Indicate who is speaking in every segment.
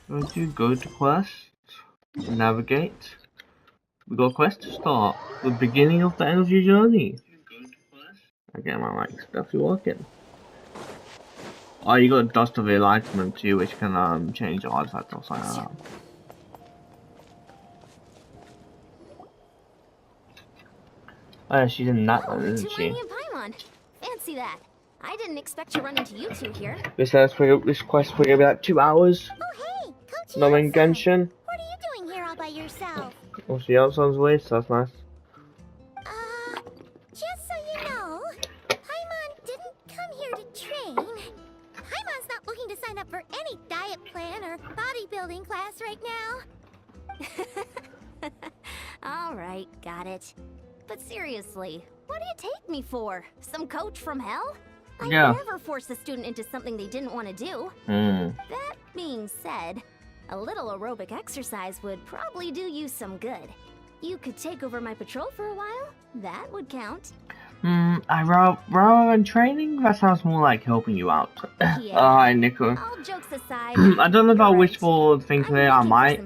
Speaker 1: Go to quest, navigate. We got a quest to start. The beginning of the energy journey. Again, my mic's definitely working. Oh, you got Dust of Enlightenment too, which can change your artifact or something like that. Oh, yeah, she's in that one, isn't she?
Speaker 2: Paimon. Fancy that. I didn't expect to run into you two here.
Speaker 1: This quest will be like 2 hours.
Speaker 2: Oh hey, Coach
Speaker 1: No main Genshin.
Speaker 2: What are you doing here all by yourself?
Speaker 1: Oh, she outside's way, so that's nice.
Speaker 2: Just so you know, Paimon didn't come here to train. Paimon's not looking to sign up for any diet plan or bodybuilding class right now. Alright, got it. But seriously, what do you take me for? Some coach from hell? I never force a student into something they didn't want to do. That being said, a little aerobic exercise would probably do you some good. You could take over my patrol for a while. That would count.
Speaker 1: Rather than training, that sounds more like helping you out.
Speaker 2: Yeah.
Speaker 1: Hi, Nico.
Speaker 2: All jokes aside,
Speaker 1: I don't know if I'll wish for things today. I might.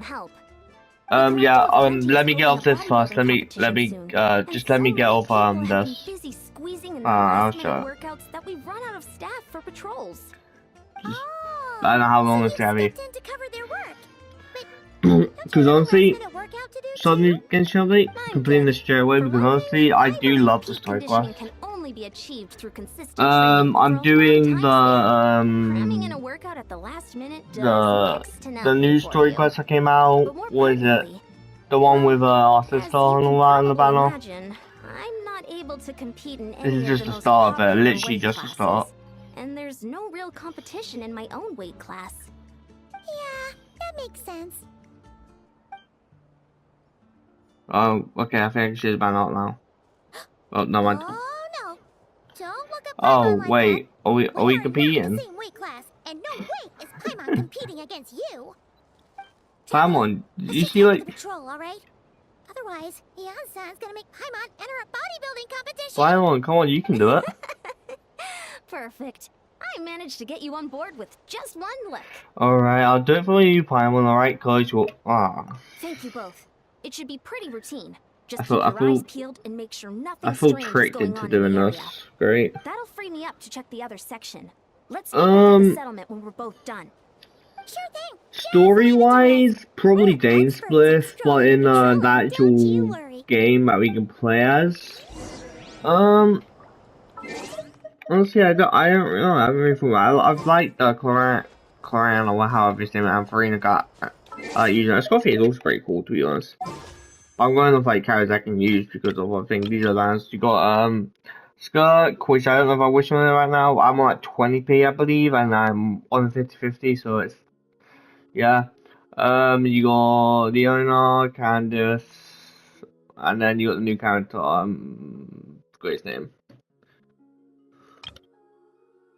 Speaker 1: Yeah. Let me get off this first. Let me get off this.
Speaker 2: Busy squeezing in
Speaker 1: I'll
Speaker 2: the
Speaker 1: show.
Speaker 2: workouts that we've run out of staff for patrols.
Speaker 1: I don't know how long
Speaker 2: so
Speaker 1: it's gonna be.
Speaker 2: to cover their work.
Speaker 1: Because honestly, suddenly Genshin Update, completing this straight away. Because honestly, I do love the story quest.
Speaker 2: Can only be achieved through consistent
Speaker 1: I'm doing
Speaker 2: cramming in a workout at the last minute
Speaker 1: the new story quest that came out. What is it? The one with our sister and all that on the banner.
Speaker 2: I'm not able to compete in
Speaker 1: This is just the start of it, literally just the start.
Speaker 2: And there's no real competition in my own weight class. Yeah, that makes sense.
Speaker 1: Oh, okay, I think she's banned out now. Oh, no, I don't.
Speaker 2: Oh no! Don't look at
Speaker 1: Oh,
Speaker 2: like
Speaker 1: wait,
Speaker 2: that.
Speaker 1: are we competing?
Speaker 2: Same weight class, and no way is Paimon competing against you.
Speaker 1: Paimon, you see like...
Speaker 2: Patrol, all right? Otherwise, Yan-san's gonna make Paimon enter a bodybuilding competition.
Speaker 1: Paimon, come on, you can do it.
Speaker 2: Perfect. I managed to get you on board with just one look.
Speaker 1: Alright, I'll do it for you, Paimon, alright, Coach? Well,
Speaker 2: Thank you both. It should be pretty routine. Just
Speaker 1: I
Speaker 2: keep
Speaker 1: feel-
Speaker 2: your eyes peeled and make sure nothing
Speaker 1: I feel
Speaker 2: strange is
Speaker 1: tricked
Speaker 2: going
Speaker 1: into
Speaker 2: on
Speaker 1: doing
Speaker 2: in the
Speaker 1: this.
Speaker 2: area.
Speaker 1: Great.
Speaker 2: That'll free me up to check the other section. Let's meet back at the settlement when we're both done. Sure thing.
Speaker 1: Story-wise, probably Dane Spliff, but in the actual game that we can play as. Honestly, I don't really know. I haven't really thought. I've liked Corian or however his name and Farina got using it. Scoffy is also pretty cool, to be honest. But I'm going with like characters I can use because of I think these are lands. You got Skirk, which I don't know if I wish on it right now. I'm on like 20p, I believe, and I'm on 50/50, so it's yeah. You got Leona, Candice, and then you got the new character. Forgot his name.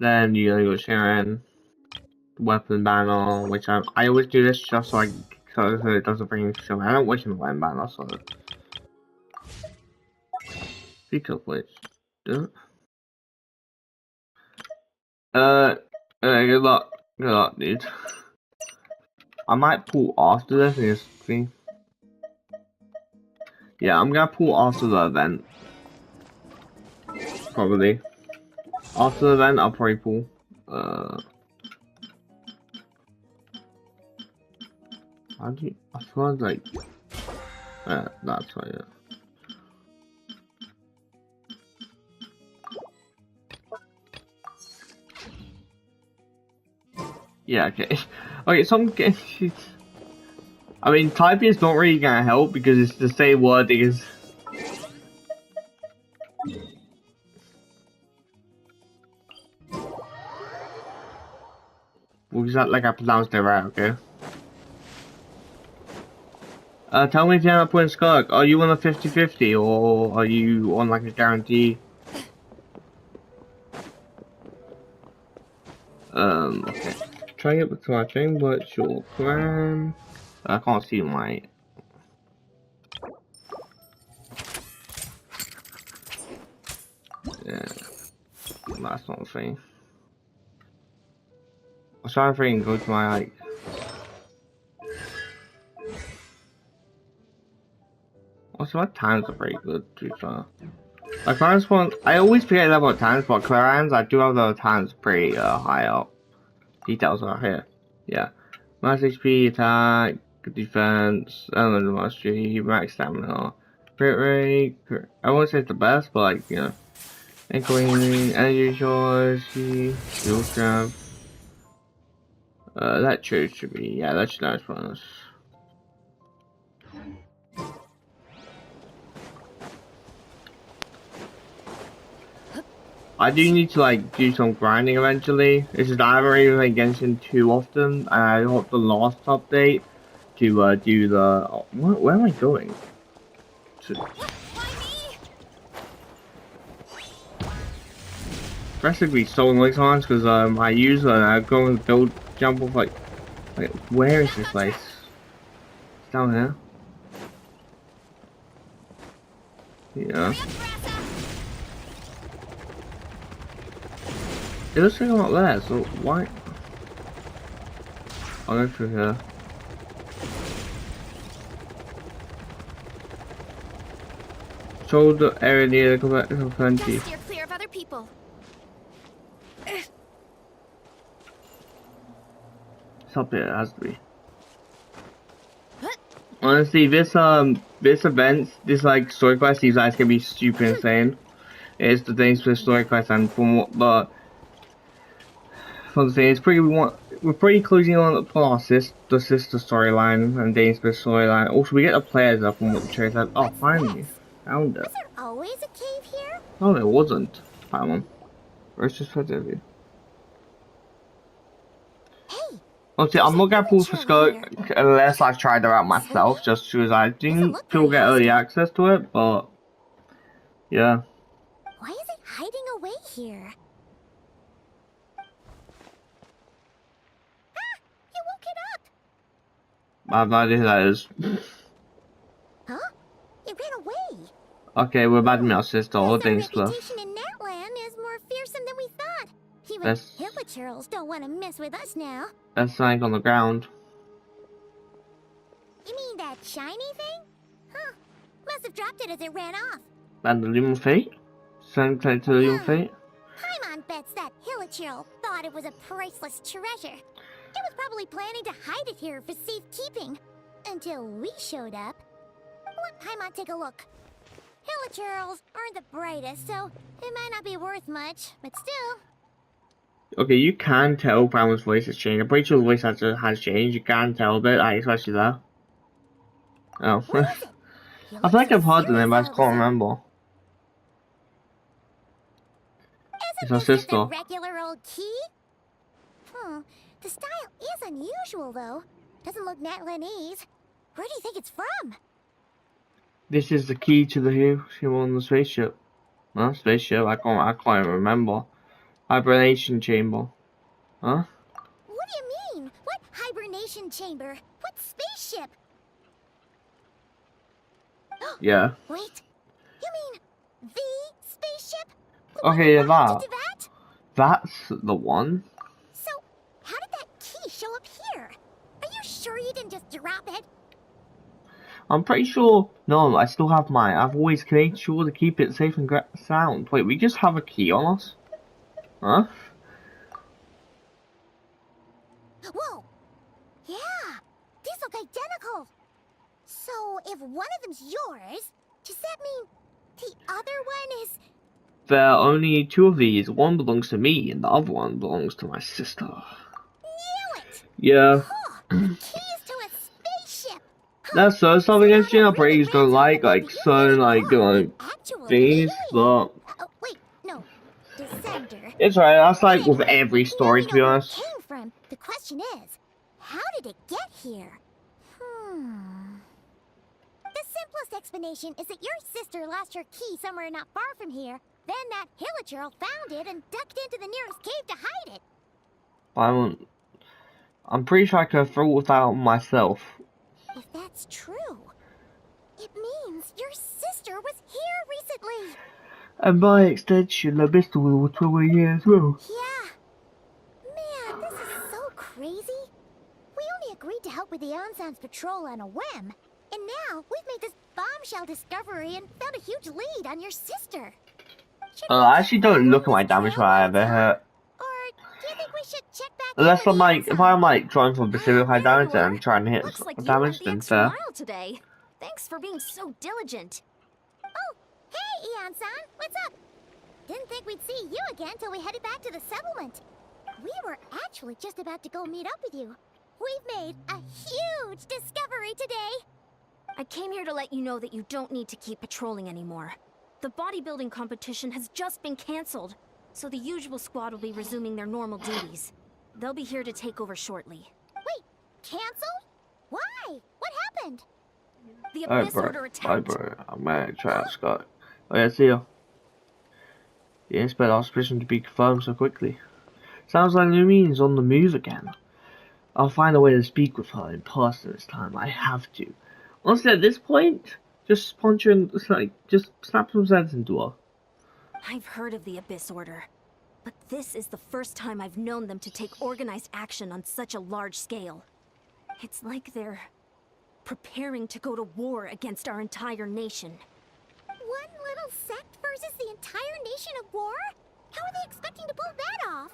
Speaker 1: Then you got Sharon, weapon banner, which I always do this just so it doesn't bring show. I don't wish him a weapon banner, so. Speak of which, good luck, dude. I might pull after this and just see. Yeah, I'm gonna pull after the event. Probably. After the event, I'll probably pull. How do you? I suppose like. That's right. Yeah. Yeah. Okay. Okay. So I'm getting. I mean, typing is not really gonna help because it's the same wording as. Well, is that like I pronounced it right? Okay. Tell me if you're not putting Skirk. Are you on a 50/50 or are you on like a guarantee? Okay. Try it with my chain virtual clan. I can't see my. Yeah, that's not a thing. I was trying to think, go to my like. Also, my times are pretty good, to be fair. Like, Clarence one, I always forget about times, but Clarence, I do have the times pretty high up. Details are here. Yeah. Max HP, attack, defense, elemental mastery, max stamina, crit rate. I won't say it's the best, but like, you know. Incoming energy charge, fuel strength. That should be, yeah, that's nice bonus. I do need to like do some grinding eventually. It's just I haven't really played Genshin too often, and I hope the last update to do the. Oh, where am I going? Practically so annoying sometimes because I use I go and build jump off like where is this place? It's down here. Yeah. It looks like I'm not there, so why? I'll go through here. Show the area near the plenty.
Speaker 2: Steer clear of other people.
Speaker 1: It's up here, it has to be. Honestly, this event, this like story quest, these guys can be super insane. It's the things for the story quest, and from what the thing, it's pretty we're pretty closing on our the sister storyline and Dane's storyline. Also, we get the players up on what the trade said. Oh, finally, found it.
Speaker 2: Was there always a cave here?
Speaker 1: No, there wasn't. Found one. Where's just for you?
Speaker 2: Hey.
Speaker 1: Okay, I'm not gonna pull for scope unless I've tried it out myself, just because I didn't still get early access to it, but yeah.
Speaker 2: Why is it hiding away here? Ah! You woke it up!
Speaker 1: I have no idea who that is.
Speaker 2: Huh? It ran away.
Speaker 1: Okay, we're bad with our sister or Dane's stuff.
Speaker 2: Reputation in Natlan is more fearsome than we thought. Even Hilichurls don't want to mess with us now.
Speaker 1: That's something on the ground.
Speaker 2: You mean that shiny thing? Huh. Must have dropped it as it ran off.
Speaker 1: And the Lumen Fate? Same type to the Lumen Fate?
Speaker 2: Paimon bets that Hilichurl thought it was a priceless treasure. It was probably planning to hide it here for safekeeping. Until we showed up. Let Paimon take a look. Hilichurls aren't the brightest, so it might not be worth much, but still.
Speaker 1: Okay, you can tell Paimon's voice has changed. I'm pretty sure the voice has changed. You can tell a bit, especially there. Oh. I feel like I've heard the name, but I just can't remember. It's her sister.
Speaker 2: A regular old key? The style is unusual, though. Doesn't look Natlanese. Where do you think it's from?
Speaker 1: This is the key to the human on the spaceship. Huh? Spaceship? I can't even remember. Hibernation chamber. Huh?
Speaker 2: What do you mean? What hibernation chamber? What spaceship?
Speaker 1: Yeah.
Speaker 2: Wait. You mean the spaceship?
Speaker 1: Okay, yeah, that. That's the one.
Speaker 2: So, how did that key show up here? Are you sure you didn't just drop it?
Speaker 1: I'm pretty sure. No, I still have mine. I've always made sure to keep it safe and sound. Wait, we just have a key on us? Huh?
Speaker 2: Whoa! Yeah! These look identical! So, if one of them's yours, does that mean the other one is...
Speaker 1: There are only two of these. One belongs to me, and the other one belongs to my sister.
Speaker 2: Knew it!
Speaker 1: Yeah.
Speaker 2: Keys to a spaceship!
Speaker 1: That's something against you. I pretty don't like certain things, but...
Speaker 2: wait, no. Descender.
Speaker 1: It's right, that's like with every story, to be honest.
Speaker 2: Where it came from. The question is, how did it get here? The simplest explanation is that your sister lost her key somewhere not far from here. Then that Hilichurl found it and ducked into the nearest cave to hide it.
Speaker 1: I'm pretty sure I could have thought that out myself.
Speaker 2: If that's true, it means your sister was here recently.
Speaker 1: And by extension, the Mr. was 20 years as well.
Speaker 2: Yeah. Man, this is so crazy. We only agreed to help with the Ensign's patrol on a whim. And now we've made this bombshell discovery and found a huge lead on your sister.
Speaker 1: I actually don't look at my damage when I ever hit.
Speaker 2: Or do you think we should check back
Speaker 1: Unless I'm like, if I'm like trying for specific high damage and I'm trying to hit damage, then fair.
Speaker 2: Today. Thanks for being so diligent. Oh, hey, Eon-san, what's up? Didn't think we'd see you again till we headed back to the settlement. We were actually just about to go meet up with you. We've made a huge discovery today. I came here to let you know that you don't need to keep patrolling anymore. The bodybuilding competition has just been cancelled, so the usual squad will be resuming their normal duties. They'll be here to take over shortly. Wait, cancelled? Why? What happened? The Abyss Order attacked.
Speaker 1: Alright, bro. I'm gonna try out Scott. Oh yeah, see ya. You didn't expect our suspicion to be confirmed so quickly. Sounds like Lumine's on the move again. I'll find a way to speak with her in person this time. I have to. Honestly, at this point, just punch her and just snap some sense into her.
Speaker 2: I've heard of the Abyss Order, but this is the first time I've known them to take organized action on such a large scale. It's like they're preparing to go to war against our entire nation. One little sect versus the entire nation at war? How are they expecting to pull that off?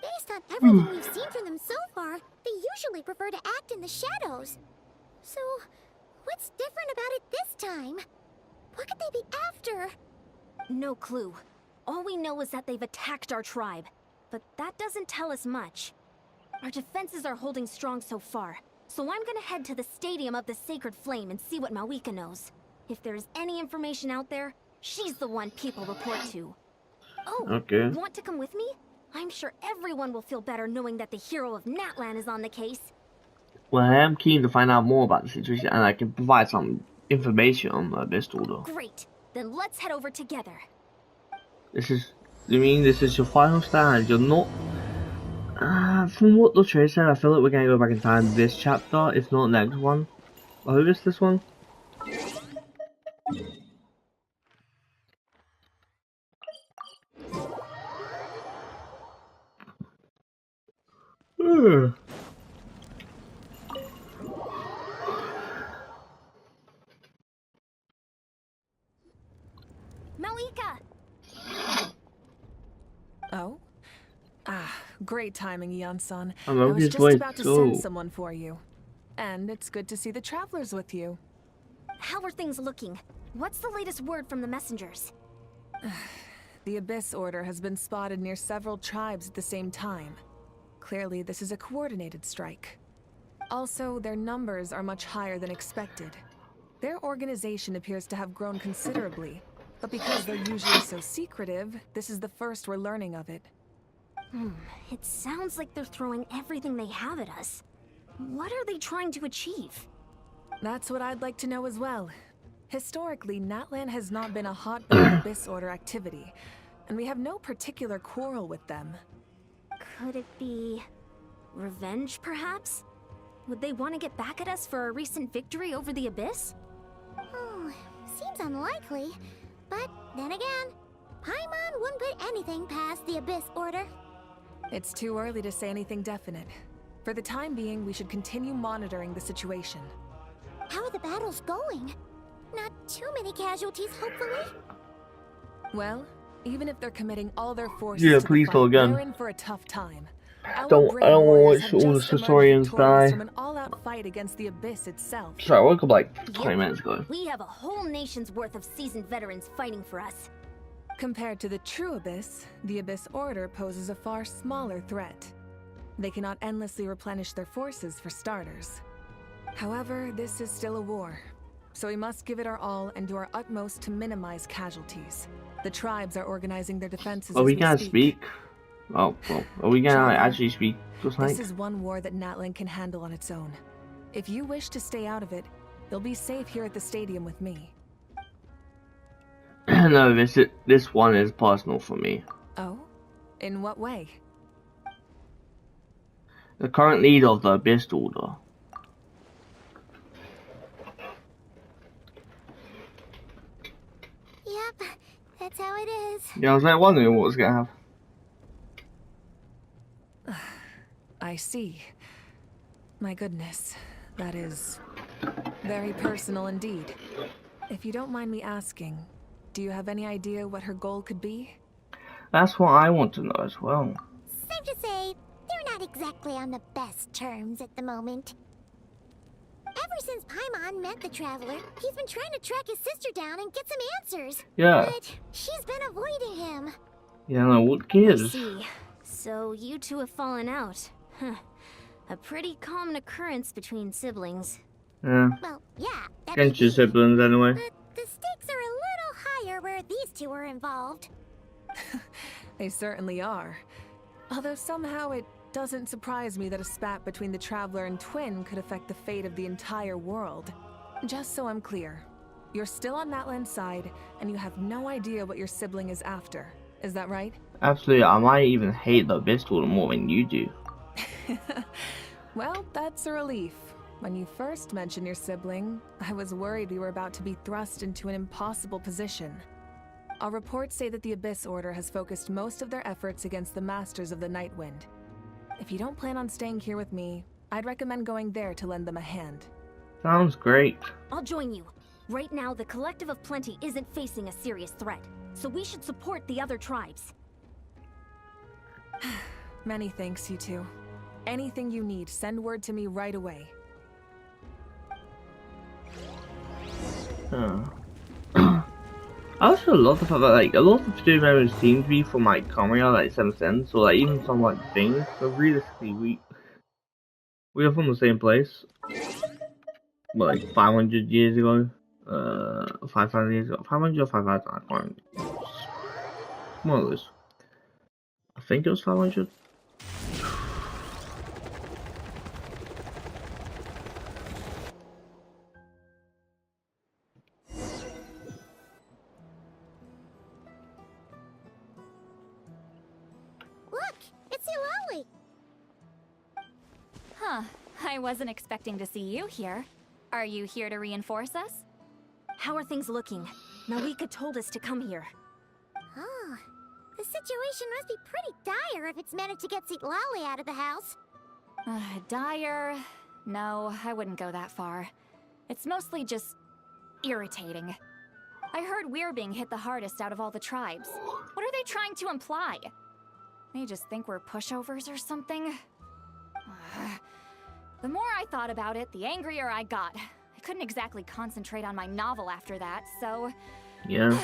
Speaker 2: Based on everything we've seen from them so far, they usually prefer to act in the shadows. So, what's different about it this time? What could they be after? No clue. All we know is that they've attacked our tribe, but that doesn't tell us much. Our defenses are holding strong so far, so I'm gonna head to the Stadium of the Sacred Flame and see what Mawika knows. If there's any information out there, she's the one people report to. Oh,
Speaker 1: okay.
Speaker 2: Want to come with me? I'm sure everyone will feel better knowing that the hero of Natlan is on the case.
Speaker 1: Well, I am keen to find out more about the situation, and I can provide some information on the Abyss Order.
Speaker 2: Great, then let's head over together.
Speaker 1: You mean this is your final stand? You're not... from what the trailer said, I feel like we're gonna go back in time this chapter, if not next one. I hope it's this one.
Speaker 2: Mawika!
Speaker 3: Oh? Great timing, Eon-san.
Speaker 1: I
Speaker 3: was just about to send someone for you. And it's good to see the travelers with you.
Speaker 2: How are things looking? What's the latest word from the messengers?
Speaker 3: The Abyss Order has been spotted near several tribes at the same time. Clearly, this is a coordinated strike. Also, their numbers are much higher than expected. Their organization appears to have grown considerably, but because they're usually so secretive, this is the first we're learning of it.
Speaker 2: It sounds like they're throwing everything they have at us. What are they trying to achieve?
Speaker 3: That's what I'd like to know as well. Historically, Natlan has not been a hotbed of Abyss Order activity, and we have no particular quarrel with them.
Speaker 2: Could it be... revenge, perhaps? Would they want to get back at us for our recent victory over the Abyss? Oh, seems unlikely. But then again, Paimon wouldn't put anything past the Abyss Order.
Speaker 3: It's too early to say anything definite. For the time being, we should continue monitoring the situation.
Speaker 2: How are the battles going? Not too many casualties, hopefully?
Speaker 3: Well, even if they're committing all their forces
Speaker 1: yeah,
Speaker 3: to
Speaker 1: please
Speaker 3: the
Speaker 1: go
Speaker 3: fight,
Speaker 1: again.
Speaker 3: they're in for a tough time.
Speaker 1: I don't want to watch all the historians die.
Speaker 3: From an all-out fight against the Abyss itself.
Speaker 1: Sorry, I woke up like 20 minutes ago.
Speaker 2: We have a whole nation's worth of seasoned veterans fighting for us.
Speaker 3: Compared to the true Abyss, the Abyss Order poses a far smaller threat. They cannot endlessly replenish their forces for starters. However, this is still a war, so we must give it our all and do our utmost to minimize casualties. The tribes are organizing their defenses
Speaker 1: Are we
Speaker 3: as
Speaker 1: gonna
Speaker 3: speak.
Speaker 1: speak? Oh, well, are we gonna actually speak? Just like...
Speaker 3: This is one war that Natlan can handle on its own. If you wish to stay out of it, you'll be safe here at the stadium with me.
Speaker 1: No, this one is personal for me.
Speaker 3: Oh? In what way?
Speaker 1: The current leader of the Abyss Order.
Speaker 2: Yep, that's how it is.
Speaker 1: Yeah, I was like wondering what was gonna happen.
Speaker 3: I see. My goodness. That is very personal indeed. If you don't mind me asking, do you have any idea what her goal could be?
Speaker 1: That's what I want to know as well.
Speaker 4: Safe to say, they're not exactly on the best terms at the moment. Ever since Paimon met the Traveler, he's been trying to track his sister down and get some answers.
Speaker 1: Yeah.
Speaker 4: But she's been avoiding him.
Speaker 1: Yeah, no, what
Speaker 2: I
Speaker 1: gives?
Speaker 2: see. So you two have fallen out. Huh. A pretty common occurrence between siblings.
Speaker 1: Yeah.
Speaker 4: Well, yeah, that may
Speaker 1: Against your
Speaker 4: be,
Speaker 1: siblings anyway.
Speaker 4: but the stakes are a little higher where these two are involved.
Speaker 3: They certainly are. Although somehow it doesn't surprise me that a spat between the Traveler and Twin could affect the fate of the entire world. Just so I'm clear, you're still on Natlan's side, and you have no idea what your sibling is after. Is that right?
Speaker 1: Absolutely, I might even hate the Abyss Order more than you do.
Speaker 3: Well, that's a relief. When you first mentioned your sibling, I was worried we were about to be thrust into an impossible position. Our reports say that the Abyss Order has focused most of their efforts against the Masters of the Nightwind. If you don't plan on staying here with me, I'd recommend going there to lend them a hand.
Speaker 1: Sounds great.
Speaker 2: I'll join you. Right now, the Collective of Plenty isn't facing a serious threat, so we should support the other tribes.
Speaker 3: Many thanks, you two. Anything you need, send word to me right away.
Speaker 1: I also love the fact that like a lot of the student members seem to be from like Korea, like 7 Sense, or like even some like things. So realistically, we are from the same place. What, like 500 years ago? 5,000 years ago? 500 or 5,000? I can't remember. One of those. I think it was 500.
Speaker 4: Look, it's Eulalie.
Speaker 5: Huh. I wasn't expecting to see you here. Are you here to reinforce us?
Speaker 2: How are things looking? Malika told us to come here.
Speaker 4: Oh, the situation must be pretty dire if it's managed to get Citlali out of the house.
Speaker 5: Dire? No, I wouldn't go that far. It's mostly just irritating. I heard we're being hit the hardest out of all the tribes. What are they trying to imply? They just think we're pushovers or something? The more I thought about it, the angrier I got. I couldn't exactly concentrate on my novel after that, so...
Speaker 1: Yeah.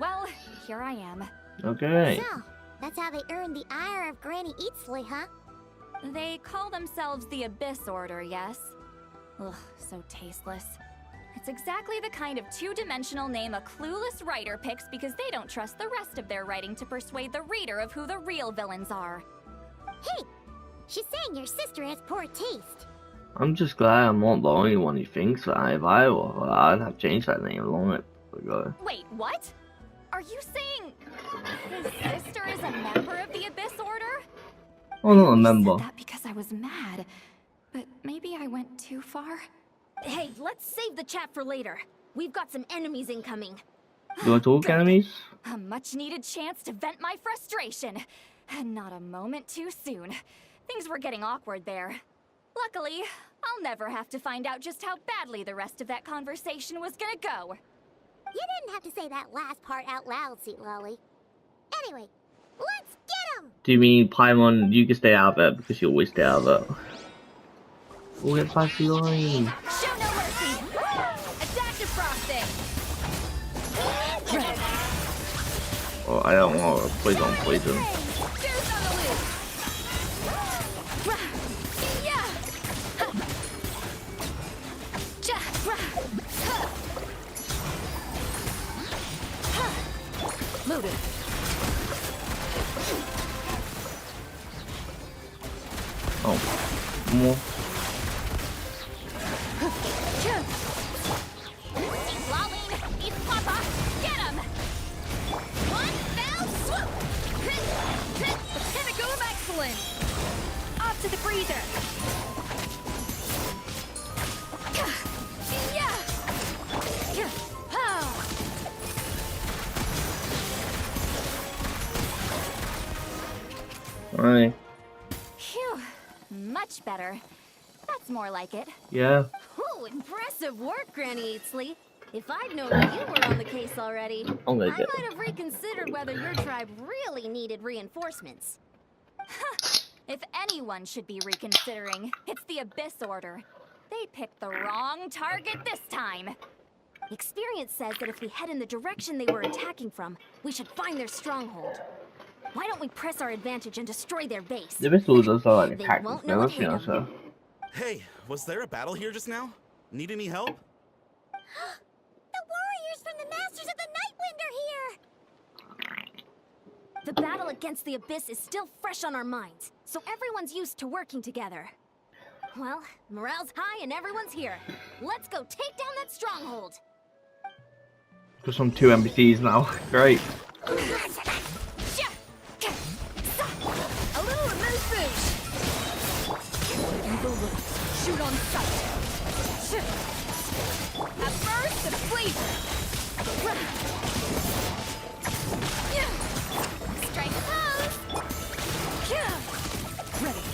Speaker 5: Well, here I am.
Speaker 1: Okay.
Speaker 4: So, that's how they earned the ire of Granny Eatsley, huh?
Speaker 5: They call themselves the Abyss Order, yes? Ugh, so tasteless. It's exactly the kind of two-dimensional name a clueless writer picks because they don't trust the rest of their writing to persuade the reader of who the real villains are.
Speaker 4: Hey, she's saying your sister has poor taste.
Speaker 1: I'm just glad I'm not the only one who thinks that. If I were, I'd have changed that name long ago.
Speaker 5: Wait, what? Are you saying his sister is a member of the Abyss Order?
Speaker 1: I'm not a
Speaker 5: I
Speaker 1: member.
Speaker 5: said that because I was mad, but maybe I went too far.
Speaker 2: Hey, let's save the chat for later. We've got some enemies incoming.
Speaker 1: You want to talk, enemies?
Speaker 5: A much-needed chance to vent my frustration. And not a moment too soon. Things were getting awkward there. Luckily, I'll never have to find out just how badly the rest of that conversation was gonna go.
Speaker 4: You didn't have to say that last part out loud, Citlali. Anyway, let's get him!
Speaker 1: Do you mean Paimon, you can stay out of it because you always stay out of it? We'll get spicy line.
Speaker 5: Show no mercy! Adaptive frosting!
Speaker 1: Oh, I don't want to poison on poison.
Speaker 5: Juice on the loose! Yeah!
Speaker 3: Loaded.
Speaker 1: Oh, more.
Speaker 5: Laline, eat Papa, get him! One fell swoop! The pinnacle of excellence! Off to the freezer!
Speaker 1: Alright.
Speaker 5: Phew, much better. That's more like it.
Speaker 1: Yeah.
Speaker 2: Ooh, impressive work, Granny Eatsley. If I'd known you were on the case already, I might have reconsidered whether your tribe really needed reinforcements.
Speaker 5: If anyone should be reconsidering, it's the Abyss Order. They picked the wrong target this time.
Speaker 2: Experience says that if we head in the direction they were attacking from, we should find their stronghold. Why don't we press our advantage and destroy their base?
Speaker 1: The Abyss Order is like a
Speaker 2: They
Speaker 1: tactics
Speaker 2: won't know what hit 'em.
Speaker 1: so.
Speaker 6: Hey, was there a battle here just now? Need any help?
Speaker 4: The warriors from the Masters of the Nightwind are here!
Speaker 2: The battle against the Abyss is still fresh on our minds, so everyone's used to working together. Well, morale's high and everyone's here. Let's go take down that stronghold!
Speaker 1: Just on 2 NPCs now. Great.
Speaker 2: A little remove boost!
Speaker 3: Evil look. Shoot on sight.
Speaker 2: A burst of flavor! Strike a pose!
Speaker 3: Ready.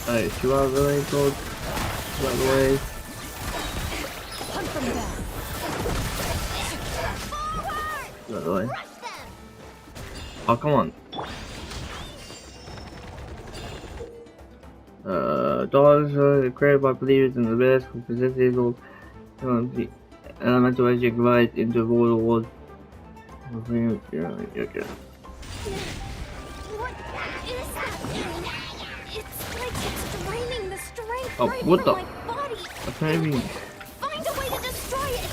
Speaker 1: Alright, 2 out of the way, good. 2 out of the way.
Speaker 3: Hunt them down.
Speaker 1: 2 out of the way.
Speaker 2: Rush them!
Speaker 1: Oh, come on. Dogs are created by believers in the best possesses of elemental energy divided into void worlds. Okay.
Speaker 2: What is that thing? It's like it's draining the strength
Speaker 1: Oh,
Speaker 2: right
Speaker 1: what
Speaker 2: from
Speaker 1: the-
Speaker 2: my body.
Speaker 1: I can't even.
Speaker 2: Find a way to destroy it!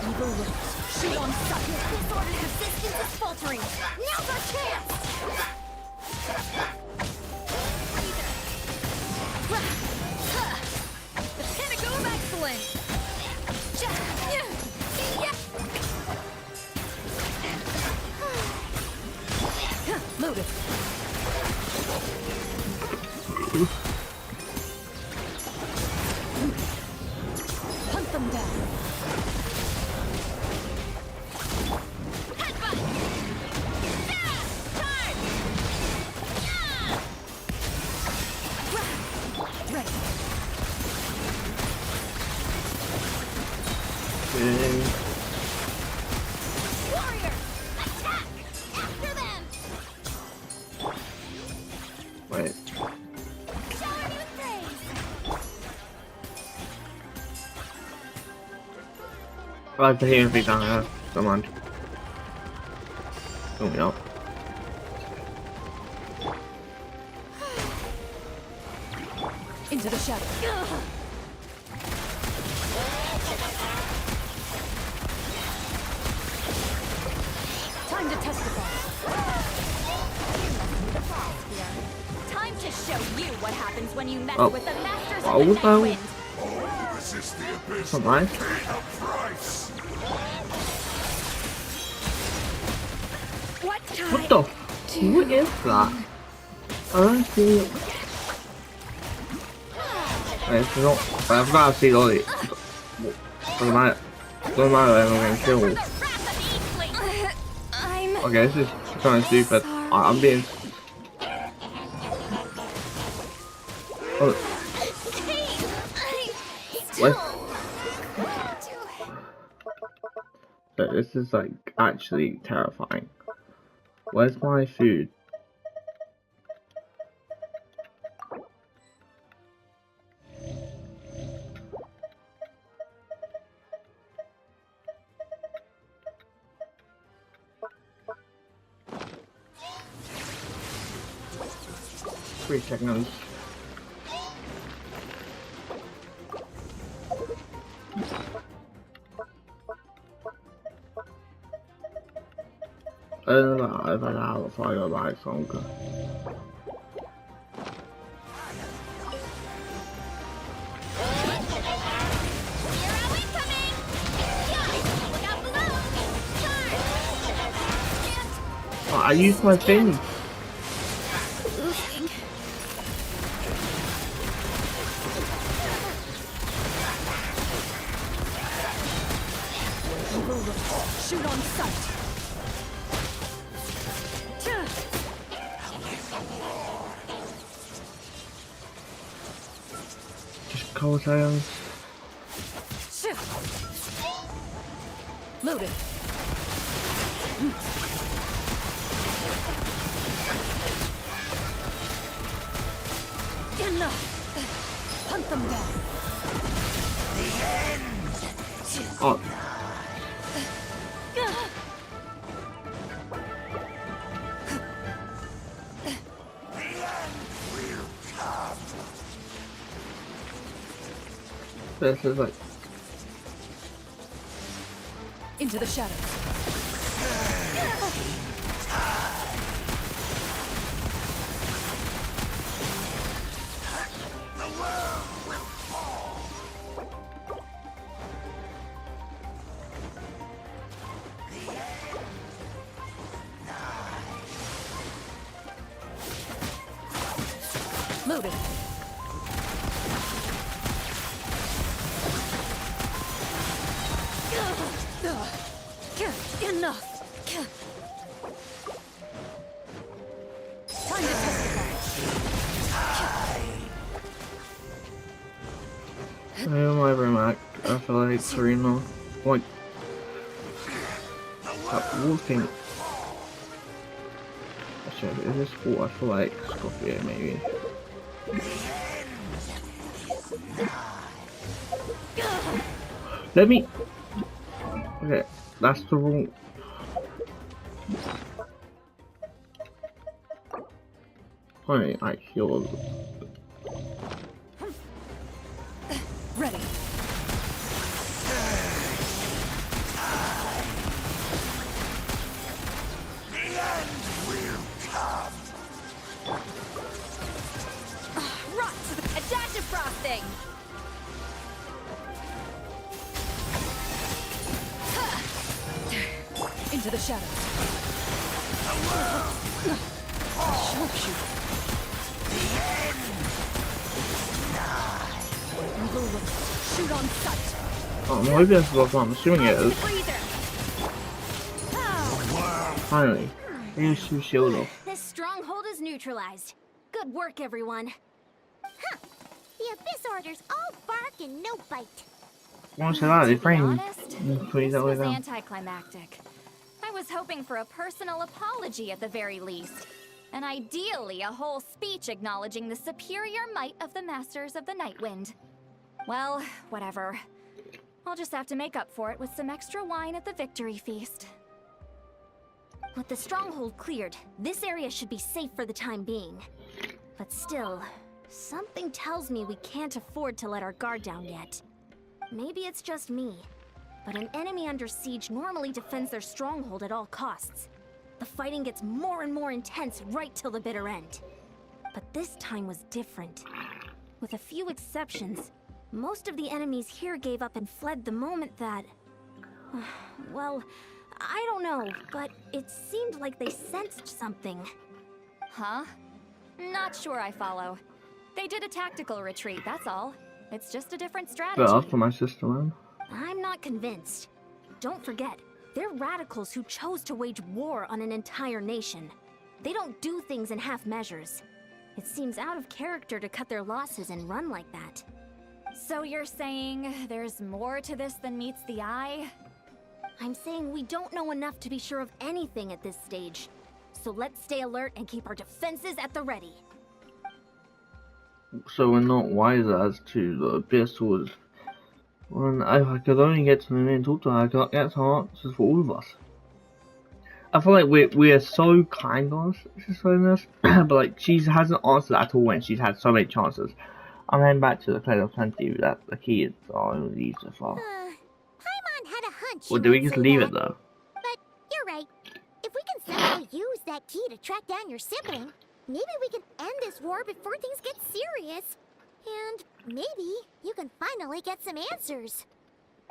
Speaker 3: Evil look. Shoot on sight.
Speaker 2: This order's resistance is faltering. Now's our chance!
Speaker 3: The pinnacle of excellence. Loaded. Hunt them down. Ready.
Speaker 2: Warrior! Attack! After them!
Speaker 1: Wait.
Speaker 2: Shower me with praise!
Speaker 1: I like to hear everything down here. Come on. Come on.
Speaker 3: Into the shadow. Time to testify.
Speaker 5: Time to show you what happens when you mess
Speaker 1: Oh.
Speaker 5: with the Masters
Speaker 1: Oh,
Speaker 5: of the
Speaker 1: what the hell?
Speaker 5: Nightwind.
Speaker 1: Come on.
Speaker 5: What
Speaker 1: What the? What is that? I don't see it. Wait, it's not. I forgot to see all it. Doesn't matter. Doesn't matter if I'm getting killed.
Speaker 5: The wrath of Eastling. I'm
Speaker 1: Okay, this is kind of stupid. I'm being. Oh, what? But this is like actually terrifying. Where's my food? Three seconds. I don't know if I have a fire by song. Oh, I used my thing.
Speaker 3: Shoot on sight.
Speaker 1: couple seconds.
Speaker 3: Loaded. Enough. Hunt them down.
Speaker 1: Oh. This is like
Speaker 3: Into the shadows. Loaded. Enough. Time to testify.
Speaker 1: I am Mac. I feel like Serena, like that wolf thing. Actually, is this what I feel like Scorpio maybe? Let me. Okay, that's the wrong. Alright, I healed.
Speaker 3: Ready.
Speaker 5: Rot to a dash of frosting!
Speaker 3: Into the shadows. Sharpshooter. Shoot on sight.
Speaker 1: Oh, I'm hoping that's what I'm assuming it is. Finally. Here's two shield off.
Speaker 2: This stronghold is neutralized. Good work, everyone.
Speaker 4: Huh. The Abyss Order's all bark and no bite.
Speaker 1: Once that, they
Speaker 5: To be
Speaker 1: framed.
Speaker 5: honest,
Speaker 1: Please
Speaker 5: this
Speaker 1: that way
Speaker 5: was
Speaker 1: down.
Speaker 5: anticlimactic. I was hoping for a personal apology at the very least. And ideally, a whole speech acknowledging the superior might of the Masters of the Nightwind. Well, whatever. I'll just have to make up for it with some extra wine at the victory feast.
Speaker 2: With the stronghold cleared, this area should be safe for the time being. But still, something tells me we can't afford to let our guard down yet. Maybe it's just me, but an enemy under siege normally defends their stronghold at all costs. The fighting gets more and more intense right till the bitter end. But this time was different. With a few exceptions, most of the enemies here gave up and fled the moment that... well, I don't know, but it seemed like they sensed something.
Speaker 5: Huh? Not sure I follow. They did a tactical retreat, that's all. It's just a different strategy.
Speaker 1: But after my sister, man.
Speaker 2: I'm not convinced. Don't forget, they're radicals who chose to wage war on an entire nation. They don't do things in half measures. It seems out of character to cut their losses and run like that.
Speaker 5: So you're saying there's more to this than meets the eye?
Speaker 2: I'm saying we don't know enough to be sure of anything at this stage. So let's stay alert and keep our defenses at the ready.
Speaker 1: So we're not wiser as to the Abyss was. When I could only get to the main talk to her, I could get some answers for all of us. I feel like we're so kind on this, but like she hasn't answered at all when she's had so many chances. I'm heading back to the Clay of Plenty that the kids are only so far.
Speaker 4: Paimon had a hunch.
Speaker 1: Or
Speaker 4: you
Speaker 1: do we
Speaker 4: might
Speaker 1: just
Speaker 4: say
Speaker 1: leave
Speaker 4: that.
Speaker 1: it though?
Speaker 4: But you're right. If we can somehow use that key to track down your sibling, maybe we can end this war before things get serious. And maybe you can finally get some answers.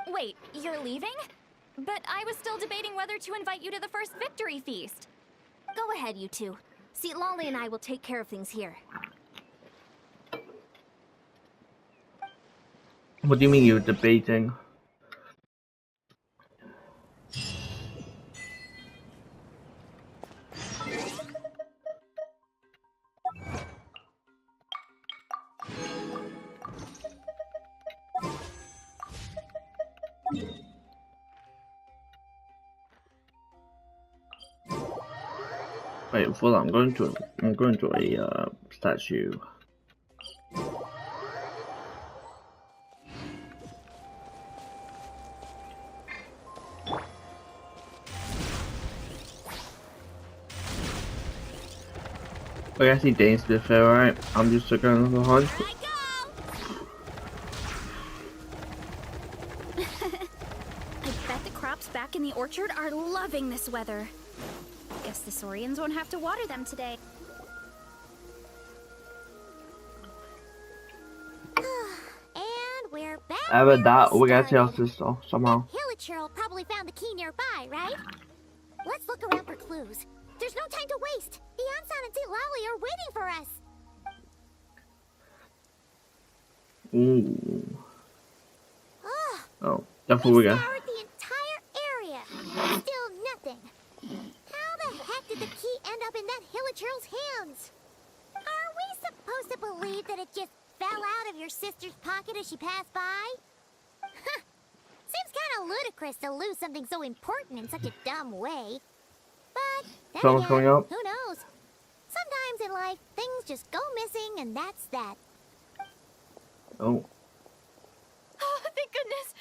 Speaker 5: Wait, you're leaving? But I was still debating whether to invite you to the first victory feast.
Speaker 2: Go ahead, you two. Citlali and I will take care of things here.
Speaker 1: What do you mean you're debating? Wait, hold on. I'm going to a statue. I guess he danced with her, right? I'm just looking at the hunch.
Speaker 2: Here I go!
Speaker 7: I bet the crops back in the orchard are loving this weather. Guess the Saurians won't have to water them today.
Speaker 4: And we're back.
Speaker 1: Ever
Speaker 4: where
Speaker 1: that, we gotta
Speaker 4: started.
Speaker 1: tell sister somehow.
Speaker 4: Hilichurl probably found the key nearby, right? Let's look around for clues. There's no time to waste. The Ansan and Lally are waiting for us.
Speaker 1: Ooh.
Speaker 4: Ugh,
Speaker 1: Oh, that's what we got.
Speaker 4: scoured the entire area. Still nothing. How the heck did the key end up in that Hilichurl's hands? Are we supposed to believe that it just fell out of your sister's pocket as she passed by? Huh. Seems kind of ludicrous to lose something so important in such a dumb way. But then
Speaker 1: Someone's
Speaker 4: again,
Speaker 1: coming up.
Speaker 4: who knows? Sometimes in life, things just go missing, and that's that.
Speaker 1: Oh.
Speaker 5: Oh, thank goodness.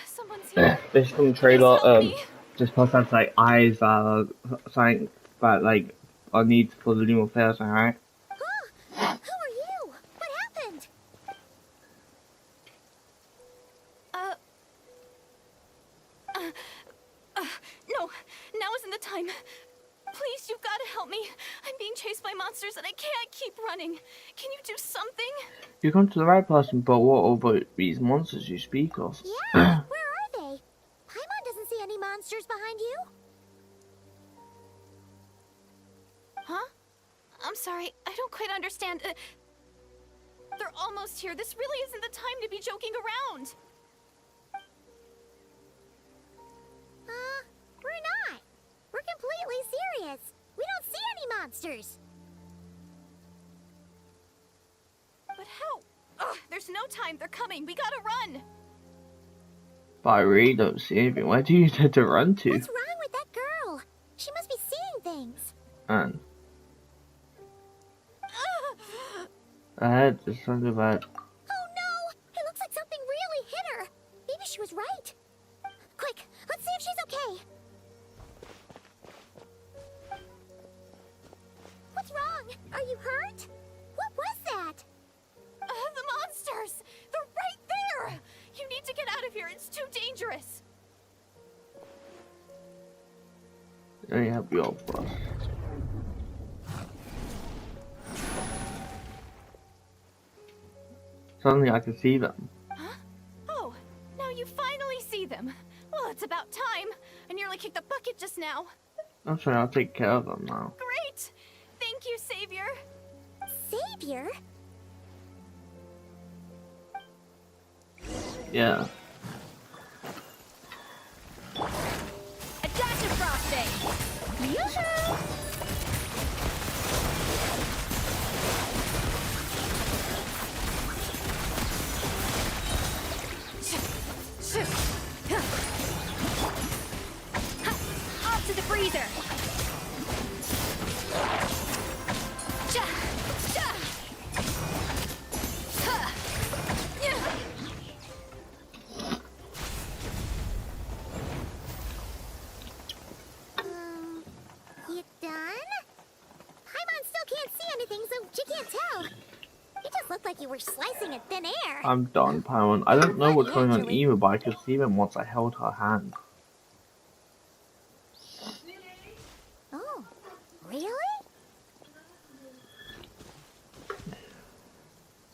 Speaker 5: Someone's here.
Speaker 1: This from
Speaker 5: Please
Speaker 1: trailer,
Speaker 5: help me.
Speaker 1: this person has like eyes, something that like are needs for the new affairs, alright?
Speaker 4: Huh? Who are you? What happened?
Speaker 5: No, now isn't the time. Please, you've got to help me. I'm being chased by monsters and I can't keep running. Can you do something?
Speaker 1: You come to the right person, but what about these monsters you speak of?
Speaker 4: Yeah, where are they? Paimon doesn't see any monsters behind you.
Speaker 5: Huh? I'm sorry, I don't quite understand. They're almost here. This really isn't the time to be joking around.
Speaker 4: We're not. We're completely serious. We don't see any monsters.
Speaker 5: But how? Ugh, there's no time. They're coming. We gotta run.
Speaker 1: But I really don't see anything. Where do you intend to run to?
Speaker 4: What's wrong with that girl? She must be seeing things.
Speaker 1: And ahead, there's something about.
Speaker 4: Oh no! It looks like something really hit her. Maybe she was right. Quick, let's see if she's okay. What's wrong? Are you hurt? What was that?
Speaker 5: The monsters! They're right there! You need to get out of here. It's too dangerous.
Speaker 1: Let me help you out first. Suddenly I can see them.
Speaker 5: Huh? Oh, now you finally see them. Well, it's about time. I nearly kicked the bucket just now.
Speaker 1: I'm sorry, I'll take care of them now.
Speaker 5: Great! Thank you, Savior.
Speaker 4: Savior?
Speaker 1: Yeah.
Speaker 7: A dash of frosting! Yoo-hoo! Off to the freezer! Cha! Cha! Ha! Yeah!
Speaker 4: You done? Paimon still can't see anything, so she can't tell. You just looked like you were slicing in thin air.
Speaker 1: I'm done, Paimon. I don't know what's going on either, but I could see them once I held her hand.
Speaker 4: Oh, really?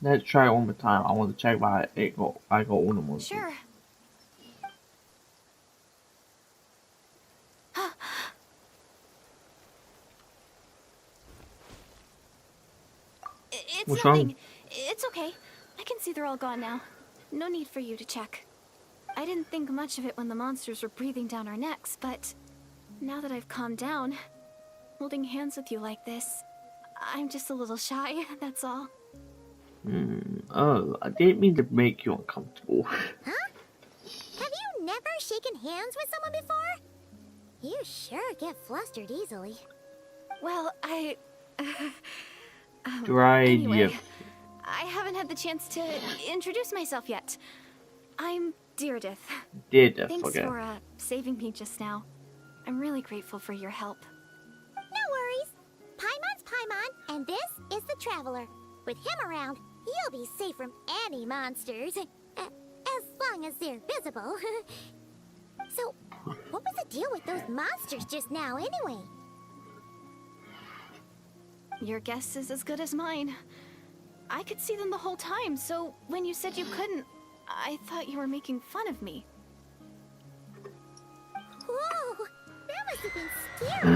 Speaker 1: Let's try it one more time. I want to check why I got all the monsters.
Speaker 5: Sure. It's
Speaker 1: What's
Speaker 5: nothing.
Speaker 1: wrong?
Speaker 5: It's okay. I can see they're all gone now. No need for you to check. I didn't think much of it when the monsters were breathing down our necks, but now that I've calmed down, holding hands with you like this, I'm just a little shy, that's all.
Speaker 1: Oh, I didn't mean to make you uncomfortable.
Speaker 4: Huh? Have you never shaken hands with someone before? You sure get flustered easily.
Speaker 5: Well,
Speaker 1: Anyway.
Speaker 5: anyway, I haven't had the chance to introduce myself yet. I'm Deirdre.
Speaker 1: Deirdre,
Speaker 5: Thanks
Speaker 1: okay.
Speaker 5: for saving me just now. I'm really grateful for your help.
Speaker 4: No worries. Paimon's Paimon, and this is the Traveler. With him around, you'll be safe from any monsters. As long as they're visible. So, what was the deal with those monsters just now, anyway?
Speaker 5: Your guess is as good as mine. I could see them the whole time, so when you said you couldn't, I thought you were making fun of me.
Speaker 4: Whoa, that must have been scary.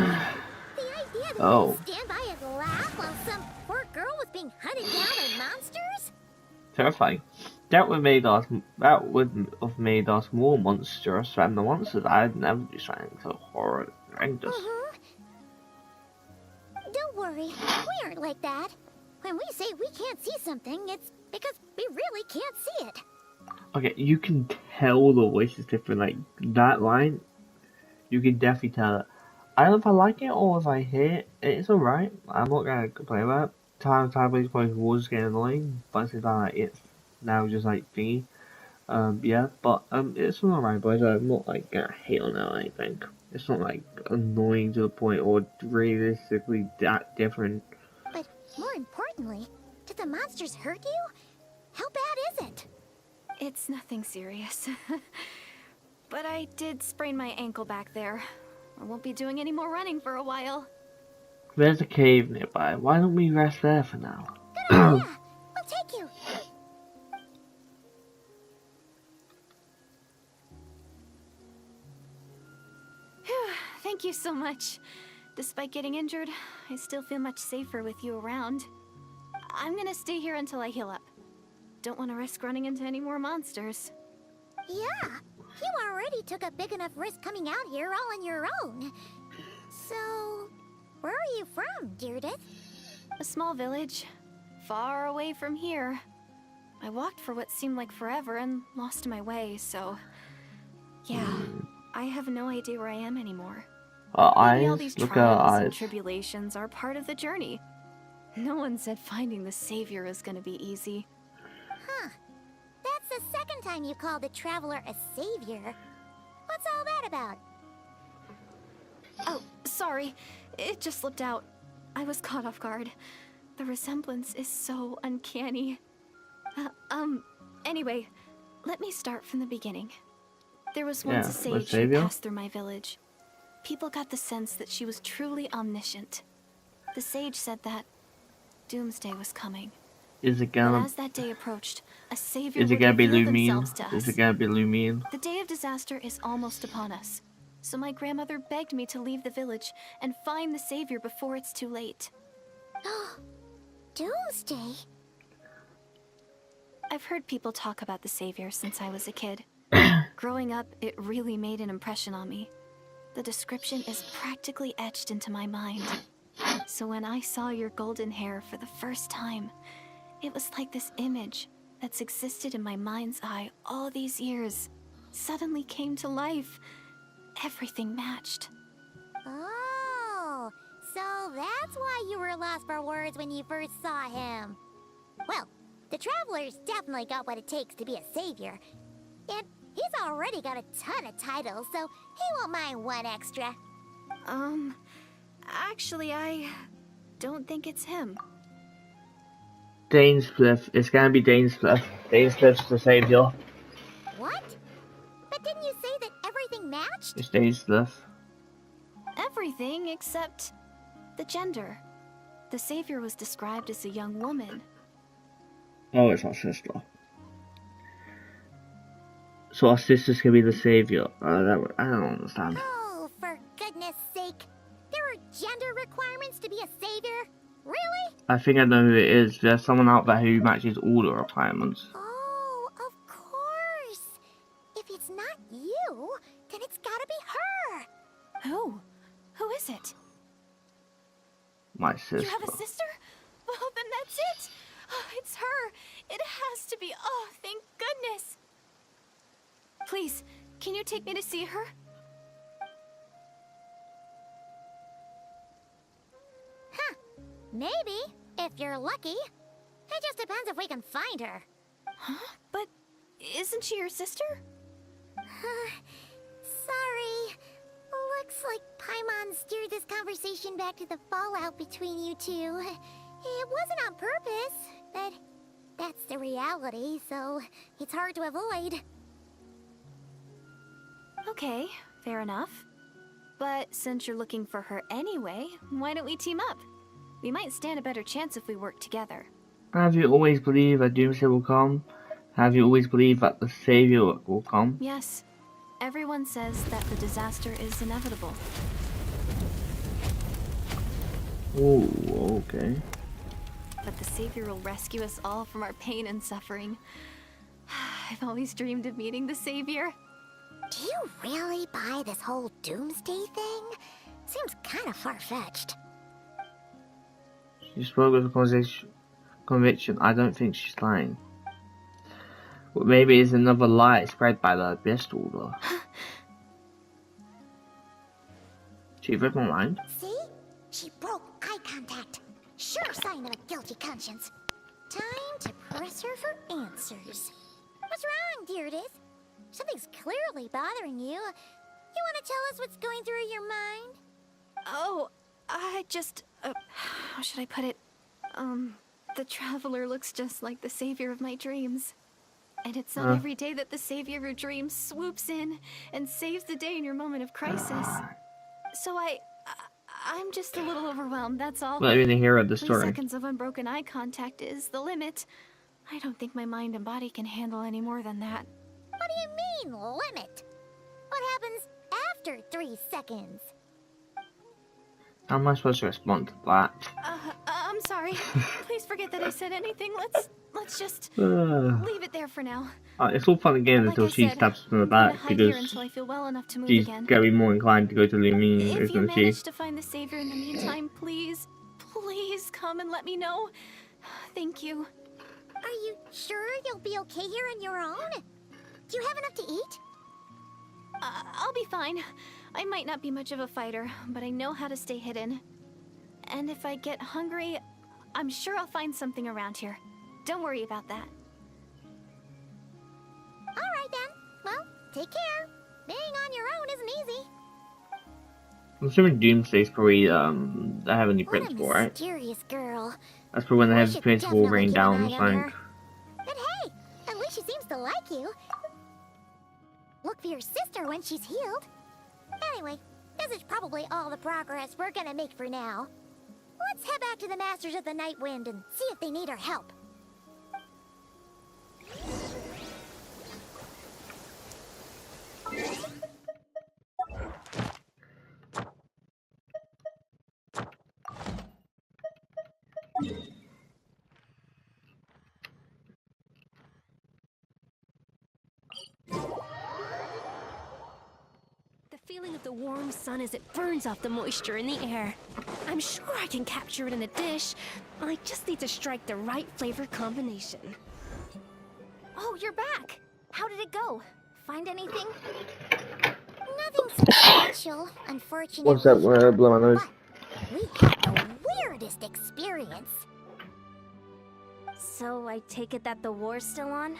Speaker 4: The idea that
Speaker 1: Oh.
Speaker 4: you'd stand by and laugh while some poor girl was being hunted down by monsters?
Speaker 1: Terrifying. That would have made us more monstrous than the monsters. I'd never be trying so horrendous.
Speaker 4: Don't worry, we aren't like that. When we say we can't see something, it's because we really can't see it.
Speaker 1: Okay, you can tell the voice is different. Like that line, you can definitely tell it. I don't know if I like it or if I hate it. It's alright. I'm not gonna complain about it. Time these points was getting annoying, but at the same time, like, it's now just like thingy. Yeah, but it's an alright voice. I'm not like gonna hate on it or anything. It's not like annoying to the point or realistically that different.
Speaker 4: But more importantly, did the monsters hurt you? How bad is it?
Speaker 5: It's nothing serious. But I did sprain my ankle back there. I won't be doing any more running for a while.
Speaker 1: There's a cave nearby. Why don't we rest there for now?
Speaker 4: Good idea. We'll take you.
Speaker 5: Phew, thank you so much. Despite getting injured, I still feel much safer with you around. I'm gonna stay here until I heal up. Don't want to risk running into any more monsters.
Speaker 4: Yeah, you already took a big enough risk coming out here all on your own. So, where are you from, Deirdre?
Speaker 5: A small village, far away from here. I walked for what seemed like forever and lost my way, so... Yeah, I have no idea where I am anymore. Maybe all these
Speaker 1: Look at her
Speaker 5: trials and
Speaker 1: eyes.
Speaker 5: tribulations are part of the journey. No one said finding the savior is gonna be easy.
Speaker 4: Huh. That's the second time you called the Traveler a savior. What's all that about?
Speaker 5: Oh, sorry. It just slipped out. I was caught off guard. The resemblance is so uncanny. Anyway, let me start from the beginning. There was once a sage who
Speaker 1: savior?
Speaker 5: passed through my village. People got the sense that she was truly omniscient. The sage said that doomsday was coming.
Speaker 1: Is it
Speaker 5: But
Speaker 1: gonna?
Speaker 5: as that day approached, a savior
Speaker 1: Is it
Speaker 5: would
Speaker 1: gonna be
Speaker 5: reveal
Speaker 1: Lumine?
Speaker 5: themselves to us.
Speaker 1: Is it gonna be Lumine?
Speaker 5: The day of disaster is almost upon us, so my grandmother begged me to leave the village and find the savior before it's too late.
Speaker 4: Doomsday?
Speaker 5: I've heard people talk about the savior since I was a kid. Growing up, it really made an impression on me. The description is practically etched into my mind. So when I saw your golden hair for the first time, it was like this image that's existed in my mind's eye all these years suddenly came to life. Everything matched.
Speaker 4: Oh, so that's why you were lost for words when you first saw him. Well, the Traveler's definitely got what it takes to be a savior. And he's already got a ton of titles, so he won't mind one extra.
Speaker 5: Actually, I don't think it's him.
Speaker 1: Dainscliff. It's gonna be Dainscliff. Dainscliff's the savior.
Speaker 4: What? But didn't you say that everything matched?
Speaker 1: It's Dainscliff.
Speaker 5: Everything except the gender. The savior was described as a young woman.
Speaker 1: Oh, it's our sister. So our sister's gonna be the savior. I don't understand.
Speaker 4: Oh, for goodness sake. There are gender requirements to be a savior? Really?
Speaker 1: I think I know who it is. There's someone out there who matches all the requirements.
Speaker 4: Oh, of course. If it's not you, then it's gotta be her.
Speaker 5: Who? Who is it?
Speaker 1: My sister.
Speaker 5: You have a sister? Well, then that's it. Oh, it's her. It has to be. Oh, thank goodness. Please, can you take me to see her?
Speaker 4: Maybe, if you're lucky. It just depends if we can find her.
Speaker 7: Huh? But isn't she your sister?
Speaker 4: Sorry. Looks like Paimon steered this conversation back to the fallout between you two. It wasn't on purpose, but that's the reality, so it's hard to avoid.
Speaker 7: Okay, fair enough. But since you're looking for her anyway, why don't we team up? We might stand a better chance if we work together.
Speaker 1: Have you always believed that Doomsday will come? Have you always believed that the Savior will come?
Speaker 7: Yes. Everyone says that the disaster is inevitable.
Speaker 1: Oh, okay.
Speaker 7: But the Savior will rescue us all from our pain and suffering. I've always dreamed of meeting the Savior.
Speaker 4: Do you really buy this whole doomsday thing? Seems kind of far-fetched.
Speaker 1: She spoke with conviction. I don't think she's lying. But maybe it's another lie spread by the Abyss Order. She read my mind.
Speaker 4: See? She broke eye contact. Sure sign of a guilty conscience. Time to press her for answers. What's wrong, Deirdis? Something's clearly bothering you. You want to tell us what's going through your mind?
Speaker 7: Oh, I just... how should I put it? The Traveler looks just like the Savior of my dreams. And it's not every day that the Savior of your dreams swoops in and saves the day in your moment of crisis. So I'm just a little overwhelmed, that's all.
Speaker 1: Let me hear the
Speaker 7: 3
Speaker 1: story.
Speaker 7: seconds of unbroken eye contact is the limit. I don't think my mind and body can handle any more than that.
Speaker 4: What do you mean, limit? What happens after 3 seconds?
Speaker 1: How am I supposed to respond to that?
Speaker 7: I'm sorry. Please forget that I said anything. Let's just leave it there for now.
Speaker 1: It's all fun again
Speaker 7: Like
Speaker 1: until
Speaker 7: I
Speaker 1: she
Speaker 7: said,
Speaker 1: stabs us in the
Speaker 7: I'm gonna
Speaker 1: back
Speaker 7: hide here
Speaker 1: because
Speaker 7: until I feel well enough to move
Speaker 1: she's
Speaker 7: again.
Speaker 1: gonna be more inclined to go to Lumine,
Speaker 7: If you
Speaker 1: isn't she?
Speaker 7: manage to find the Savior in the meantime, please come and let me know. Thank you.
Speaker 4: Are you sure you'll be okay here on your own? Do you have enough to eat?
Speaker 7: I'll be fine. I might not be much of a fighter, but I know how to stay hidden. And if I get hungry, I'm sure I'll find something around here. Don't worry about that.
Speaker 4: Alright then. Well, take care. Being on your own isn't easy.
Speaker 1: I'm assuming Doomsday's probably the Heavenly
Speaker 4: What a
Speaker 1: Principal, right?
Speaker 4: mysterious girl.
Speaker 1: That's probably when the
Speaker 4: We
Speaker 1: Heavenly
Speaker 4: should
Speaker 1: Principal will rain
Speaker 4: definitely
Speaker 1: down,
Speaker 4: keep an eye on
Speaker 1: I
Speaker 4: her.
Speaker 1: think.
Speaker 4: But hey, at least she seems to like you. Look for your sister when she's healed. Anyway, this is probably all the progress we're gonna make for now. Let's head back to the Masters of the Night Wind and see if they need our help.
Speaker 8: The feeling of the warm sun as it burns off the moisture in the air. I'm sure I can capture it in a dish. I just need to strike the right flavor combination.
Speaker 2: Oh, you're back. How did it go? Find anything?
Speaker 4: Nothing special, unfortunately.
Speaker 1: What's that word? Blow my nose.
Speaker 4: But we had the weirdest experience.
Speaker 2: So I take it that the war's still on?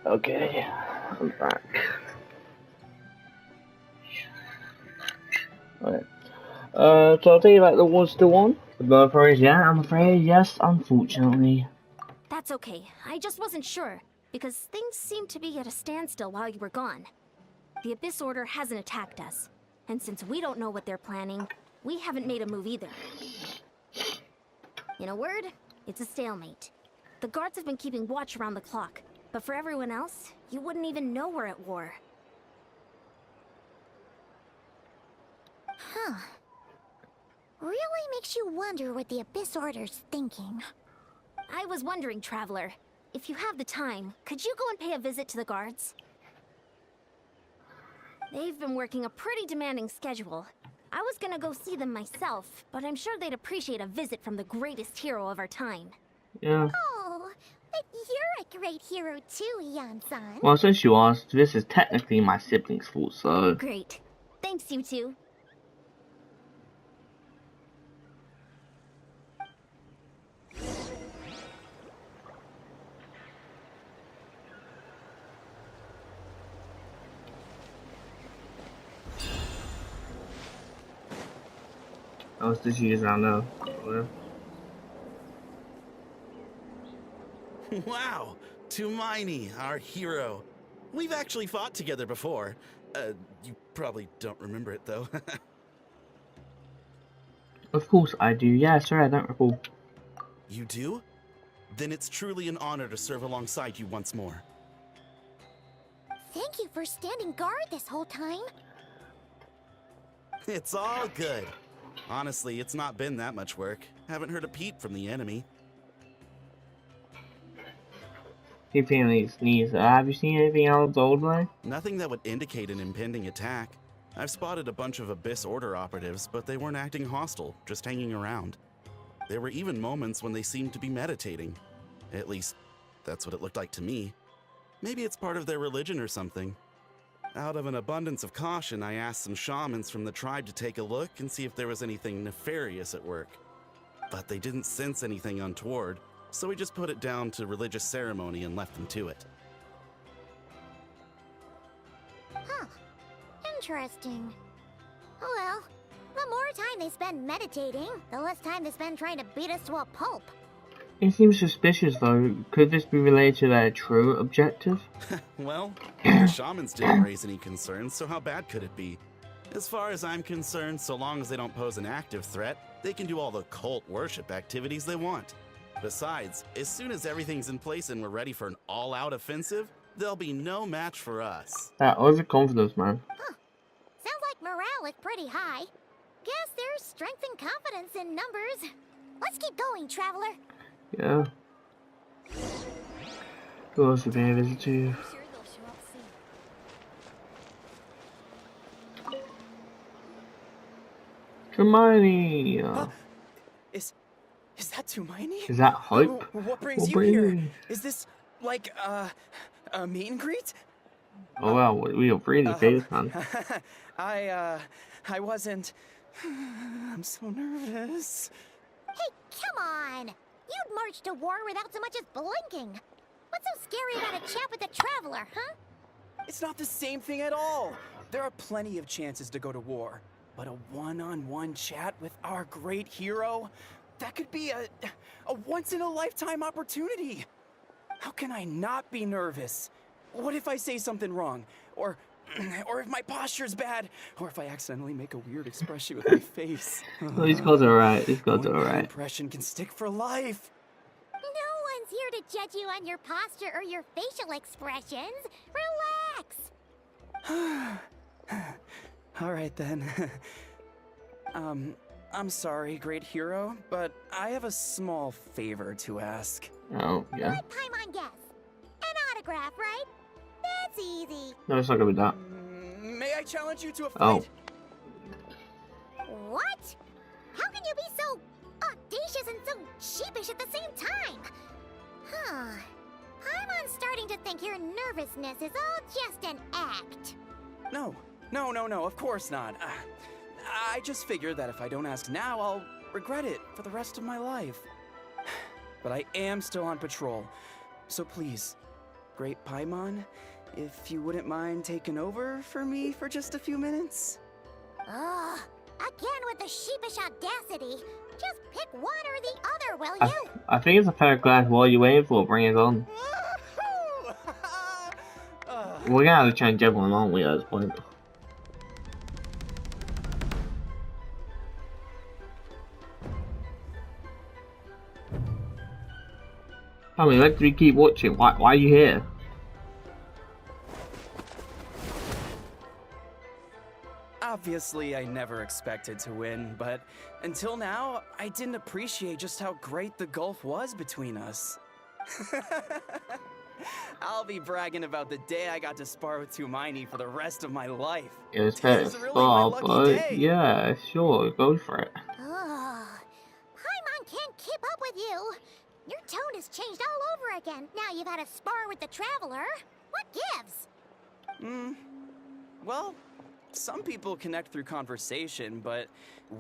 Speaker 1: Okay, I'm back. Okay. So I'll tell you about the war's still on. The afraid, yeah, I'm afraid, yes, unfortunately.
Speaker 2: That's okay. I just wasn't sure, because things seemed to be at a standstill while you were gone. The Abyss Order hasn't attacked us. And since we don't know what they're planning, we haven't made a move either. In a word, it's a stalemate. The guards have been keeping watch around the clock, but for everyone else, you wouldn't even know we're at war.
Speaker 4: Huh. Really makes you wonder what the Abyss Order's thinking.
Speaker 2: I was wondering, Traveler, if you have the time, could you go and pay a visit to the guards? They've been working a pretty demanding schedule. I was gonna go see them myself, but I'm sure they'd appreciate a visit from the greatest hero of our time.
Speaker 1: Yeah.
Speaker 4: Oh, but you're a great hero too, Yan-san.
Speaker 1: Well, since you asked, this is technically my sibling's fault, so...
Speaker 2: Great. Thanks, you two.
Speaker 1: I was just using around now.
Speaker 6: Wow, Tumaini, our hero. We've actually fought together before. You probably don't remember it though.
Speaker 1: Of course I do. Yeah, sorry, I don't recall.
Speaker 6: You do? Then it's truly an honor to serve alongside you once more.
Speaker 4: Thank you for standing guard this whole time.
Speaker 6: It's all good. Honestly, it's not been that much work. Haven't heard a peep from the enemy.
Speaker 1: Keep feeling these sneeze. Have you seen anything else old way?
Speaker 6: Nothing that would indicate an impending attack. I've spotted a bunch of Abyss Order operatives, but they weren't acting hostile, just hanging around. There were even moments when they seemed to be meditating. At least, that's what it looked like to me. Maybe it's part of their religion or something. Out of an abundance of caution, I asked some shamans from the tribe to take a look and see if there was anything nefarious at work. But they didn't sense anything untoward, so we just put it down to religious ceremony and left them to it.
Speaker 4: Huh. Interesting. Oh well, the more time they spend meditating, the less time they spend trying to beat us to a pulp.
Speaker 1: It seems suspicious though. Could this be related to their true objective?
Speaker 6: Well, the shamans didn't raise any concerns, so how bad could it be? As far as I'm concerned, so long as they don't pose an active threat, they can do all the cult worship activities they want. Besides, as soon as everything's in place and we're ready for an all-out offensive, there'll be no match for us.
Speaker 1: That overconfidence, man.
Speaker 4: Huh. Sounds like morale is pretty high. Guess there's strength and confidence in numbers. Let's keep going, Traveler.
Speaker 1: Yeah. Who else have been a visit to? Hermione!
Speaker 9: Is that Tumaini?
Speaker 1: Is that Hope?
Speaker 9: What brings you here? Is this like a meet and greet?
Speaker 1: Oh wow, we are really famous, man.
Speaker 9: I wasn't. I'm so nervous.
Speaker 4: Hey, come on! You'd march to war without so much as blinking. What's so scary about a chat with a Traveler, huh?
Speaker 9: It's not the same thing at all. There are plenty of chances to go to war, but a one-on-one chat with our great hero, that could be a once-in-a-lifetime opportunity. How can I not be nervous? What if I say something wrong? Or if my posture's bad? Or if I accidentally make a weird expression with my face?
Speaker 1: Oh, these guys are alright. These guys are
Speaker 9: One
Speaker 1: alright.
Speaker 9: impression can stick for life.
Speaker 4: No one's here to judge you on your posture or your facial expressions. Relax!
Speaker 9: All right then. I'm sorry, great hero, but I have a small favor to ask.
Speaker 1: Oh, yeah.
Speaker 4: Let Paimon guess. An autograph, right? That's easy.
Speaker 1: No, it's not gonna be that.
Speaker 9: May I challenge you to a
Speaker 1: Oh.
Speaker 9: fight?
Speaker 4: What? How can you be so audacious and so sheepish at the same time? Huh. Paimon's starting to think your nervousness is all just an act.
Speaker 9: No, of course not. I just figured that if I don't ask now, I'll regret it for the rest of my life. But I am still on patrol, so please, Great Paimon, if you wouldn't mind taking over for me for just a few minutes?
Speaker 4: Ugh, again with the sheepish audacity. Just pick one or the other, will you?
Speaker 1: I think it's a fair class. What are you waiting for? Bring it on. We're gonna have to change everyone, aren't we, at this point? Tell me, let me keep watching. Why are you here?
Speaker 9: Obviously, I never expected to win, but until now, I didn't appreciate just how great the gulf was between us. I'll be bragging about the day I got to spar with Hermione for the rest of my life.
Speaker 1: It's fair
Speaker 9: Today's really my lucky
Speaker 1: but
Speaker 9: day.
Speaker 1: yeah, sure, go for it.
Speaker 4: Ugh. Paimon can't keep up with you. Your tone has changed all over again. Now you've had a spar with the Traveler. What gives?
Speaker 9: Well, some people connect through conversation, but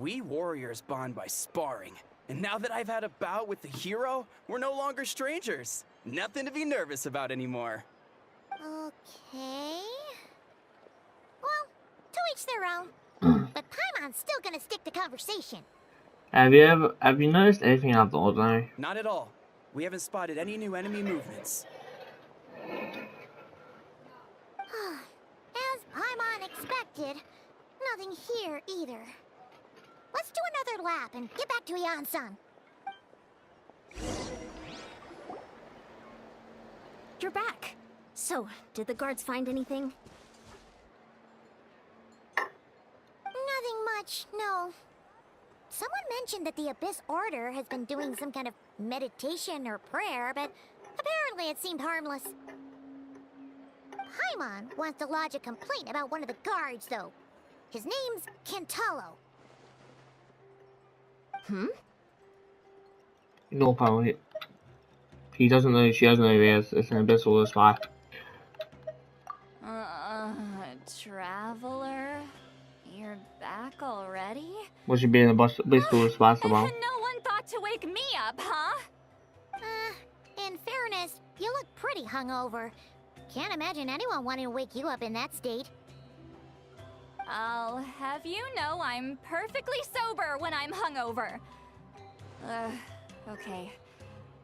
Speaker 9: we warriors bond by sparring. And now that I've had a bout with the hero, we're no longer strangers. Nothing to be nervous about anymore.
Speaker 4: Okay. Well, to each their own. But Paimon's still gonna stick to conversation.
Speaker 1: Have you noticed anything out of the ordinary?
Speaker 9: Not at all. We haven't spotted any new enemy movements.
Speaker 4: As Paimon expected, nothing here either. Let's do another lap and get back to Yan-san.
Speaker 2: You're back. So, did the guards find anything?
Speaker 4: Nothing much, no. Someone mentioned that the Abyss Order has been doing some kind of meditation or prayer, but apparently it seemed harmless. Paimon wants to lodge a complaint about one of the guards, though. His name's Kentaro.
Speaker 1: No, probably. He doesn't know. She doesn't know who he is. It's an Abyss Order spy.
Speaker 5: Traveler? You're back already?
Speaker 1: What should be an Abyss Order spy about?
Speaker 5: No one thought to wake me up, huh?
Speaker 4: In fairness, you look pretty hungover. Can't imagine anyone wanting to wake you up in that state.
Speaker 5: I'll have you know I'm perfectly sober when I'm hungover. Okay.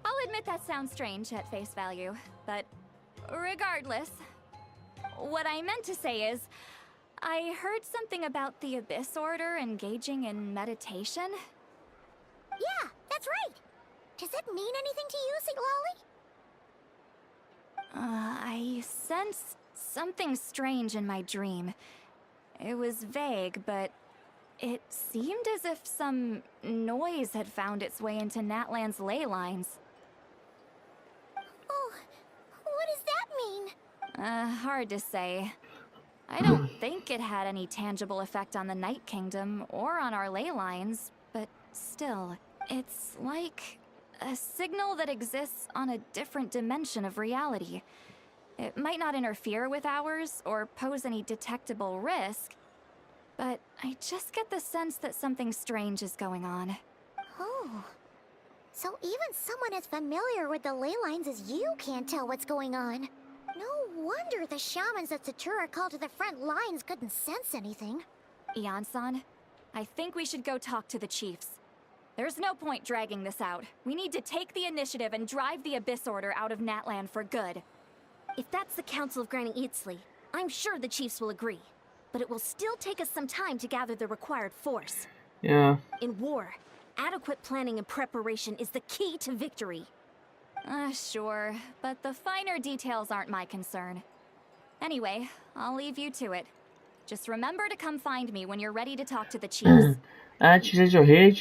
Speaker 5: I'll admit that sounds strange at face value, but regardless, what I meant to say is, I heard something about the Abyss Order engaging in meditation.
Speaker 4: Yeah, that's right. Does that mean anything to you, Siglali?
Speaker 5: I sensed something strange in my dream. It was vague, but it seemed as if some noise had found its way into Natlan's ley lines.
Speaker 4: Oh, what does that mean?
Speaker 5: Hard to say. I don't think it had any tangible effect on the Night Kingdom or on our ley lines, but still, it's like a signal that exists on a different dimension of reality. It might not interfere with ours or pose any detectable risk, but I just get the sense that something strange is going on.
Speaker 4: Oh. So even someone as familiar with the ley lines as you can't tell what's going on. No wonder the shamans that Satura called to the front lines couldn't sense anything.
Speaker 5: Yan-san, I think we should go talk to the chiefs. There's no point dragging this out. We need to take the initiative and drive the Abyss Order out of Natlan for good.
Speaker 2: If that's the Council of Granny Eatsley, I'm sure the chiefs will agree. But it will still take us some time to gather the required force.
Speaker 1: Yeah.
Speaker 2: In war, adequate planning and preparation is the key to victory.
Speaker 5: Sure, but the finer details aren't my concern. Anyway, I'll leave you to it. Just remember to come find me when you're ready to talk to the chiefs.
Speaker 1: She says you're here,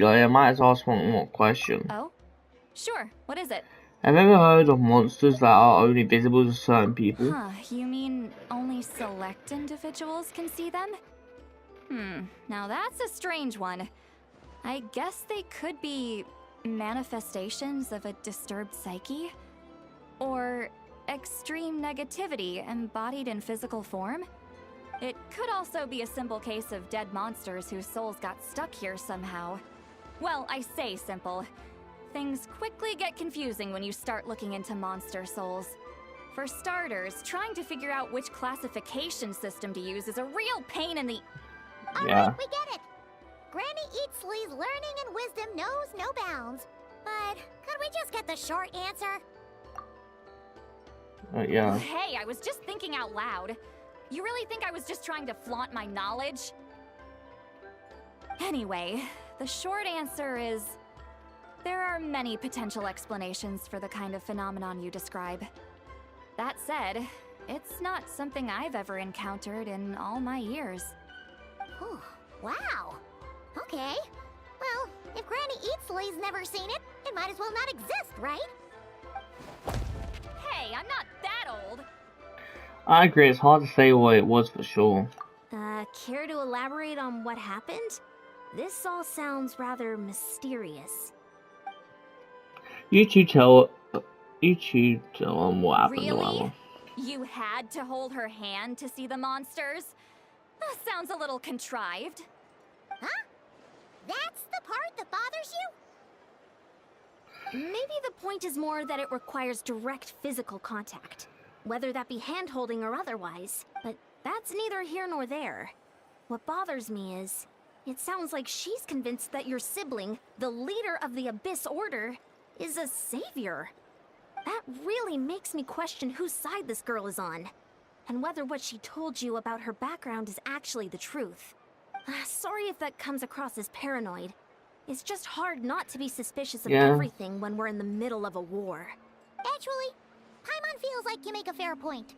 Speaker 1: I might as well ask one more question.
Speaker 5: Oh? Sure, what is it?
Speaker 1: Have you ever heard of monsters that are only visible to certain people?
Speaker 5: Huh, you mean only select individuals can see them? Now that's a strange one. I guess they could be manifestations of a disturbed psyche? Or extreme negativity embodied in physical form? It could also be a simple case of dead monsters whose souls got stuck here somehow. Well, I say simple. Things quickly get confusing when you start looking into monster souls. For starters, trying to figure out which classification system to use is a real pain in the...
Speaker 4: Alright, we get it. Granny Eatsley's learning and wisdom knows no bounds. But could we just get the short answer?
Speaker 1: Yeah.
Speaker 5: Hey, I was just thinking out loud. You really think I was just trying to flaunt my knowledge? Anyway, the short answer is... There are many potential explanations for the kind of phenomenon you describe. That said, it's not something I've ever encountered in all my years.
Speaker 4: Whew, wow. Okay. Well, if Granny Eatsley's never seen it, it might as well not exist, right?
Speaker 5: Hey, I'm not that old!
Speaker 1: I agree, it's hard to say what it was for sure.
Speaker 2: Care to elaborate on what happened? This all sounds rather mysterious.
Speaker 1: You two tell them what happened.
Speaker 5: Really? You had to hold her hand to see the monsters? Sounds a little contrived.
Speaker 4: Huh? That's the part that bothers you?
Speaker 2: Maybe the point is more that it requires direct physical contact, whether that be hand-holding or otherwise, but that's neither here nor there. What bothers me is, it sounds like she's convinced that your sibling, the leader of the Abyss Order, is a savior. That really makes me question whose side this girl is on, and whether what she told you about her background is actually the truth. Sorry if that comes across as paranoid. It's just hard not to be suspicious of everything when we're in the middle of a war.
Speaker 4: Actually, Paimon feels like you make a fair point.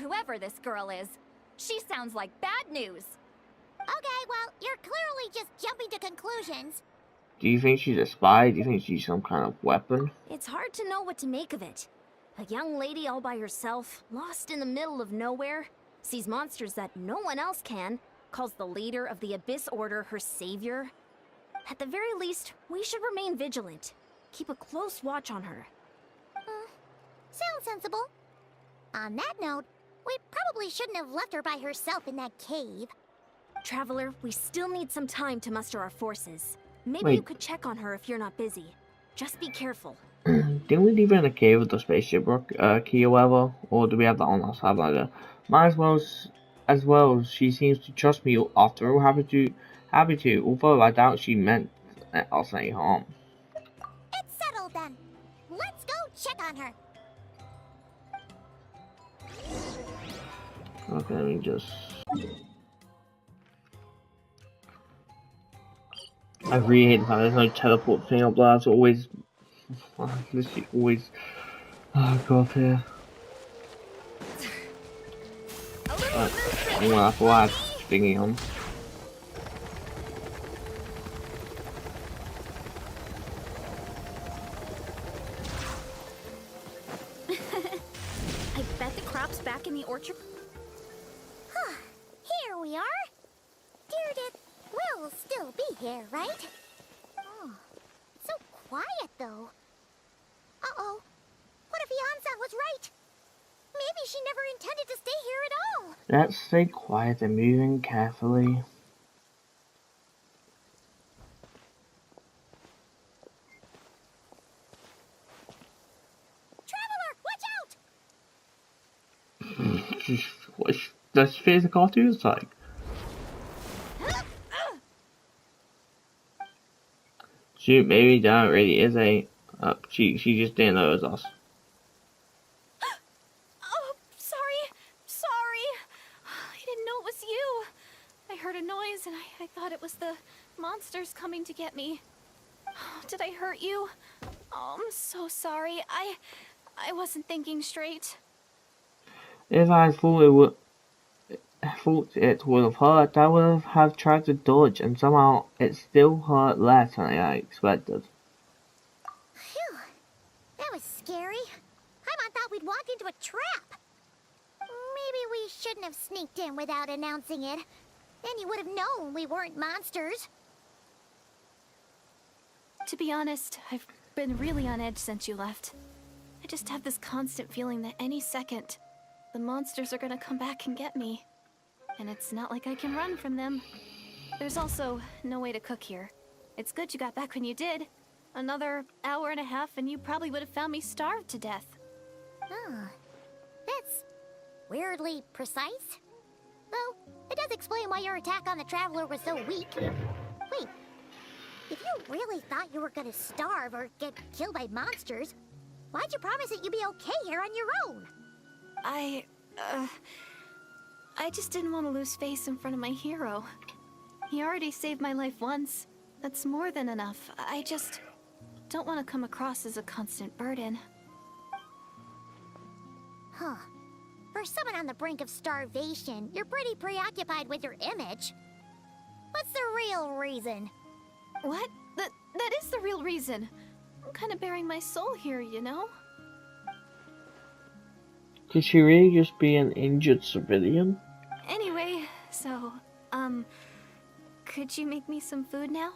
Speaker 5: Whoever this girl is, she sounds like bad news.
Speaker 4: Okay, well, you're clearly just jumping to conclusions.
Speaker 1: Do you think she's a spy? Do you think she's some kind of weapon?
Speaker 2: It's hard to know what to make of it. A young lady all by herself, lost in the middle of nowhere, sees monsters that no one else can, calls the leader of the Abyss Order her savior. At the very least, we should remain vigilant. Keep a close watch on her.
Speaker 4: Sounds sensible. On that note, we probably shouldn't have left her by herself in that cave.
Speaker 2: Traveler, we still need some time to muster our forces. Maybe
Speaker 1: Wait.
Speaker 2: you could check on her if you're not busy. Just be careful.
Speaker 1: Didn't we leave her in the cave with the spaceship key or whatever? Or do we have that on us? How about that? Might as well, she seems to trust me after all. Happy to, although I doubt she meant us any harm.
Speaker 4: It's settled then. Let's go check on her.
Speaker 1: Okay, let me just... I really hate the fact there's no teleport thing up there. It's always... literally always... Oh god, here. Well, that's why I was thinking on.
Speaker 2: I bet the crop's back in the orchard.
Speaker 4: Here we are. Deirdre will still be here, right? Oh, so quiet though. Uh-oh. What if Yansan was right? Maybe she never intended to stay here at all.
Speaker 1: Let's stay quiet and moving carefully.
Speaker 4: Traveler, watch out!
Speaker 1: What does face a cartoon like? Shoot, maybe that really is a... she just didn't know it was us.
Speaker 7: Oh, sorry. I didn't know it was you. I heard a noise and I thought it was the monsters coming to get me. Did I hurt you? Oh, I'm so sorry. I wasn't thinking straight.
Speaker 1: If I thought it would have hurt, I would have tried to dodge, and somehow it still hurt less than I expected.
Speaker 4: Phew. That was scary. Paimon thought we'd walked into a trap. Maybe we shouldn't have sneaked in without announcing it. Then you would have known we weren't monsters.
Speaker 7: To be honest, I've been really on edge since you left. I just have this constant feeling that any second, the monsters are gonna come back and get me. And it's not like I can run from them. There's also no way to cook here. It's good you got back when you did. Another hour and a half and you probably would have found me starved to death.
Speaker 4: Oh, that's weirdly precise. Though, it does explain why your attack on the Traveler was so weak. Wait, if you really thought you were gonna starve or get killed by monsters, why'd you promise that you'd be okay here on your own?
Speaker 7: I just didn't want to lose face in front of my hero. He already saved my life once. That's more than enough. don't want to come across as a constant burden.
Speaker 4: Huh. For someone on the brink of starvation, you're pretty preoccupied with your image. What's the real reason?
Speaker 7: What? That is the real reason. I'm kind of bearing my soul here, you know?
Speaker 1: Could she really just be an injured civilian?
Speaker 7: Anyway, so, could you make me some food now?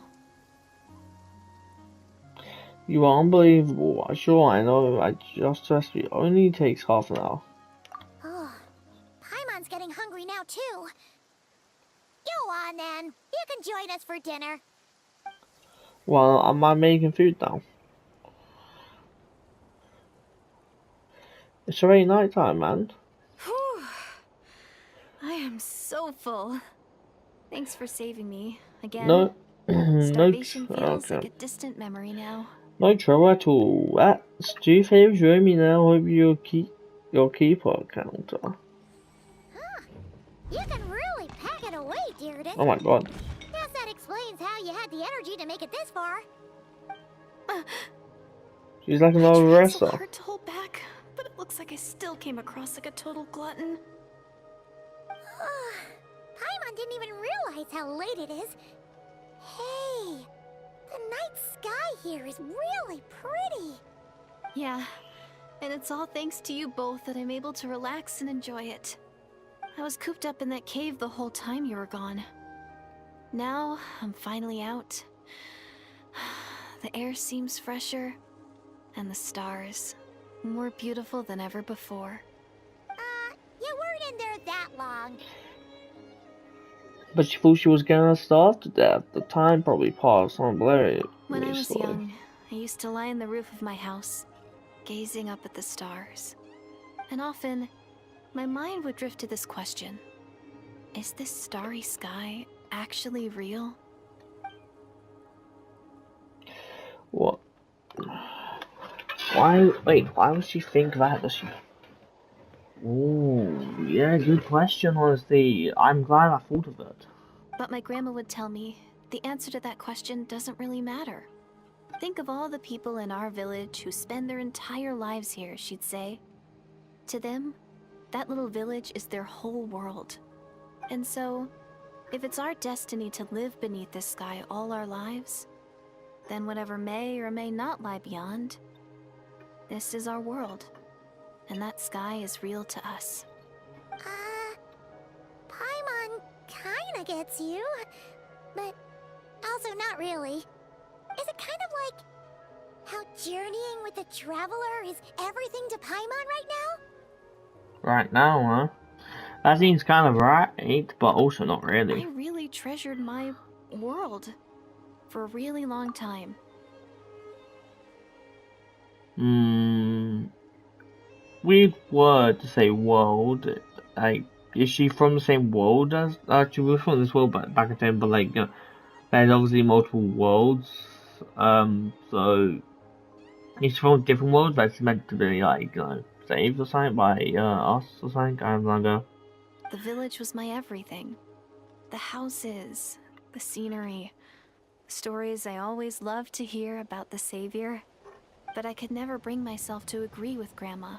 Speaker 1: You are unbelievable. Sure, I know. I just trust you. Only takes half an hour.
Speaker 4: Oh, Paimon's getting hungry now too. Go on then. You can join us for dinner.
Speaker 1: Well, am I making food now? It's already night time, man.
Speaker 7: Whew. I am so full. Thanks for saving me again.
Speaker 1: No,
Speaker 7: Starvation feels
Speaker 1: okay.
Speaker 7: like a distant memory now.
Speaker 1: No trouble at all. That's do favors join me now. Hope you'll keep your keeper counter.
Speaker 4: Huh. You can really pack it away, Dearden.
Speaker 1: Oh my god.
Speaker 4: Guess that explains how you had the energy to make it this far.
Speaker 1: She's like another
Speaker 7: So
Speaker 1: wrestler.
Speaker 7: hard to hold back, but it looks like I still came across like a total glutton.
Speaker 4: Paimon didn't even realize how late it is. Hey, the night sky here is really pretty.
Speaker 7: Yeah, and it's all thanks to you both that I'm able to relax and enjoy it. I was cooped up in that cave the whole time you were gone. Now, I'm finally out. The air seems fresher, and the stars more beautiful than ever before.
Speaker 4: You weren't in there that long.
Speaker 1: But she thought she was gonna starve to death. The time probably passed on blurry.
Speaker 7: When I was young, I used to lie on the roof of my house, gazing up at the stars. And often, my mind would drift to this question. Is this starry sky actually real?
Speaker 1: What? Why? Wait, why would she think that? Does she? Ooh, yeah, good question, honestly. I'm glad I thought of it.
Speaker 7: But my grandma would tell me, the answer to that question doesn't really matter. Think of all the people in our village who spend their entire lives here, she'd say. To them, that little village is their whole world. And so, if it's our destiny to live beneath this sky all our lives, then whatever may or may not lie beyond, this is our world. And that sky is real to us.
Speaker 4: Paimon kinda gets you, but also not really. Is it kind of like how journeying with the Traveler is everything to Paimon right now?
Speaker 1: Right now, huh? That seems kind of right, but also not really.
Speaker 7: I really treasured my world for a really long time.
Speaker 1: Weird word to say world. Like, is she from the same world as she was from this world but back then, but like, you know, there's obviously multiple worlds. So it's from different worlds, but it's meant to be like, you know, saved or something by us or something. I don't know.
Speaker 7: The village was my everything. The houses, the scenery, the stories I always loved to hear about the Savior. But I could never bring myself to agree with Grandma.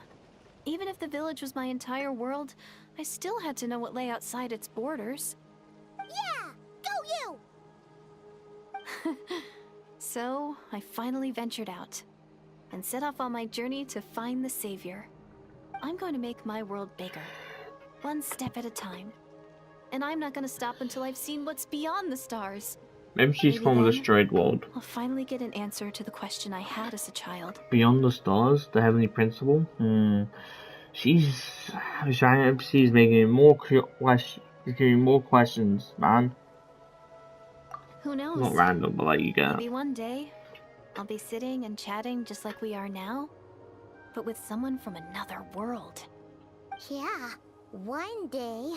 Speaker 7: Even if the village was my entire world, I still had to know what lay outside its borders.
Speaker 4: Yeah! Go you!
Speaker 7: So, I finally ventured out and set off on my journey to find the Savior. I'm going to make my world bigger, one step at a time. And I'm not going to stop until I've seen what's beyond the stars.
Speaker 1: Maybe she's
Speaker 7: Maybe
Speaker 1: from a
Speaker 7: then
Speaker 1: destroyed world.
Speaker 7: I'll finally get an answer to the question I had as a child.
Speaker 1: Beyond the stars, the heavenly principle. She's making more questions, man.
Speaker 7: Who knows?
Speaker 1: Not random, but like you get.
Speaker 7: Maybe one day, I'll be sitting and chatting just like we are now, but with someone from another world.
Speaker 4: Yeah, one day.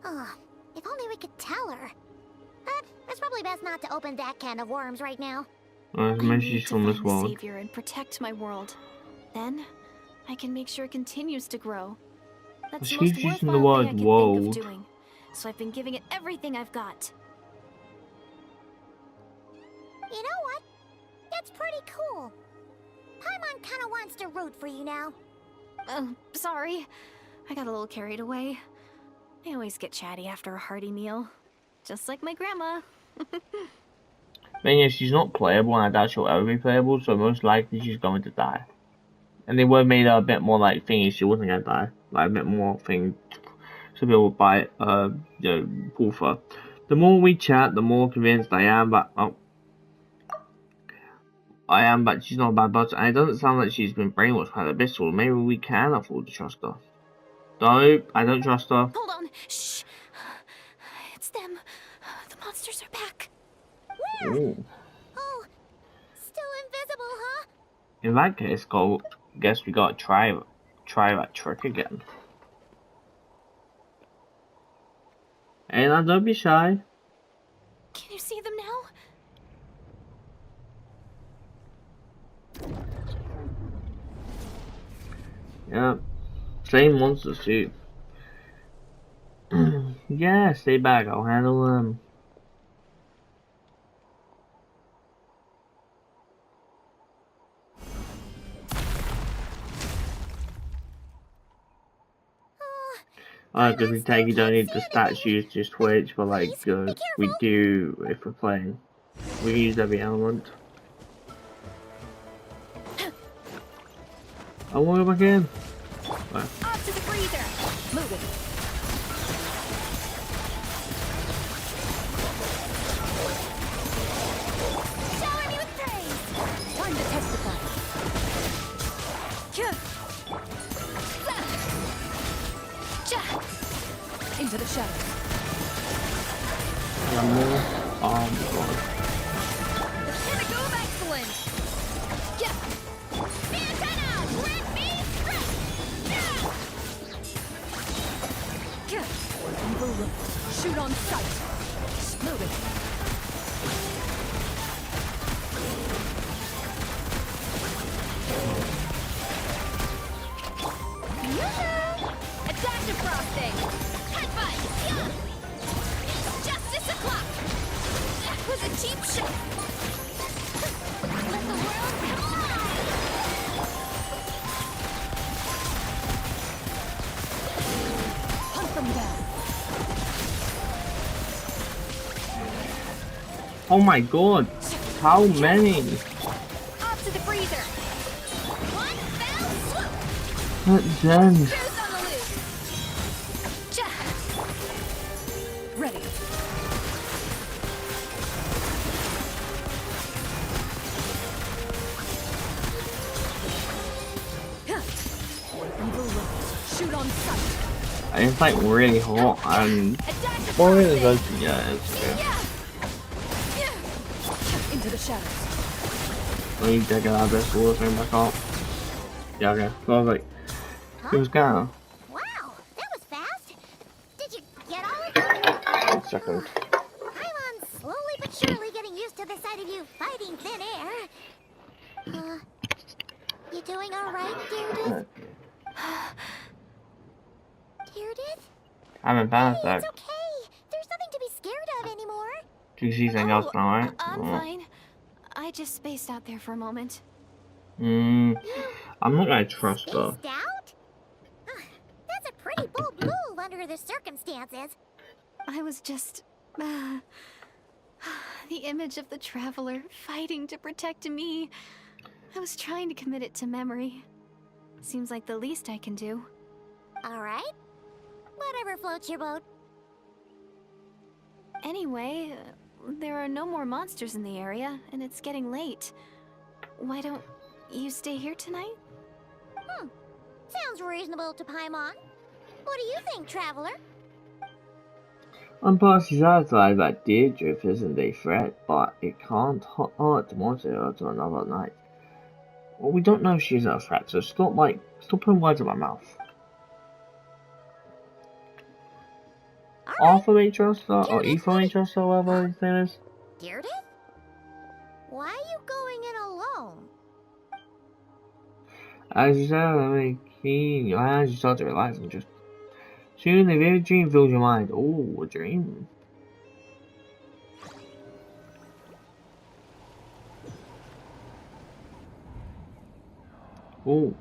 Speaker 4: Oh, if only we could tell her. But it's probably best not to open that can of worms right now.
Speaker 7: I
Speaker 1: Maybe
Speaker 7: need
Speaker 1: she's
Speaker 7: to
Speaker 1: from this
Speaker 7: find the
Speaker 1: world.
Speaker 7: Savior and protect my world. Then, I can make sure it continues to grow. That's
Speaker 1: She
Speaker 7: the most
Speaker 1: keeps using
Speaker 7: worthwhile
Speaker 1: the word
Speaker 7: thing I can
Speaker 1: world.
Speaker 7: think of doing. So I've been giving it everything I've got.
Speaker 4: You know what? You That's pretty cool. Paimon kinda wants to root for you now.
Speaker 7: Sorry. I got a little carried away. I always get chatty after a hearty meal. Just like my grandma.
Speaker 1: Thing is, she's not playable, and I doubt she'll ever be playable, so most likely she's going to die. And they would have made her a bit more like thingy, she wasn't gonna die. Like a bit more thing to be able to buy pull for. The more we chat, the more convinced I am that she's not a bad person, and it doesn't sound like she's been brainwashed by the Abyssal. Maybe we can afford to trust her. Nope, I don't trust her.
Speaker 7: Hold on. Shh. It's them. The monsters are back.
Speaker 4: Where?
Speaker 1: Ooh.
Speaker 4: Oh, still invisible, huh?
Speaker 1: In that case, guess we gotta try that trick again. Hey, now don't be shy.
Speaker 7: Can you see them now?
Speaker 1: Yeah, same monsters too. Yeah, stay back, I'll handle them. Because we take you don't need the statues to switch, but like we do if we're playing. We use every element. I want to go back in.
Speaker 5: Up to the freezer. Move it.
Speaker 4: Shower me with praise!
Speaker 5: Time to testify. Into the shadows.
Speaker 1: One more. Oh my god.
Speaker 5: The pinnacle of excellence.
Speaker 4: Santana, let me strike!
Speaker 5: Evil look. Shoot on sight. Move it. Adaptive frosting. Headbutt. Justice o'clock. That was a cheap shot.
Speaker 4: Let the world come alive!
Speaker 5: Hunt them down.
Speaker 1: Oh my god. How many?
Speaker 5: Up to the freezer.
Speaker 4: One fell swoop!
Speaker 1: That's them.
Speaker 5: Juice on the loose. Ready. Evil look. Shoot on sight.
Speaker 1: It's like really hot and before it is open, yeah, it's good.
Speaker 5: Into the shadows.
Speaker 1: Let me take it out of this wall and back up. Yeah, okay. So I was like, it was kinda.
Speaker 4: Wow, that was fast! Did you get all of them?
Speaker 1: 1 second.
Speaker 4: Paimon's slowly but surely getting used to the sight of you fighting thin air. You doing alright, Deirdre? Deirdre?
Speaker 1: I'm in panic.
Speaker 4: Hey, it's okay. There's nothing to be scared of anymore.
Speaker 1: Do you see anything else now, right?
Speaker 7: I'm fine. I just spaced out there for a moment.
Speaker 1: I'm not gonna trust her.
Speaker 4: Spaced out? That's a pretty bold move under the circumstances.
Speaker 7: I was just... the image of the Traveler fighting to protect me. I was trying to commit it to memory. Seems like the least I can do.
Speaker 4: Alright. Whatever floats your boat.
Speaker 7: Anyway, there are no more monsters in the area, and it's getting late. Why don't you stay here tonight?
Speaker 4: Sounds reasonable to Paimon. What do you think, Traveler?
Speaker 1: I'm partially satisfied that Deirdre isn't a threat, but it can't hurt to monitor her to another night. Well, we don't know if she's a threat, so stop putting words in my mouth. Arthur may trust her, or Ethan may trust her, whatever his name is.
Speaker 4: Deirdre? Why are you going in alone?
Speaker 1: As you said, I mean, key in your hands, you start to relax and just... Soon a vivid dream fills your mind. Ooh, a dream. Oh.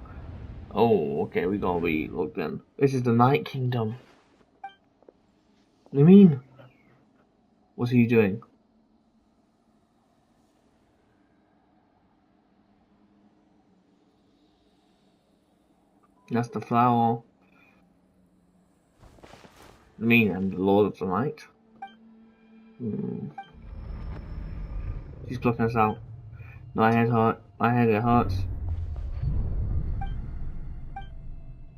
Speaker 1: Oh, okay, we gotta be looked in. This is the Night Kingdom. What do you mean? What's he doing? That's the flower. I mean, I'm the Lord of the Night. She's blocking us out. My head hurt. My head, it hurts.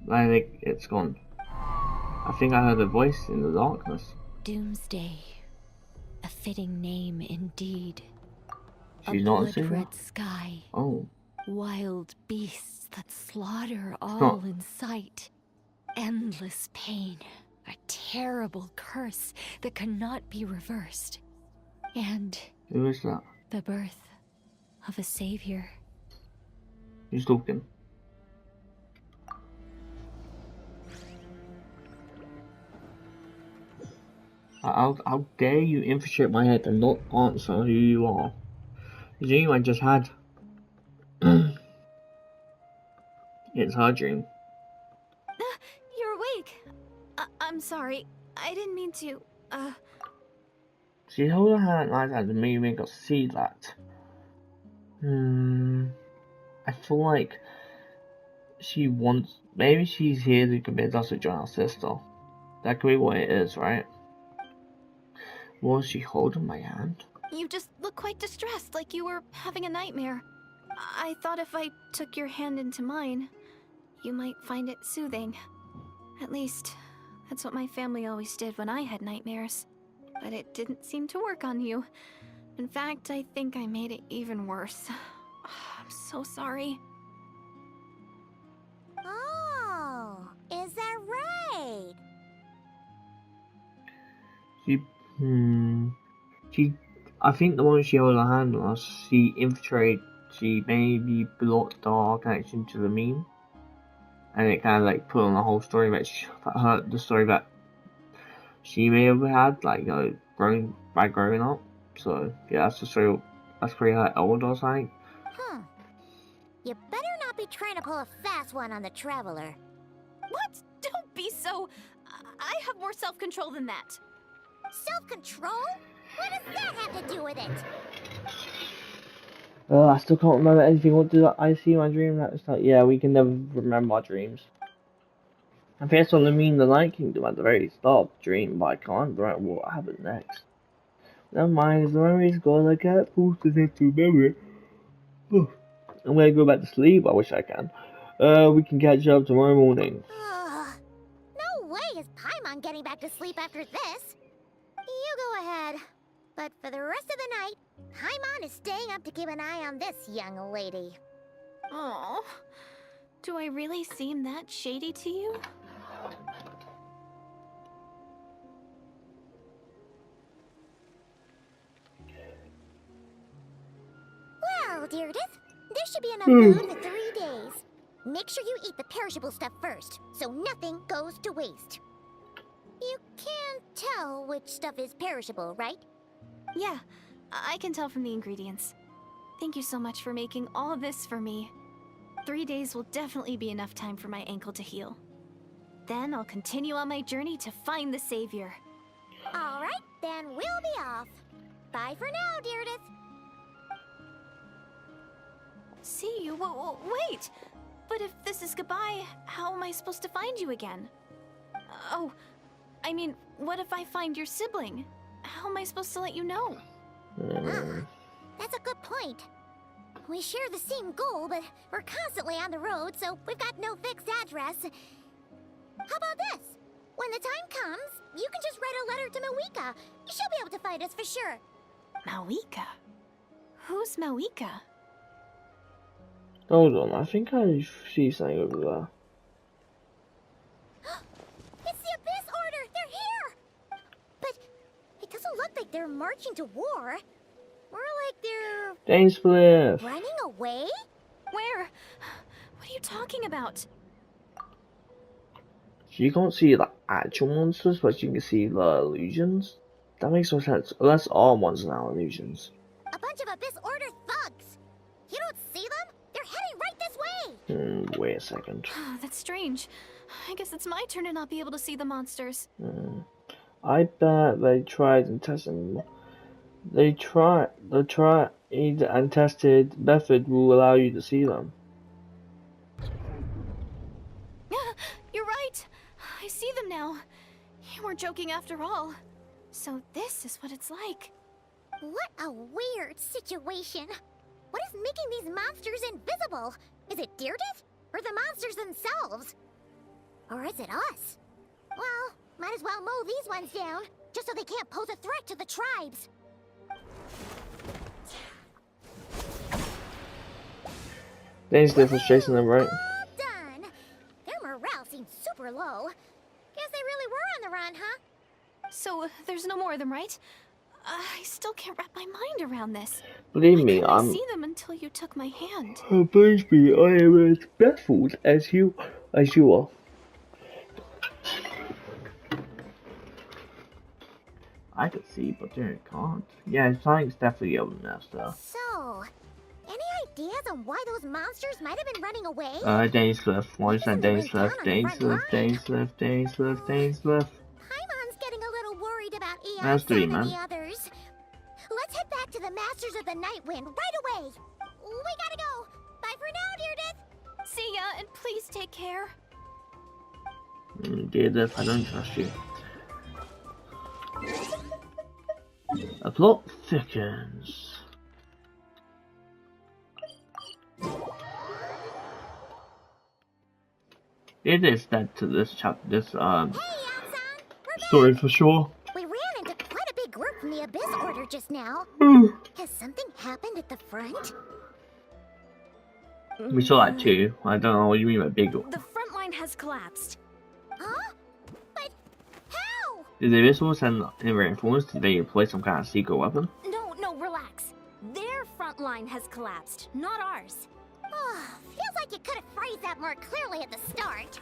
Speaker 1: My head, it's gone. I think I heard a voice in the darkness.
Speaker 8: Doomsday. A fitting name indeed.
Speaker 1: She's
Speaker 8: a
Speaker 1: not
Speaker 8: blood-red sky.
Speaker 1: Oh.
Speaker 8: Wild beasts that slaughter all in sight. Endless pain. A terrible curse that cannot be reversed. And
Speaker 1: Who is that?
Speaker 8: the birth of a savior.
Speaker 1: Who's talking? How dare you infiltrate my head and not answer who you are? The dream I just had. It's her dream.
Speaker 7: You're awake. I'm sorry. I didn't mean to,
Speaker 1: She held her hand like that and made me go see that. I feel like she wants. Maybe she's here to convince us to join our sister. That could be what it is, right? Was she holding my hand?
Speaker 7: You just look quite distressed, like you were having a nightmare. I thought if I took your hand into mine, you might find it soothing. At least, that's what my family always did when I had nightmares. But it didn't seem to work on you. In fact, I think I made it even worse. I'm so sorry.
Speaker 4: Oh, is that right?
Speaker 1: I think the moment she held her hand on us, she maybe blocked our connection to the meme. And it kind of like put on the whole story about the story that she may have had, like, growing up. So, yeah, that's the story, that's pretty old or something.
Speaker 4: You better not be trying to pull a fast one on the Traveler.
Speaker 7: What? Don't be so... I have more self-control than that.
Speaker 4: Self-control? What does that have to do with it?
Speaker 1: I still can't remember anything. What did I see in my dream? That's like, yeah, we can never remember our dreams. I think that's what I mean, the Night Kingdom at the very start of the dream, but I can't remember what happened next. Never mind, as the memory's gone, I can't force it into memory. I'm gonna go back to sleep, I wish I can. We can catch up tomorrow morning.
Speaker 4: No way is Paimon getting back to sleep after this. You go ahead. But for the rest of the night, Paimon is staying up to keep an eye on this young lady.
Speaker 7: Oh, do I really seem that shady to you?
Speaker 4: Well, Deirdre, there should be enough food for 3 days. Make sure you eat the perishable stuff first, so nothing goes to waste. You can't tell which stuff is perishable, right?
Speaker 7: Yeah, I can tell from the ingredients. Thank you so much for making all this for me. 3 days will definitely be enough time for my ankle to heal. Then I'll continue on my journey to find the Savior.
Speaker 4: Alright, then we'll be off. Bye for now, Deirdre.
Speaker 7: See you? Wait! But if this is goodbye, how am I supposed to find you again? Oh, I mean, what if I find your sibling? How am I supposed to let you know?
Speaker 4: That's a good point. We share the same goal, but we're constantly on the road, so we've got no fixed address. How about this? When the time comes, you can just write a letter to Mawika. She'll be able to find us for sure.
Speaker 7: Mawika? Who's Mawika?
Speaker 1: Hold on, I think I see something over there.
Speaker 4: It's the Abyss Order! They're here! But it doesn't look like they're marching to war. More like they're...
Speaker 1: Dainspliff!
Speaker 4: running away?
Speaker 7: Where? What are you talking about?
Speaker 1: You can't see the actual monsters, but you can see the illusions. That makes no sense. Unless all monsters are now illusions.
Speaker 4: A bunch of Abyss Order thugs! You don't see them? They're heading right this way!
Speaker 1: Wait a second.
Speaker 7: That's strange. I guess it's my turn to not be able to see the monsters.
Speaker 1: I bet they tried and tested. They tried and tested method will allow you to see them.
Speaker 7: You're right. I see them now. You weren't joking after all. So this is what it's like.
Speaker 4: What a weird situation. What is making these monsters invisible? Is it Deerdet? Or the monsters themselves? Or is it us? Well, might as well mow these ones down, just so they can't pose a threat to the tribes.
Speaker 1: Dainsleif was chasing them, right?
Speaker 4: All done. Their morale seems super low. Guess they really were on the run, huh?
Speaker 7: So there's no more of them, right? I still can't wrap my mind around this.
Speaker 1: Believe me,
Speaker 7: I couldn't see them until you took my hand.
Speaker 1: Believe me, I am as baffled as you are. I could see, but I can't. Yeah, something's definitely over there, so.
Speaker 4: So, any ideas on why those monsters might have been running away?
Speaker 1: Dainsleif. Why is that Dainsleif? Dainsleif.
Speaker 4: Paimon's getting a little worried about
Speaker 1: That's three,
Speaker 4: Eon and the
Speaker 1: man.
Speaker 4: others. Let's head back to the Masters of the Night Wind right away. We gotta go. Bye for now, Deerdet.
Speaker 7: See ya, and please take care.
Speaker 1: Deerdet, I don't trust you. The plot thickens. It is dead to this chapter, this
Speaker 4: Hey, Eon-san, we're
Speaker 1: story for sure.
Speaker 4: We ran into quite a big group from the Abyss Order just now. Has something happened at the front?
Speaker 1: We saw that too. I don't know what you mean by big.
Speaker 2: The front line has collapsed.
Speaker 4: Huh? But how?
Speaker 1: Did the Abyss send in reinforcements? Did they employ some kind of secret weapon?
Speaker 2: No, relax. Their front line has collapsed, not ours.
Speaker 4: Feels like you could have phrased that more clearly at the start.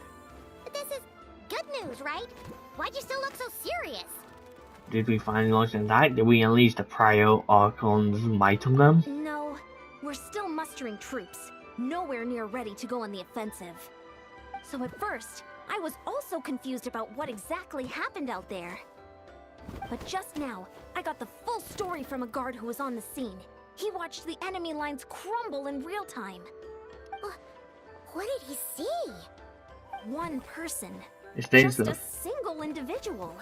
Speaker 4: But this is good news, right? Why'd you still look so serious?
Speaker 1: Did we finally launch an attack? Did we unleash the Prio Archon's might on them?
Speaker 2: No, we're still mustering troops. Nowhere near ready to go on the offensive. So at first, I was also confused about what exactly happened out there. But just now, I got the full story from a guard who was on the scene. He watched the enemy lines crumble in real time.
Speaker 4: What did he see?
Speaker 2: One person.
Speaker 1: It's
Speaker 2: Just
Speaker 1: Dainsleif.
Speaker 2: a single individual.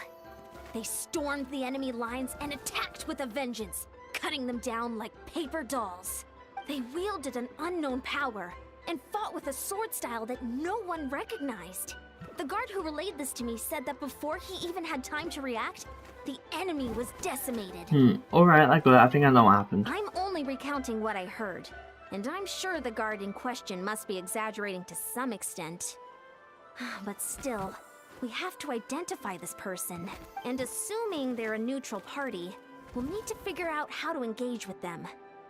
Speaker 2: They stormed the enemy lines and attacked with a vengeance, cutting them down like paper dolls. They wielded an unknown power and fought with a sword style that no one recognized. The guard who relayed this to me said that before he even had time to react, the enemy was decimated.
Speaker 1: Alright, I got it. I think I know what happened.
Speaker 2: I'm only recounting what I heard, and I'm sure the guard in question must be exaggerating to some extent. But still, we have to identify this person, and assuming they're a neutral party, we'll need to figure out how to engage with them.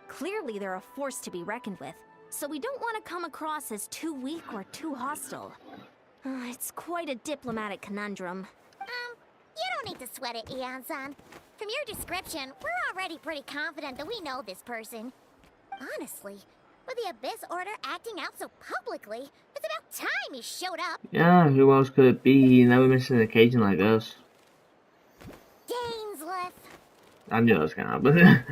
Speaker 2: Clearly they're a force to be reckoned with, so we don't want to come across as too weak or too hostile. It's quite a diplomatic conundrum.
Speaker 4: You don't need to sweat it, Eon-san. From your description, we're already pretty confident that we know this person. Honestly, with the Abyss Order acting out so publicly, it's about time he showed up.
Speaker 1: Yeah, who else could it be? He never misses an occasion like this.
Speaker 4: Dainsleif.
Speaker 1: I knew that was gonna happen.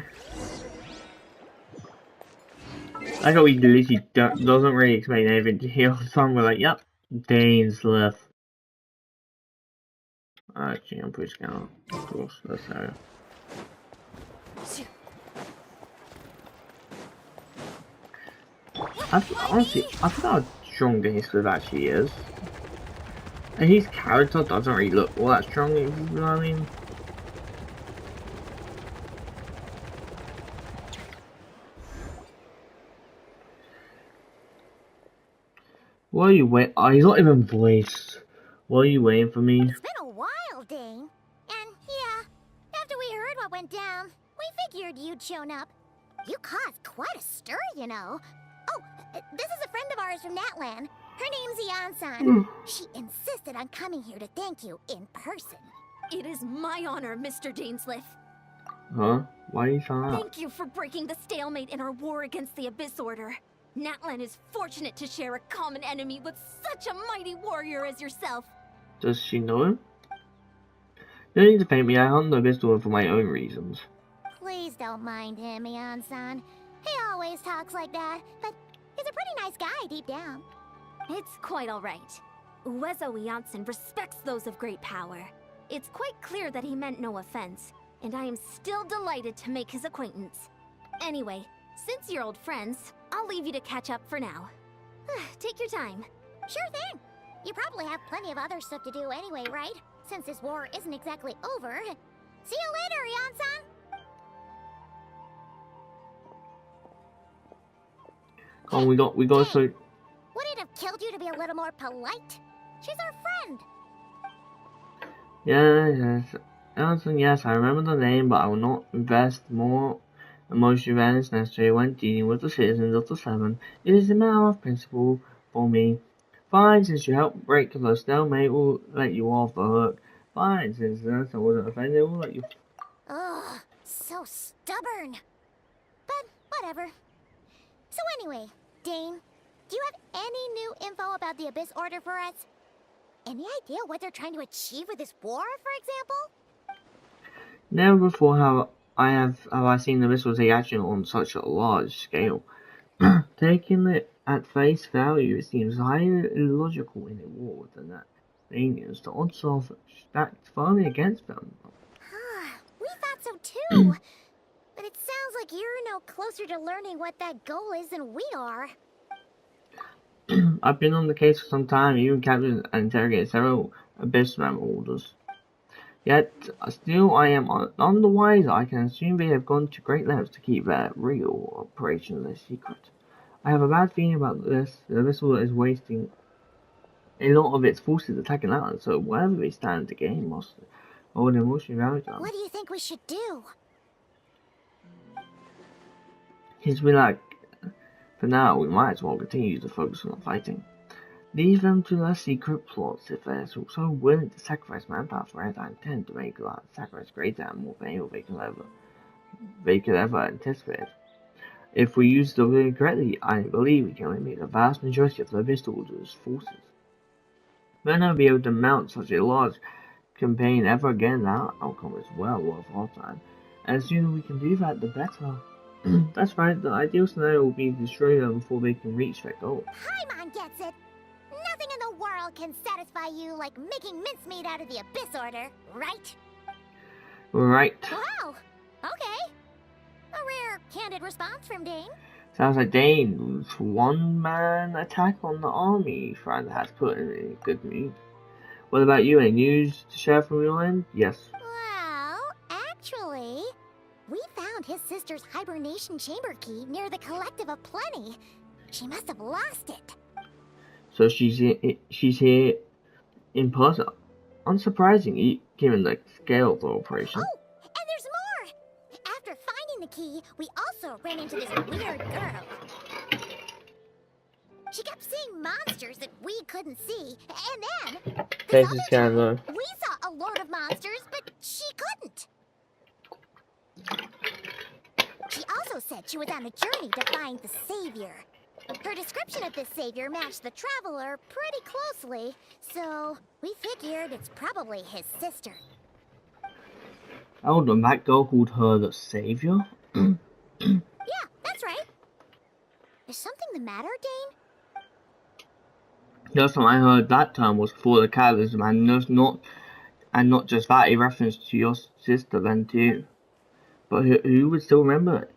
Speaker 1: I got we literally doesn't really explain anything to heal. So we're like, yep, Dainsleif. Actually, I'm pretty sure. Of course, that's how. Honestly, I forgot how strong Dainsleif actually is. And his character doesn't really look all that strong, if you know what I mean. What are you waiting? Oh, he's not even voiced. What are you waiting for me?
Speaker 4: It's been a while, Dane. And yeah, after we heard what went down, we figured you'd shown up. You caused quite a stir, you know. Oh, this is a friend of ours from Natlan. Her name's Eon-san. She insisted on coming here to thank you in person.
Speaker 2: It is my honor, Mr. Dainsleif.
Speaker 1: Huh? Why are you showing up?
Speaker 2: Thank you for breaking the stalemate in our war against the Abyss Order. Natlan is fortunate to share a common enemy with such a mighty warrior as yourself.
Speaker 1: Does she know him? You don't need to thank me. I hunt the Abyss Dweller for my own reasons.
Speaker 4: Please don't mind him, Mian-san. He always talks like that, but he's a pretty nice guy deep down.
Speaker 2: It's quite alright. Uezo Iansen respects those of great power. It's quite clear that he meant no offense, and I am still delighted to make his acquaintance. Anyway, since you're old friends, I'll leave you to catch up for now. Take your time.
Speaker 4: Sure thing. You probably have plenty of other stuff to do anyway, right? Since this war isn't exactly over. See you later, Ian-san!
Speaker 1: Oh, we got so.
Speaker 4: Would it have killed you to be a little more polite? She's our friend.
Speaker 1: Yes, Ellison, yes, I remember the name, but I will not invest more emotion than is necessary when dealing with the citizens of the Seven. It is a matter of principle for me. Fine, since you helped break the stalemate, we'll let you off the hook. Fine, since I wasn't offended, we'll let you.
Speaker 4: Ugh, so stubborn. But whatever. So anyway, Dane, do you have any new info about the Abyss Order for us? Any idea what they're trying to achieve with this war, for example?
Speaker 1: Never before have I seen the missile take action on such a large scale. Taking it at face value, it seems highly illogical in a war with the Nathanians. The odds are stacked firmly against them.
Speaker 4: We thought so too. But it sounds like you're no closer to learning what that goal is than we are.
Speaker 1: I've been on the case for some time, even captured and interrogated several Abyss member orders. Yet, still I am none the wiser. I can assume they have gone to great lengths to keep their real operation a secret. I have a bad feeling about this. The Abyss Order is wasting a lot of its forces attacking Atlas, so whatever they stand to gain must hold emotional value to them.
Speaker 4: What do you think we should do?
Speaker 1: He's been like, for now, we might as well continue to focus on the fighting. Leave them to their secret plots. If they're so willing to sacrifice manpower for it, I intend to make that sacrifice greater and more painful they could ever anticipate. If we use the ability correctly, I believe we can eliminate the vast majority of the Abyss Order's forces. We'll never be able to mount such a large campaign ever again. That outcome is well worth our time. And the sooner we can do that, the better. That's right, the ideal scenario will be to destroy them before they can reach their goal.
Speaker 4: Paimon gets it! Nothing in the world can satisfy you like making mincemeat out of the Abyss Order, right?
Speaker 1: Right.
Speaker 4: Wow! Okay. A rare, candid response from Dane.
Speaker 1: Sounds like Dane's one-man attack on the army front has put him in a good mood. What about you? Any news to share from your end? Yes.
Speaker 4: Well, actually, we found his sister's hibernation chamber key near the Collective of Plenty. She must have lost it.
Speaker 1: So she's here in person. Unsurprising, given the scale of the operation.
Speaker 4: Oh, and there's more! After finding the key, we also ran into this weird girl. She kept seeing monsters that we couldn't see, and then
Speaker 1: This is kind of
Speaker 4: we saw a load of monsters, but she couldn't. She also said she was on a journey to find the Savior. Her description of this Savior matched the Traveler pretty closely, so we figured it's probably his sister.
Speaker 1: Oh, the that girl called her the Savior?
Speaker 4: Yeah, that's right. Is something the matter, Dane?
Speaker 1: The last time I heard that term was for the Catalysm, and not just that, a reference to your sister then too. But who would still remember it?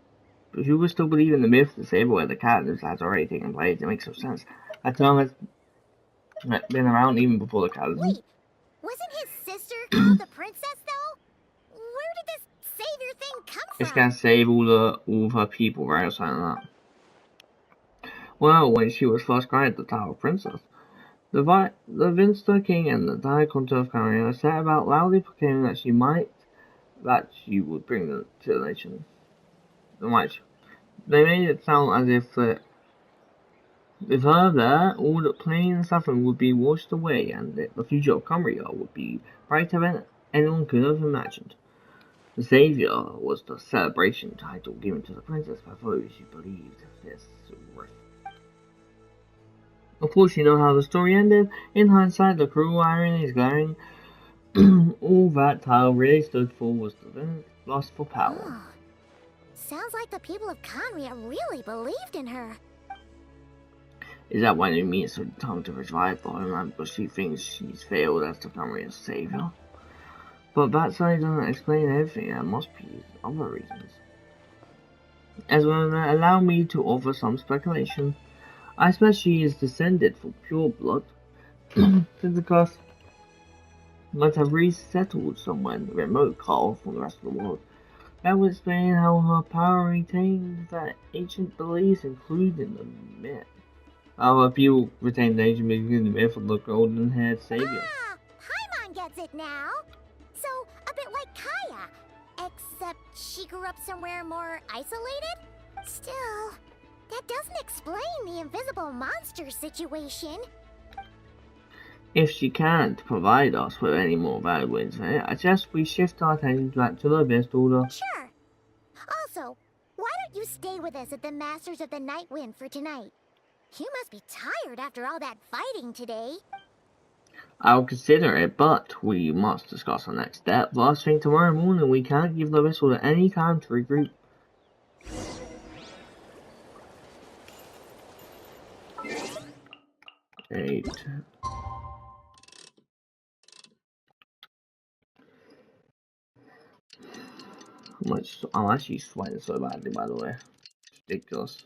Speaker 1: But who would still believe in the myth of the Savior where the Catalysm has already taken place? It makes no sense. That term has been around even before the Catalysm.
Speaker 4: Wait, wasn't his sister called the Princess, though? Where did this Savior thing come from?
Speaker 1: It's gonna save all of her people, right, or something like that. Well, when she was first granted the title of Princess, the Vinster King and the Daikon of Camarilla set about loudly proclaiming that she would bring them to the nation. They made it sound as if with her there, all the pain and suffering would be washed away, and that the future of Camarilla would be brighter than anyone could have imagined. The Savior was the celebration title given to the princess by those who believed this riff. Of course, you know how the story ended. In hindsight, the cruel irony is glaring. All that Tile really stood for was the lust for power.
Speaker 4: Oh. Sounds like the people of Conria really believed in her.
Speaker 1: Is that why they meet so time to revive the homeland because she thinks she's failed as the Conria's savior? But that side doesn't explain everything. There must be other reasons. As well, allow me to offer some speculation. I suppose she is descended from pure blood. Pentecost might have resettled somewhere in the remote Carl from the rest of the world. That would explain how her power retains that ancient beliefs, including the myth. How her people retain the ancient beliefs, including the myth of the golden-haired savior.
Speaker 4: Ah, Paimon gets it now. So, a bit like Kaya, except she grew up somewhere more isolated? Still, that doesn't explain the invisible monster situation.
Speaker 1: If she can't provide us with any more valuable information, I suggest we shift our attention back to the Abyss Order.
Speaker 4: Sure. Also, why don't you stay with us at the Masters of the Night Wind for tonight? You must be tired after all that fighting today.
Speaker 1: I'll consider it, but we must discuss our next step. Last thing tomorrow morning, we can't give the Abyss Order any time to regroup. Eight. Much I'm actually sweating so badly, by the way. It's ridiculous.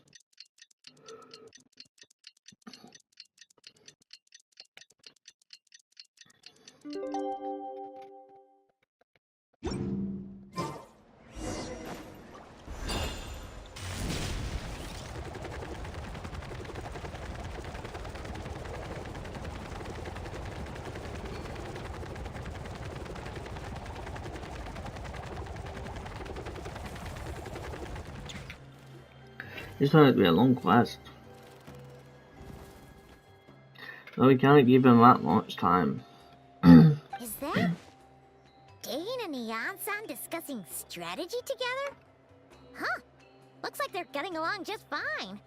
Speaker 1: It's going to be a long quest. No, we can't give him that much time.
Speaker 4: Is that Dane and Neon-san discussing strategy together? Huh. Looks like they're getting along just fine.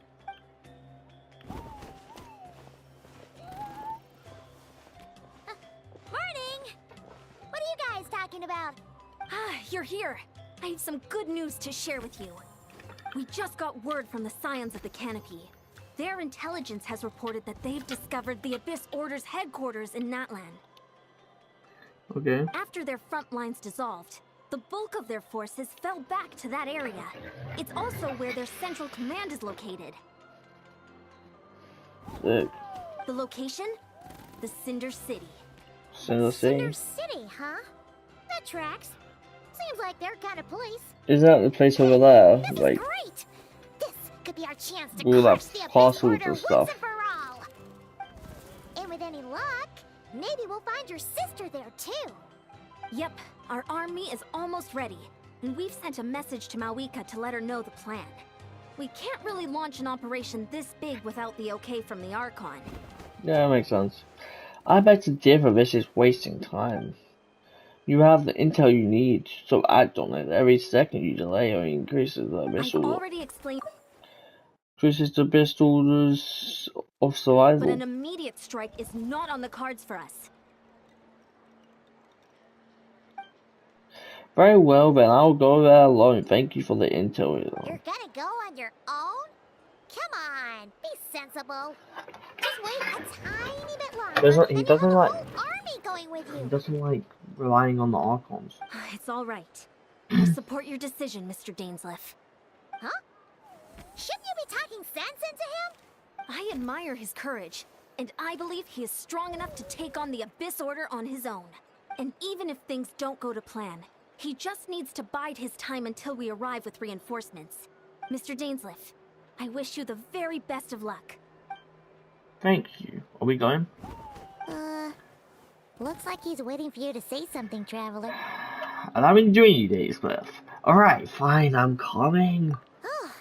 Speaker 4: Morning! What are you guys talking about?
Speaker 2: Ah, you're here. I have some good news to share with you. We just got word from the Scions of the Canopy. Their intelligence has reported that they've discovered the Abyss Order's headquarters in Natlan.
Speaker 1: Okay.
Speaker 2: After their front lines dissolved, the bulk of their forces fell back to that area. It's also where their central command is located.
Speaker 1: Sick.
Speaker 2: The location? The Cinder City.
Speaker 1: Cinder City?
Speaker 4: Cinder City, huh? That tracks. Seems like their kind of place.
Speaker 1: Is that the place over there?
Speaker 4: This
Speaker 1: Like,
Speaker 4: is great! This could be our chance to
Speaker 1: all
Speaker 4: crush
Speaker 1: that
Speaker 4: the Abyss
Speaker 1: parcels
Speaker 4: Order
Speaker 1: and
Speaker 4: once
Speaker 1: stuff.
Speaker 4: and for all. And with any luck, maybe we'll find your sister there too.
Speaker 2: Yep, our army is almost ready, and we've sent a message to Mawika to let her know the plan. We can't really launch an operation this big without the okay from the Archon.
Speaker 1: yeah, that makes sense. I beg to differ, this is wasting time. You have the intel you need, so act on it. Every second you delay or increases the Abyss
Speaker 2: I've
Speaker 1: Order.
Speaker 2: already explained,
Speaker 1: Increases the Abyss Order's of survival.
Speaker 2: but an immediate strike is not on the cards for us.
Speaker 1: Very well then, I'll go there alone. Thank you for the intel.
Speaker 4: You're gonna go on your own? Come on, be sensible. Just wait a tiny bit longer.
Speaker 1: Doesn't- he
Speaker 4: and you
Speaker 1: doesn't
Speaker 4: have a
Speaker 1: like-
Speaker 4: whole army going with
Speaker 1: He
Speaker 4: you.
Speaker 1: doesn't like relying on the Archons.
Speaker 2: It's all right. I support your decision, Mr. Dainsleif.
Speaker 4: Huh? Shouldn't you be talking sense into him?
Speaker 2: I admire his courage, and I believe he is strong enough to take on the Abyss Order on his own. And even if things don't go to plan, he just needs to bide his time until we arrive with reinforcements. Mr. Dainsleif, I wish you the very best of luck.
Speaker 1: Thank you. Are we going?
Speaker 4: Looks like he's waiting for you to say something, Traveler.
Speaker 1: And I'm enjoying you days, Cliff. Alright, fine, I'm coming.
Speaker 4: Oh,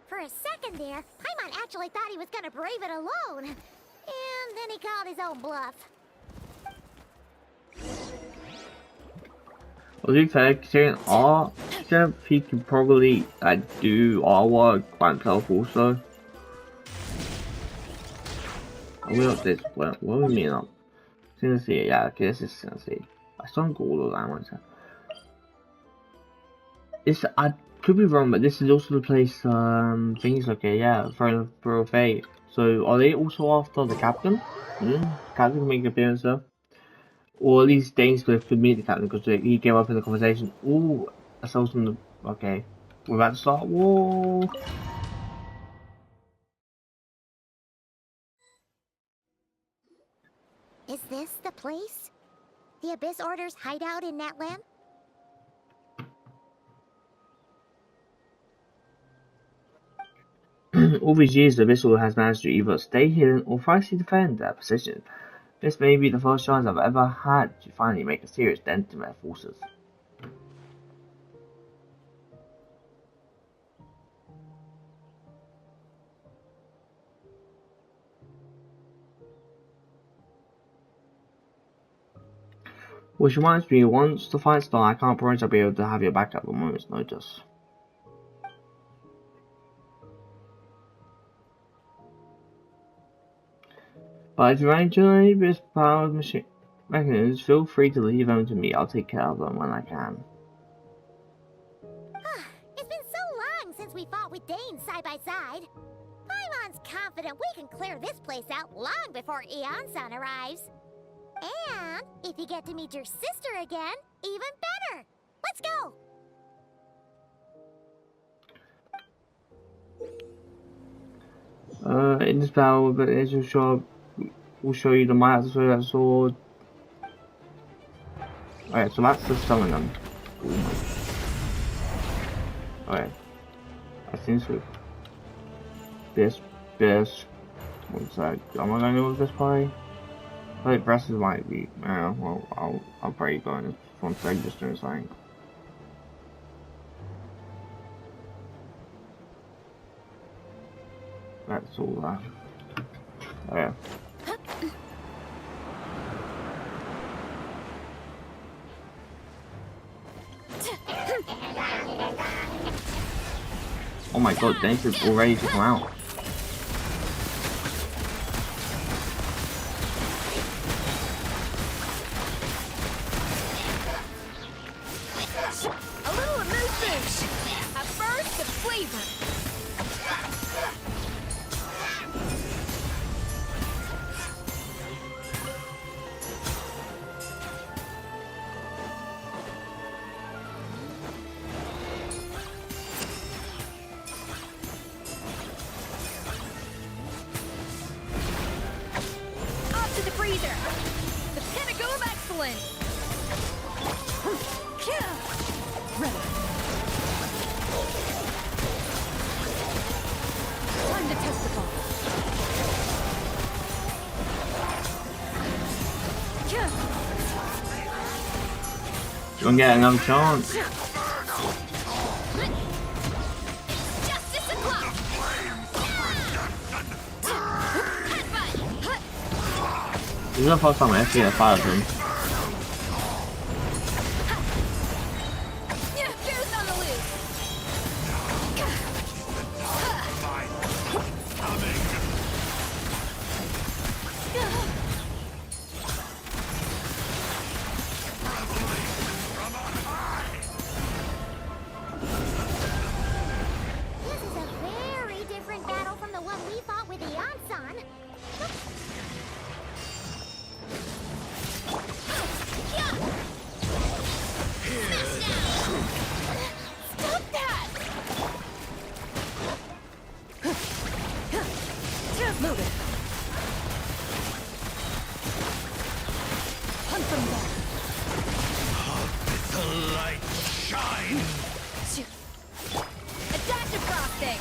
Speaker 4: for a second there, Paimon actually thought he was gonna brave it alone. And then he called his own bluff.
Speaker 1: Well, to be fair, considering our strength, he can probably do our work by himself also. Are we up this? What do we mean up? Tennessee, yeah, okay, this is Tennessee. I still haven't got all of that one. This, I could be wrong, but this is also the place, things like it, yeah, Throne of Fate. So, are they also after the captain? Captain can make an appearance there. Or at least Dainscliff could meet the captain because he came up in the conversation. Ooh, ourselves from the. Okay. We're about to start war.
Speaker 4: Is this the place? The Abyss Order's hideout in Natlan?
Speaker 1: All these years, the Abyss Order has managed to either stay hidden or fiercely defend their position. This may be the first chance I've ever had to finally make a serious dent in their forces. Which reminds me, once the fight starts, I can't promise I'll be able to have your back at the moment's notice. But if you enjoy this powered machine mechanisms, feel free to leave them to me. I'll take care of them when I can.
Speaker 4: It's been so long since we fought with Dane side by side. Paimon's confident we can clear this place out long before Eon-san arrives. And if you get to meet your sister again, even better. Let's go.
Speaker 1: In this battle, but as you we'll show you the might to show that sword. Alright, so that's just selling them. Alright. I think so. This. One sec. Am I gonna go with this party? I think Breast might be. Well, I'll probably go in one sec just doing something. That's all that. Oh yeah. Oh my god, Danger's already to come out.
Speaker 7: A little emotion, a burst of flavor. Off to the freezer, the pinnacle of excellence. Ready. Time to test the ball.
Speaker 1: Don't get another chance.
Speaker 7: Justice o'clock.
Speaker 1: This is the first time I actually had a fight with him.
Speaker 7: Goose on the loose.
Speaker 4: This is a very different battle from the one we fought with Eon-san.
Speaker 7: Stop that! Move it. Hunt them down.
Speaker 10: The light shine.
Speaker 7: Adaptive frosting.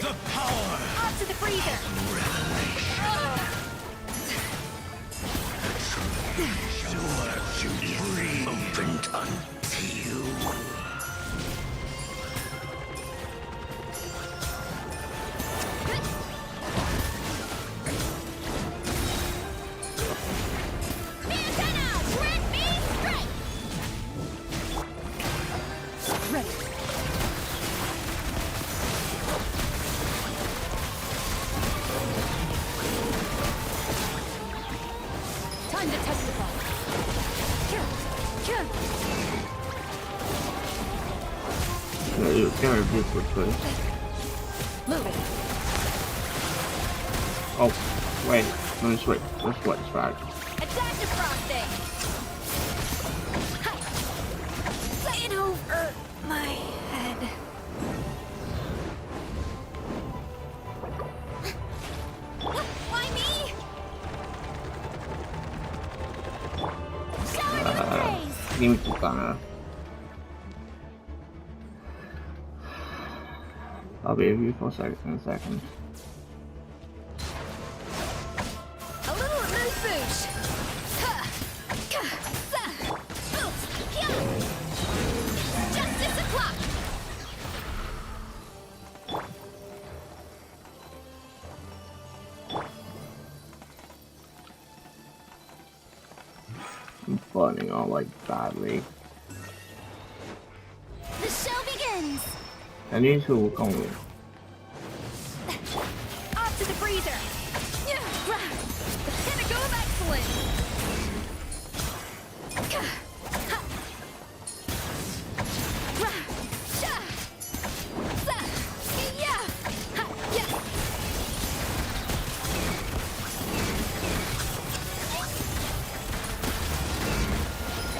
Speaker 10: The power.
Speaker 7: Off to the freezer.
Speaker 10: Doors you dream opened unto you.
Speaker 1: did quickly.
Speaker 5: Move it.
Speaker 1: Oh, wait. Let me switch. Let's switch back.
Speaker 5: Attack the frosting! Get over my head. Why me?
Speaker 1: Give me Tukana. I'll be with you for a second.
Speaker 5: A little moose boosh. Justice o'clock.
Speaker 1: I'm burning all like badly.
Speaker 4: The show begins!
Speaker 1: And these two will come with.
Speaker 5: Off to the freezer. The pinnacle of excellence.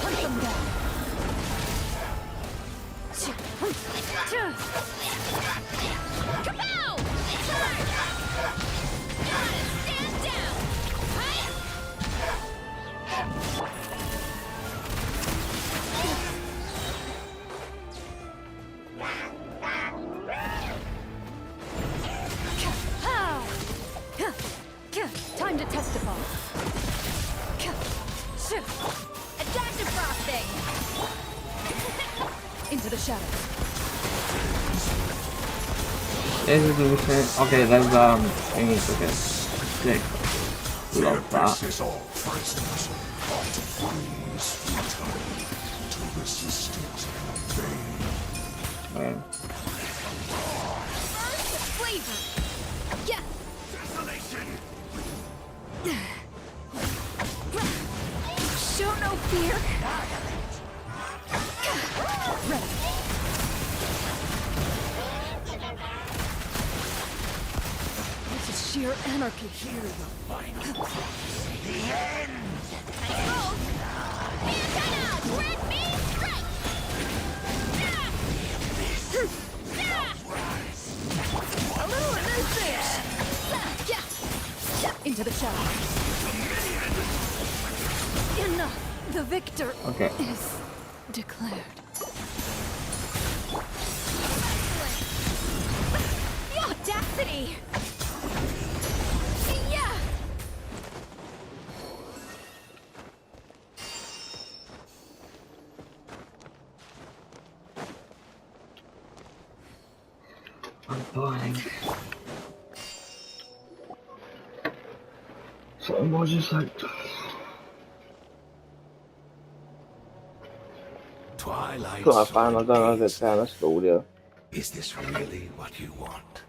Speaker 5: Hunt them down. Kapow! Stand down! Time to testify. Adaptive frosting! Into the shadows.
Speaker 1: This is the okay, there's thingies okay. Sick. Love that.
Speaker 10: This is all present. But freeze return to resistance vain.
Speaker 1: Okay.
Speaker 5: Flavor! Yeah!
Speaker 10: Desolation!
Speaker 5: Show no fear! Ready. This is sheer anarchy.
Speaker 10: Hear the final cry. The end!
Speaker 5: Antenna! Red beam strike! A little elusive! Into the shadow. Enough! The victor
Speaker 1: Okay.
Speaker 5: is declared. The audacity! Yeah!
Speaker 1: I'm burning. So I'm just like
Speaker 10: Twilight.
Speaker 1: I found I don't know if it's down the studio.
Speaker 10: Is this really what you want?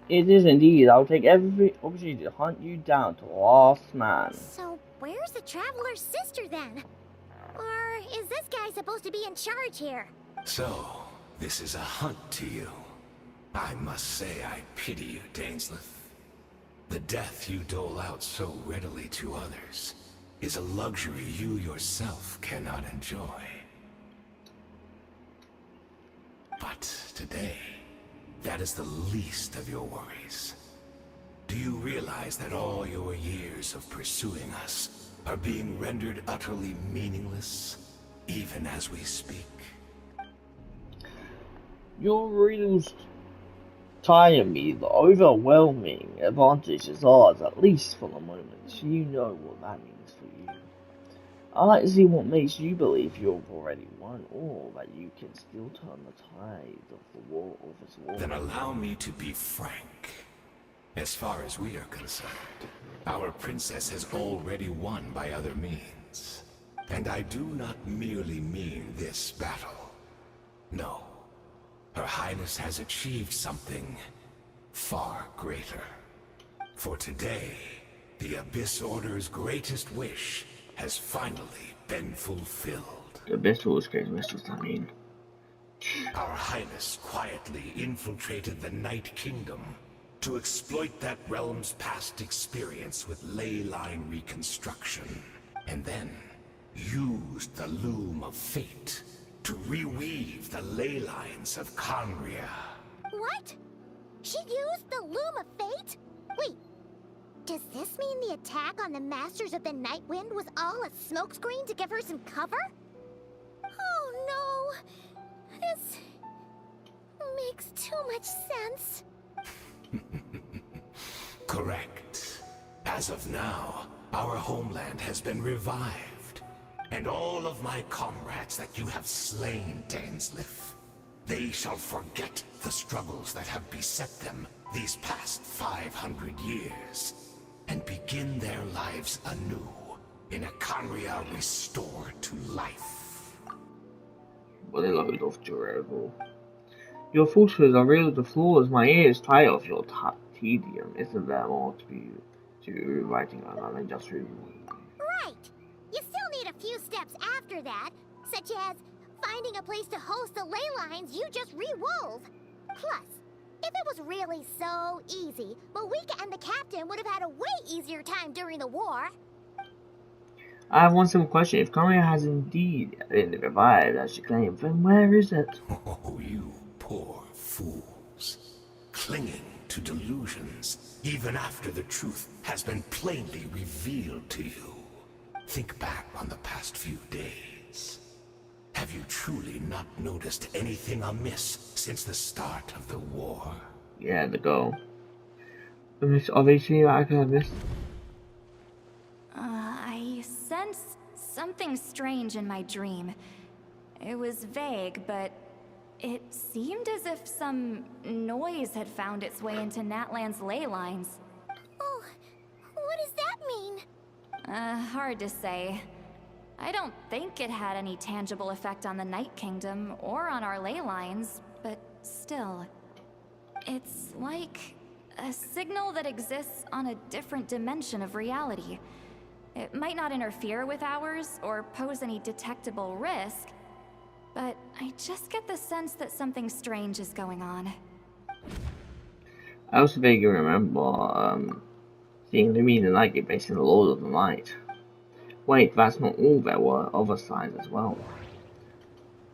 Speaker 1: It is indeed. I'll take every opportunity to hunt you down to last man.
Speaker 4: So, where's the Traveler's sister then? Or is this guy supposed to be in charge here?
Speaker 10: So, this is a hunt to you. I must say I pity you, Dainsleif. The death you dole out so readily to others is a luxury you yourself cannot enjoy. But today, that is the least of your worries. Do you realize that all your years of pursuing us are being rendered utterly meaningless, even as we speak?
Speaker 1: Your riddles tire me. The overwhelming advantage is ours, at least for the moment. You know what that means for you. I like to see what makes you believe you've already won, or that you can still turn the tide of the war of this war.
Speaker 10: Then allow me to be frank. As far as we are concerned, our princess has already won by other means. And I do not merely mean this battle. No. Her Highness has achieved something far greater. For today, the Abyss Order's greatest wish has finally been fulfilled.
Speaker 1: The best rules case mistress, I mean.
Speaker 10: Our Highness quietly infiltrated the Night Kingdom to exploit that realm's past experience with ley line reconstruction, and then used the Loom of Fate to reweave the ley lines of Khaenri'ah.
Speaker 4: What? She used the Loom of Fate? Wait, does this mean the attack on the Masters of the Night Wind was all a smokescreen to give her some cover? Oh no! This makes too much sense.
Speaker 10: Correct. As of now, our homeland has been revived, and all of my comrades that you have slain, Dainsleif, they shall forget the struggles that have beset them these past 500 years, and begin their lives anew in a Khaenri'ah restored to life.
Speaker 1: What a load of durable. Your falsehoods are real to flaws. My ears tired of your tedium. Isn't there more to writing on than just reading?
Speaker 4: Right. You still need a few steps after that, such as finding a place to host the ley lines you just rewove. Plus, if it was really so easy, Moeka and the captain would have had a way easier time during the war.
Speaker 1: I have one simple question. If Khaenri'ah has indeed been revived as she claims, then where is it?
Speaker 10: Oh, you poor fools. Clinging to delusions, even after the truth has been plainly revealed to you. Think back on the past few days. Have you truly not noticed anything amiss since the start of the war?
Speaker 1: Yeah, the goal. Obviously, I could have missed.
Speaker 5: I sensed something strange in my dream. It was vague, but it seemed as if some noise had found its way into Natlan's ley lines.
Speaker 4: Oh, what does that mean?
Speaker 5: Hard to say. I don't think it had any tangible effect on the Night Kingdom or on our ley lines, but still. It's like a signal that exists on a different dimension of reality. It might not interfere with ours or pose any detectable risk, but I just get the sense that something strange is going on.
Speaker 1: I also vaguely remember seeing Lumina Light based in the Lord of the Light. Wait, that's not all, there were other sides as well.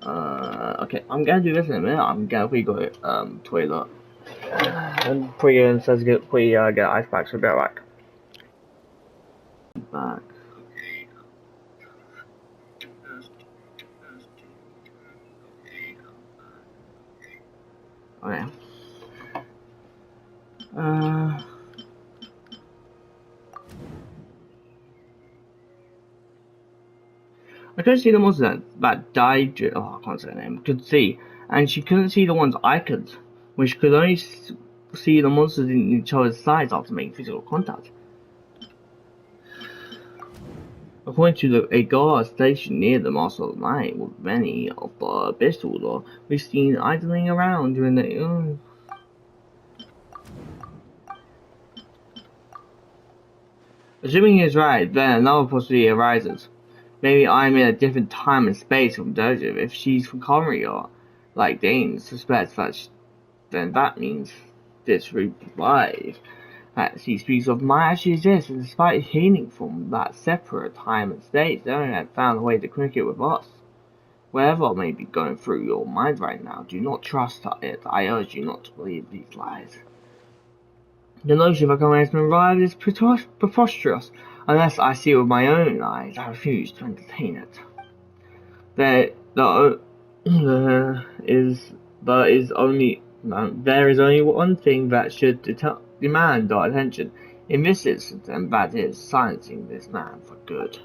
Speaker 1: Okay, I'm gonna do this in a minute. I'm gonna go toilet. And put you in says get ice pack, so be right back. Back. Okay. I couldn't see the monsters that died. Oh, I can't say the name. Could see, and she couldn't see the ones I could, which could only see the monsters in each other's sides after making physical contact. According to a guard stationed near the Master of the Night, with many of the Abyss Order, we've seen idling around during the. Assuming he is right, then another possibility arises. Maybe I'm in a different time and space from Doja. If she's from Khaenri'ah, like Dane suspects that, then that means this revive. She speaks of might actually exist, and despite healing from that separate time and space, they only had found a way to cricket with us. Whatever may be going through your mind right now, do not trust it. I urge you not to believe these lies. The notion of a Khaenri'ah has been revived is preposterous. Unless I see it with my own eyes, I refuse to entertain it. There is only one thing that should demand our attention in this instance, and that is silencing this man for good.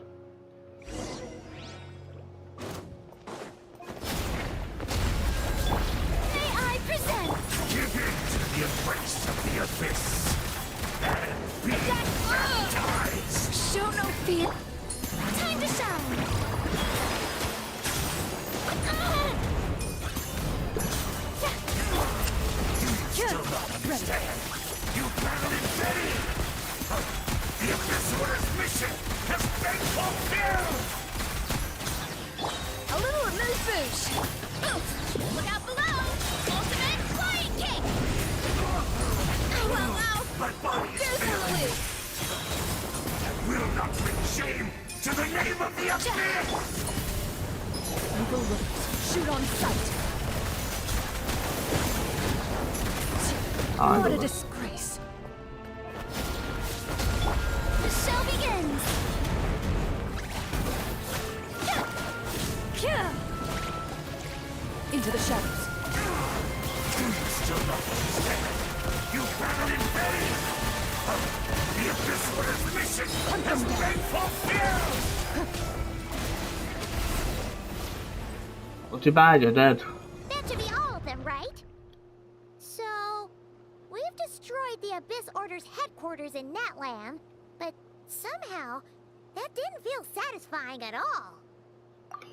Speaker 4: May I present?
Speaker 10: Give in to the embrace of the abyss, and be baptized.
Speaker 7: Show no fear.
Speaker 4: Time to shine!
Speaker 10: Still not understand. You barely ready. The Abyss Order's mission has been fulfilled.
Speaker 4: Oh
Speaker 10: the name of the Abyss!
Speaker 8: Eagle Root, shoot on sight. What a disgrace.
Speaker 2: The show begins!
Speaker 8: Into the shadows.
Speaker 10: Still not understand. You battled in vain! The Abyss Order's mission has been fulfilled!
Speaker 1: Well, too bad you're dead.
Speaker 4: That should be all of them, right? So, we've destroyed the Abyss Order's headquarters in Natlan, but somehow, that didn't feel satisfying at all.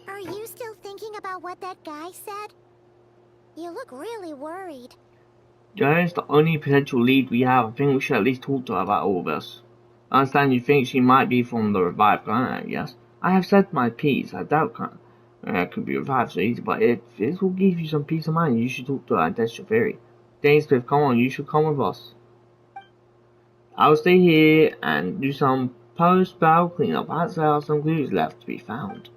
Speaker 4: Are you still thinking about what that guy said? You look really worried.
Speaker 1: Joanna's the only potential lead we have. I think we should at least talk to her about all of this. I understand you think she might be from the revived clan, yes? I have said my piece. I doubt could be revived so easy, but if this will give you some peace of mind, you should talk to her and test your theory. Dainsmith, come on, you should come with us. I'll stay here and do some post-battle cleanup. Perhaps there are some clues left to be found.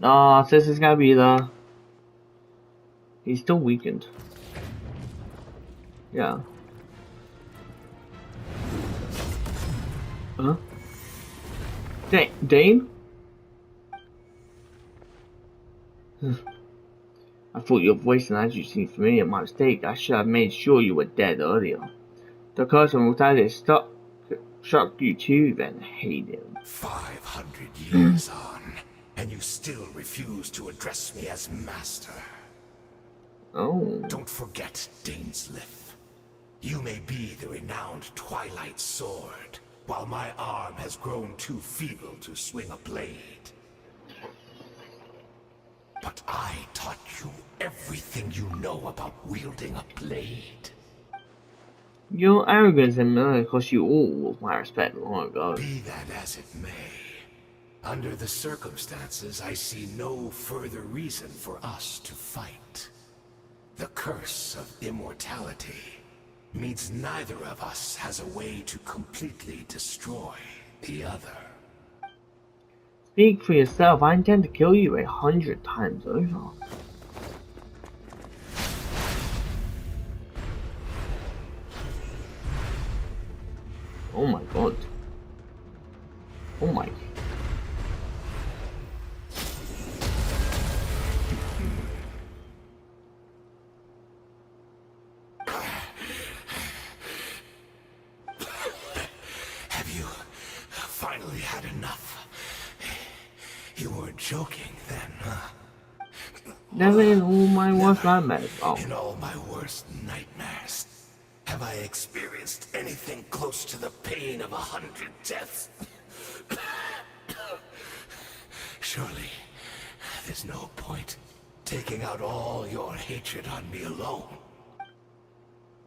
Speaker 1: No, this is gonna be the... He's still weakened. Yeah. Huh? Dane? I thought your voice and attitude seemed familiar. My mistake. I should have made sure you were dead earlier. The curse of mortality struck you too, then, Hayden.
Speaker 10: 500 years on, and you still refuse to address me as master.
Speaker 1: Oh.
Speaker 10: Don't forget, Dainsmith. You may be the renowned Twilight Sword, while my arm has grown too feeble to swing a blade. But I taught you everything you know about wielding a blade.
Speaker 1: Your arrogance and manner cost you all of my respect long ago.
Speaker 10: Be that as it may, under the circumstances, I see no further reason for us to fight. The curse of immortality means neither of us has a way to completely destroy the other.
Speaker 1: Speak for yourself. I intend to kill you 100 times over. Oh my god. Oh my.
Speaker 10: Have you finally had enough? You weren't joking then, huh?
Speaker 1: Never in all my worst nightmares. Oh.
Speaker 10: In all my worst nightmares, have I experienced anything close to the pain of 100 deaths? Surely, there's no point taking out all your hatred on me alone.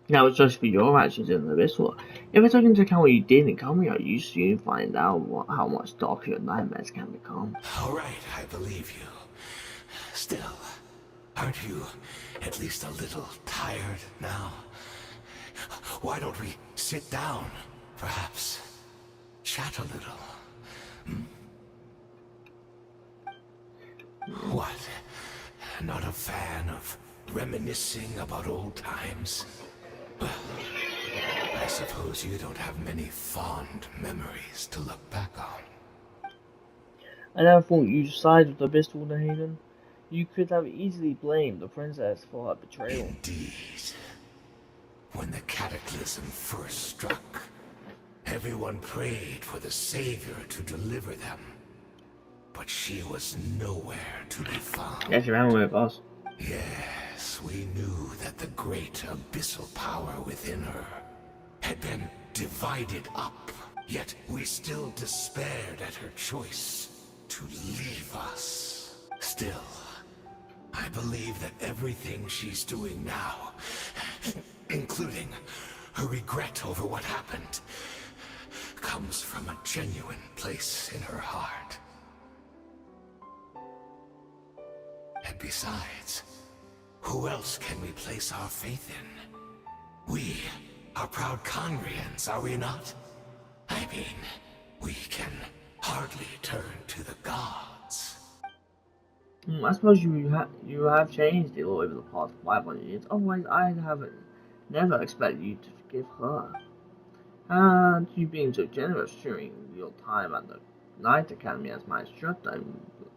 Speaker 1: That was just for your actions in the Abyss War. If I took into account what you did in Kamiya, you soon find out how much darker your nightmares can become.
Speaker 10: Alright, I believe you. Still, aren't you at least a little tired now? Why don't we sit down, perhaps? Chat a little. Hmm? What? Not a fan of reminiscing about old times? Well, I suppose you don't have many fond memories to look back on.
Speaker 1: I never thought you sided with the Abyss Order, Hayden. You could have easily blamed the princess for her betrayal.
Speaker 10: Indeed. When the cataclysm first struck, everyone prayed for the Savior to deliver them. But she was nowhere to be found.
Speaker 1: Yeah, she ran away with us.
Speaker 10: Yes, we knew that the great abyssal power within her had been divided up. Yet we still despaired at her choice to leave us. Still, I believe that everything she's doing now, including her regret over what happened, comes from a genuine place in her heart. And besides, who else can we place our faith in? We are proud Conrians, are we not? I mean, we can hardly turn to the gods.
Speaker 1: I suppose you have changed it over the past 500 years. Otherwise, I haven't never expected you to forgive her. And you being so generous during your time at the Knight Academy as my instructor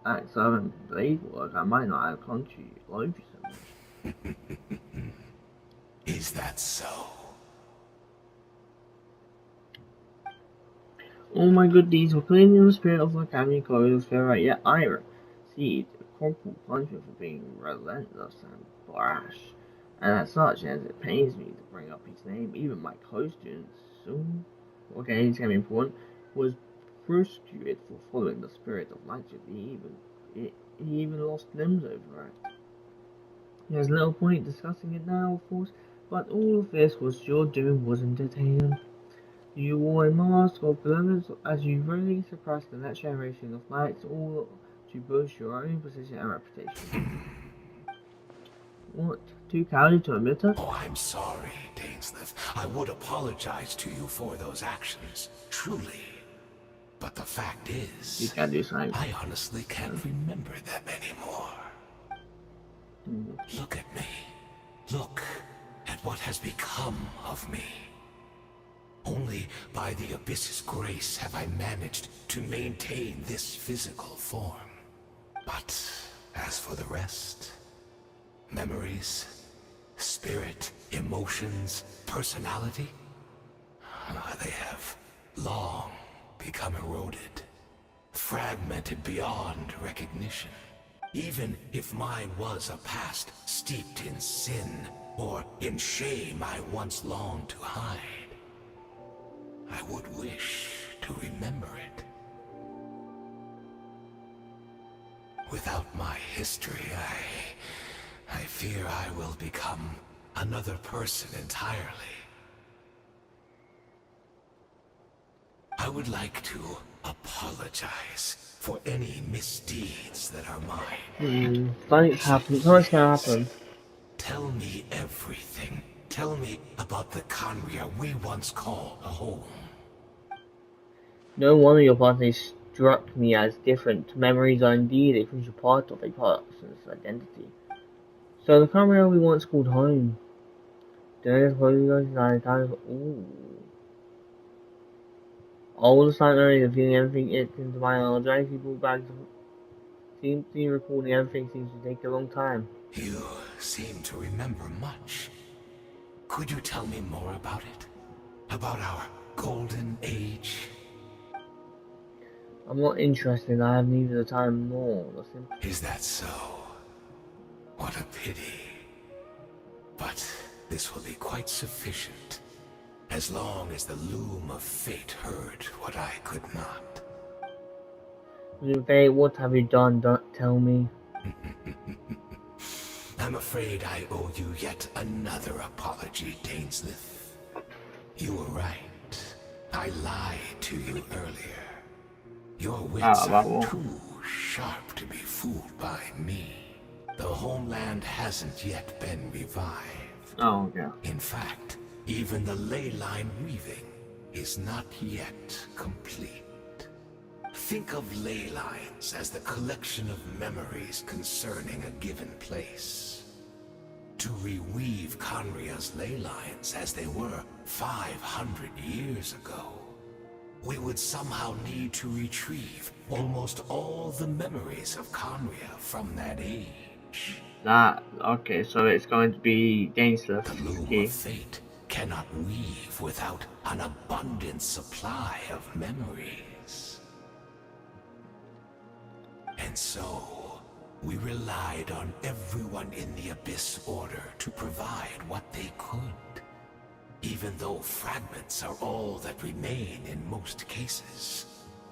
Speaker 1: and serving blade work, I might not have come to love you so much.
Speaker 10: Is that so?
Speaker 1: All my good deeds were clean in the spirit of the Academy Corridors fair, yet I received a corporal punishment for being relentless and brash. And as such, as it pains me to bring up his name, even my close students soon, okay, it's gonna be important, was persecuted for following the spirit of nature. He even lost limbs over it. There's no point discussing it now, of course, but all of this was your doing, wasn't it, Hayden? You wore a mask of benevolence as you really suppressed the next generation of knights, all to boost your own position and reputation. What? Too cowardly to admit it?
Speaker 10: Oh, I'm sorry, Dainsleif. I would apologize to you for those actions, truly. But the fact is,
Speaker 1: you can't do something.
Speaker 10: I honestly can't remember them anymore. Look at me. Look at what has become of me. Only by the Abyss's grace have I managed to maintain this physical form. But as for the rest, memories, spirit, emotions, personality, they have long become eroded, fragmented beyond recognition. Even if mine was a past steeped in sin or in shame I once longed to hide, I would wish to remember it. Without my history, I fear I will become another person entirely. I would like to apologize for any misdeeds that are mine.
Speaker 1: Things happen. What's gonna happen?
Speaker 10: Tell me everything. Tell me about the Khaenri'ah we once called home.
Speaker 1: No wonder your body struck me as different. Memories are indeed a crucial part of a person's identity. So the Khaenri'ah we once called home. Ooh. All the time of feeling everything into my knowledge, I people back seem to be recalling everything seems to take a long time.
Speaker 10: You seem to remember much. Could you tell me more about it? About our golden age?
Speaker 1: I'm not interested. I have neither the time nor the sympathy.
Speaker 10: Is that so? What a pity. But this will be quite sufficient. As long as the loom of fate heard what I could not.
Speaker 1: Fate, what have you done? Don't tell me.
Speaker 10: I'm afraid I owe you yet another apology, Dainsleif. You were right. I lied to you earlier. Your wits are too sharp to be fooled by me. The homeland hasn't yet been revived.
Speaker 1: Oh, yeah.
Speaker 10: In fact, even the ley line weaving is not yet complete. Think of ley lines as the collection of memories concerning a given place. To reweave Khaenri'ah's ley lines as they were 500 years ago, we would somehow need to retrieve almost all the memories of Khaenri'ah from that age.
Speaker 1: Okay, so it's going to be Dainsleif.
Speaker 10: The loom of fate cannot weave without an abundant supply of memories. And so, we relied on everyone in the Abyss Order to provide what they could. Even though fragments are all that remain in most cases,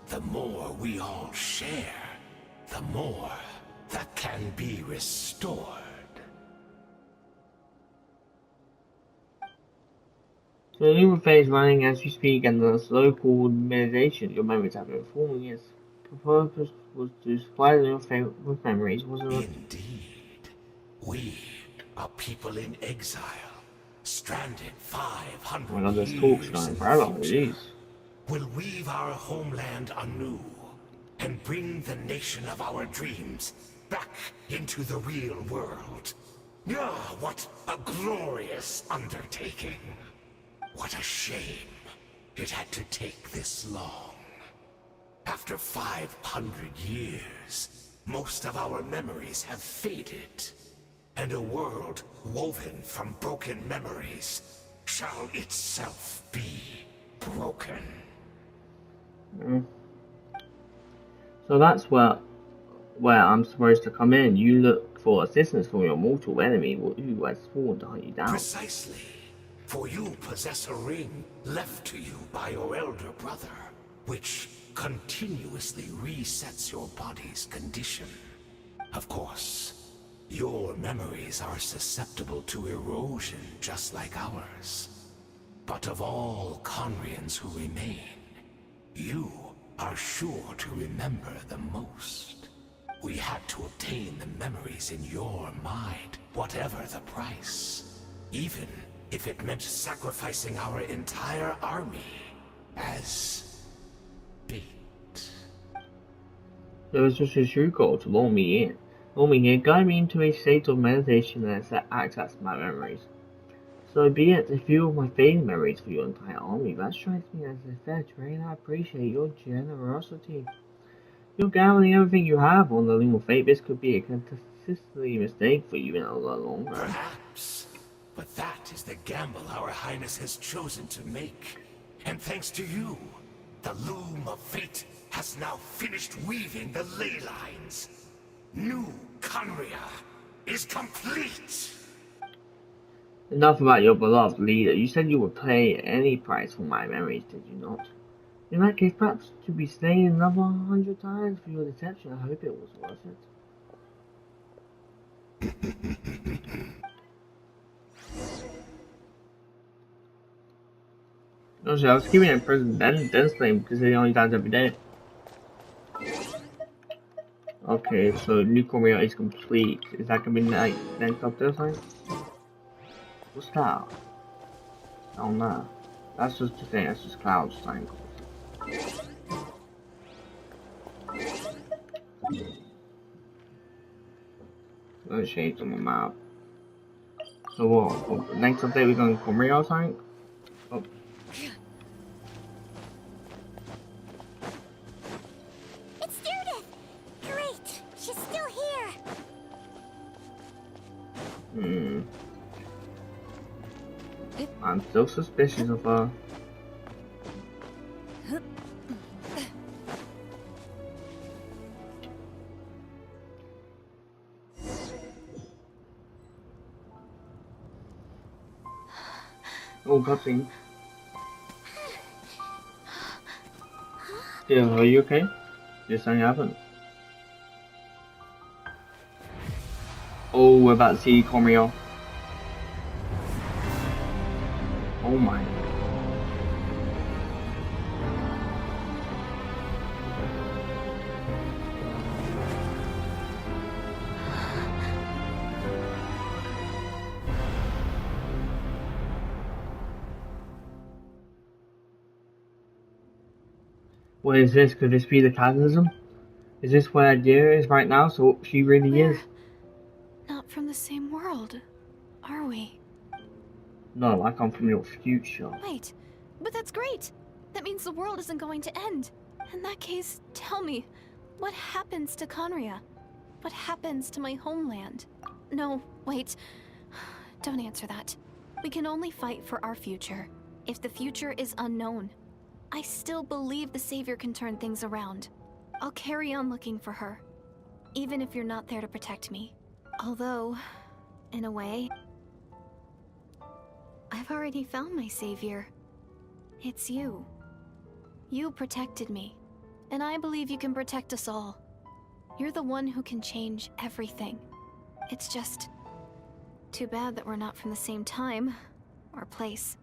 Speaker 10: the more we all share, the more that can be restored.
Speaker 1: So the new phase running as we speak, and the so-called meditation your memories have been forming its purpose was to supply the new phase with memories, wasn't it?
Speaker 10: Indeed. We are people in exile, stranded 500
Speaker 1: Well, there's
Speaker 10: years
Speaker 1: talks going
Speaker 10: in
Speaker 1: forever,
Speaker 10: the future.
Speaker 1: jeez.
Speaker 10: will weave our homeland anew and bring the nation of our dreams back into the real world. Ah, what a glorious undertaking. What a shame it had to take this long. After 500 years, most of our memories have faded, and a world woven from broken memories shall itself be broken.
Speaker 1: So that's where I'm supposed to come in. You look for assistance from your mortal enemy who has sworn to hunt you down.
Speaker 10: Precisely. For you possess a ring left to you by your elder brother, which continuously resets your body's condition. Of course, your memories are susceptible to erosion just like ours. But of all Conrians who remain, you are sure to remember the most. We had to obtain the memories in your mind, whatever the price. Even if it meant sacrificing our entire army as bait.
Speaker 1: It was just a true goal to lure me in. Lure me here, guide me into a state of meditation and access my memories. So be it, if you are my fading memories for your entire army, that strikes me as a fair trade. I appreciate your generosity. You're gambling everything you have on the Loom of Fate. This could be a consistently mistake for you in the long run.
Speaker 10: Perhaps. But that is the gamble our Highness has chosen to make. And thanks to you, the Loom of Fate has now finished weaving the ley lines. New Conria is complete!
Speaker 1: Enough about your beloved leader. You said you would pay any price for my memories, did you not? In that case, perhaps to be slain another 100 times for your deception. I hope it was worth it. Honestly, I was keeping it in prison then slain because he only dies every day. Okay, so New Conria is complete. Is that gonna be next up there something? What's that? Oh no. That's just the thing, that's just clouds thing. Let's change on the map. So what? Next update we're going to Conria or something? Oh.
Speaker 4: It's Judith! Great! She's still here!
Speaker 1: I'm still suspicious of her. Oh, nothing. Yeah, are you okay? Did something happen? Oh, we're about to see Conria. Oh my. What is this? Could this be the Cataclysm? Is this where Adira is right now? So she really is?
Speaker 7: Not from the same world, are we?
Speaker 1: No, I come from your future.
Speaker 7: Wait, but that's great! That means the world isn't going to end. In that case, tell me, what happens to Conria? What happens to my homeland? No, wait. Don't answer that. We can only fight for our future. If the future is unknown, I still believe the Savior can turn things around. I'll carry on looking for her, even if you're not there to protect me. Although, in a way, I've already found my Savior. It's you. You protected me, and I believe you can protect us all. You're the one who can change everything. It's just too bad that we're not from the same time or place.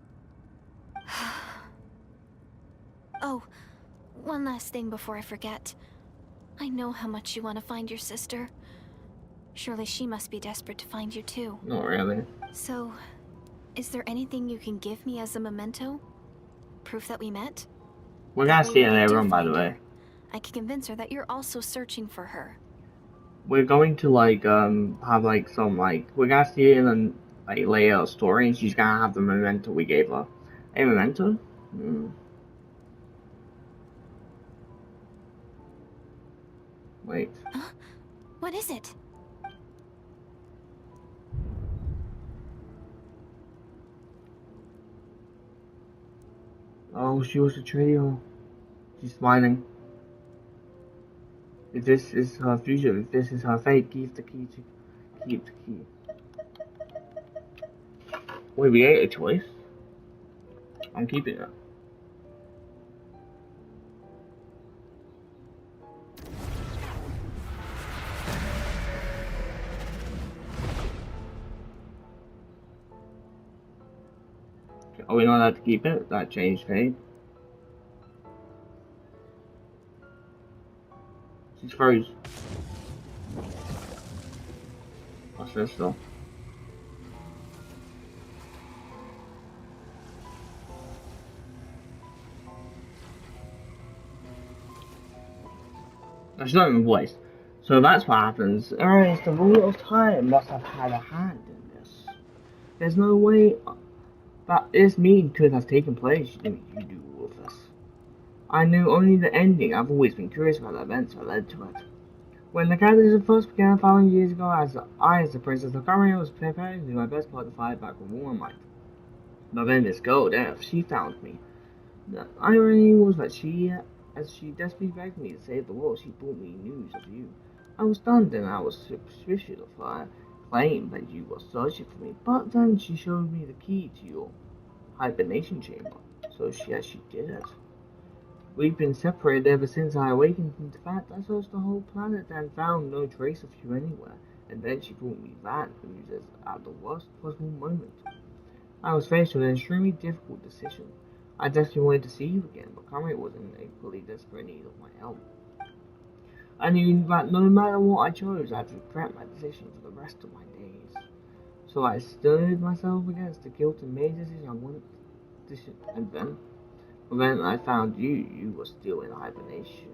Speaker 7: Oh, one last thing before I forget. I know how much you want to find your sister. Surely she must be desperate to find you too.
Speaker 1: Not really.
Speaker 7: So, is there anything you can give me as a memento? Proof that we met?
Speaker 1: We're gonna see it later on, by the way.
Speaker 7: I can convince her that you're also searching for her.
Speaker 1: We're going to like have like some like we're gonna see it in a like later story, and she's gonna have the memento we gave her. A memento? Wait.
Speaker 7: Huh? What is it?
Speaker 1: Oh, she was a trio. She's smiling. If this is her future, if this is her fate, keep the key. Wait, we ate a choice? I'm keeping it. Oh, we not allowed to keep it? That changed fate. She's froze. What's this though? That's not even voice. So that's what happens. Alright, the rule of time must have had a hand in this. There's no way that this meeting could have taken place. You do all of this. I knew only the ending. I've always been curious about the events that led to it. When the cataclysm first began 500 years ago, as the Princess of Caria was preparing to do my best part to fight back with war and might. But then this girl, Death, she found me. The irony was that as she desperately begged me to save the world, she brought me news of you. I was stunned and I was suspicious of her claim that you were searching for me, but then she showed me the key to your hibernation chamber. So she did it. We've been separated ever since I awakened. In fact, I searched the whole planet and found no trace of you anywhere. And then she brought me that news at the worst possible moment. I was faced with an extremely difficult decision. I desperately wanted to see you again, but Caria was in equally desperate need of my help. I knew that no matter what I chose, I'd regret my decision for the rest of my days. So I stirred myself against the guilt and made a decision I wanted to, and then I found you were still in hibernation.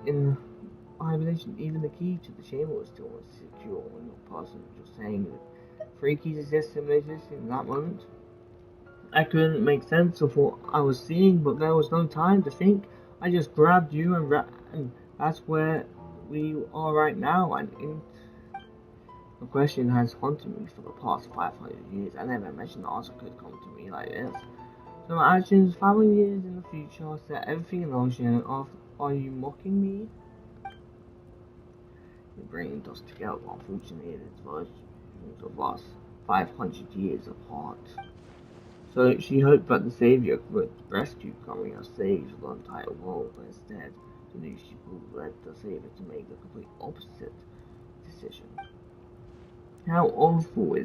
Speaker 1: In hibernation, even the key to the chamber was still insecure when your person was saying that 3 keys exist in that moment. I couldn't make sense of what I was seeing, but there was no time to think. I just grabbed you and that's where we are right now. And the question has haunted me for the past 500 years. I never imagined the answer could come to me like this. So my actions 500 years in the future set everything in motion. Are you mocking me? Your brain does together. Unfortunately, it's versions of us 500 years apart. So she hoped that the Savior would rescue Caria, save the entire world, but instead, the news she brought led the Savior to make the complete opposite decision. How awful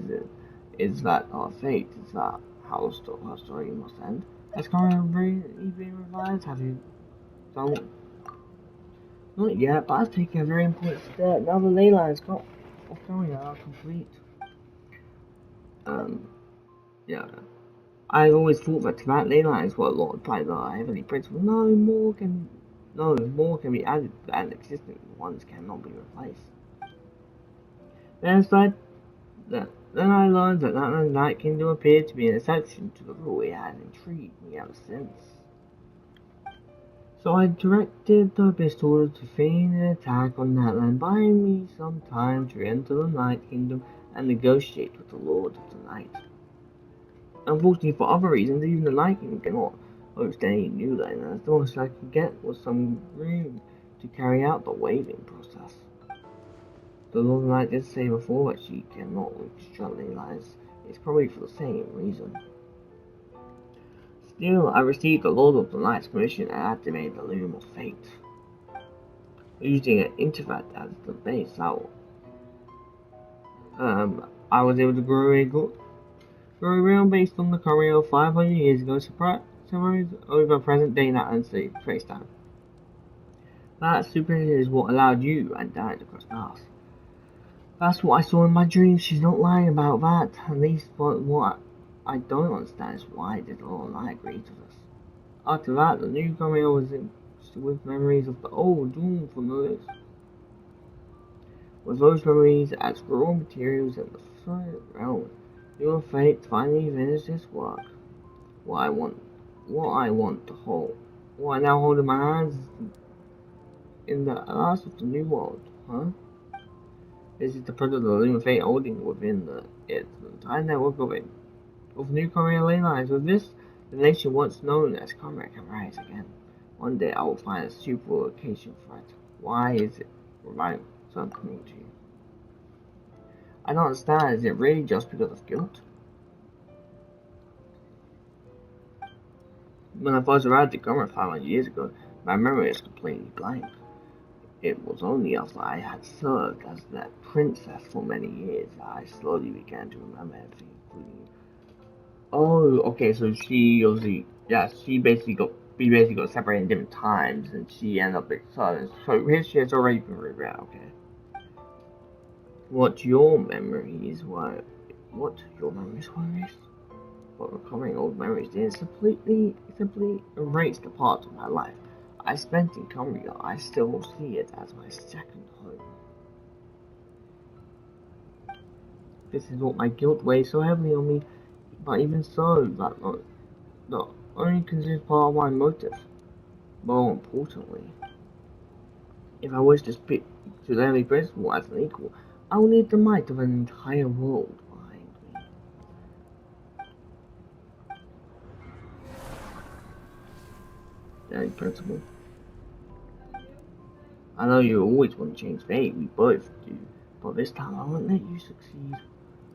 Speaker 1: is that our fate? Is that how her story must end? Has Caria been revived? Have you done it? Not yet, but I've taken a very important step. Now the ley lines of Caria are complete. Yeah. I've always thought that Tivat ley lines were allotted by the Heavenly Principle. No more can be added, and existing ones cannot be replaced. Then I learned that the Night Kingdom appeared to be an exception to the rule. It had intrigued me ever since. So I directed the Abyss-Torter to feign an attack on that land, buying me some time to enter the Night Kingdom and negotiate with the Lord of the Night. Unfortunately, for other reasons, even the Night Kingdom cannot host any new lands. The most I could get was some room to carry out the waving process. The Lord of the Night did say before that she cannot reconstruct ley lines. It's probably for the same reason. Still, I received the Lord of the Night's permission and activated the Loom of Fate. Using an Intervat as the base, I was able to grow a realm based on the Caria of 500 years ago, summarized over present day and space time. That superstition is what allowed you and Dad to cross paths. That's what I saw in my dreams. She's not lying about that. At least what I don't understand is why did Lord and I agree to this? After that, the newcomer was with memories of the old Doom from the list. With those memories as raw materials in the third realm, your fate finally finished this work. What I now hold in my hands in the last of the new world, huh? This is the product of the Lunar Fate holding within its entire network of new Korea ley lines. With this, the nation once known as Korea can rise again. One day I will find a super location threat. Why is it providing something to you? I don't understand. Is it really just because of guilt? When I first arrived at Gomer 500 years ago, my memory is completely blank. It was only after I had served as that princess for many years that I slowly began to remember everything, including you. Oh, okay, so we basically got separated in different times, and she ended up at Southern. So history has already been rewritten, okay. What your memories were is? But recovering old memories didn't simply erase the parts of my life I spent in Cumbria. I still see it as my second home. This is what my guilt weighs so heavily on me, but even so, that not only considers part of my motive. More importantly, if I wish to speak to the early principle as an equal, I will need the might of an entire world behind me. Daily principle. I know you always want to change fate, we both do, but this time I won't let you succeed.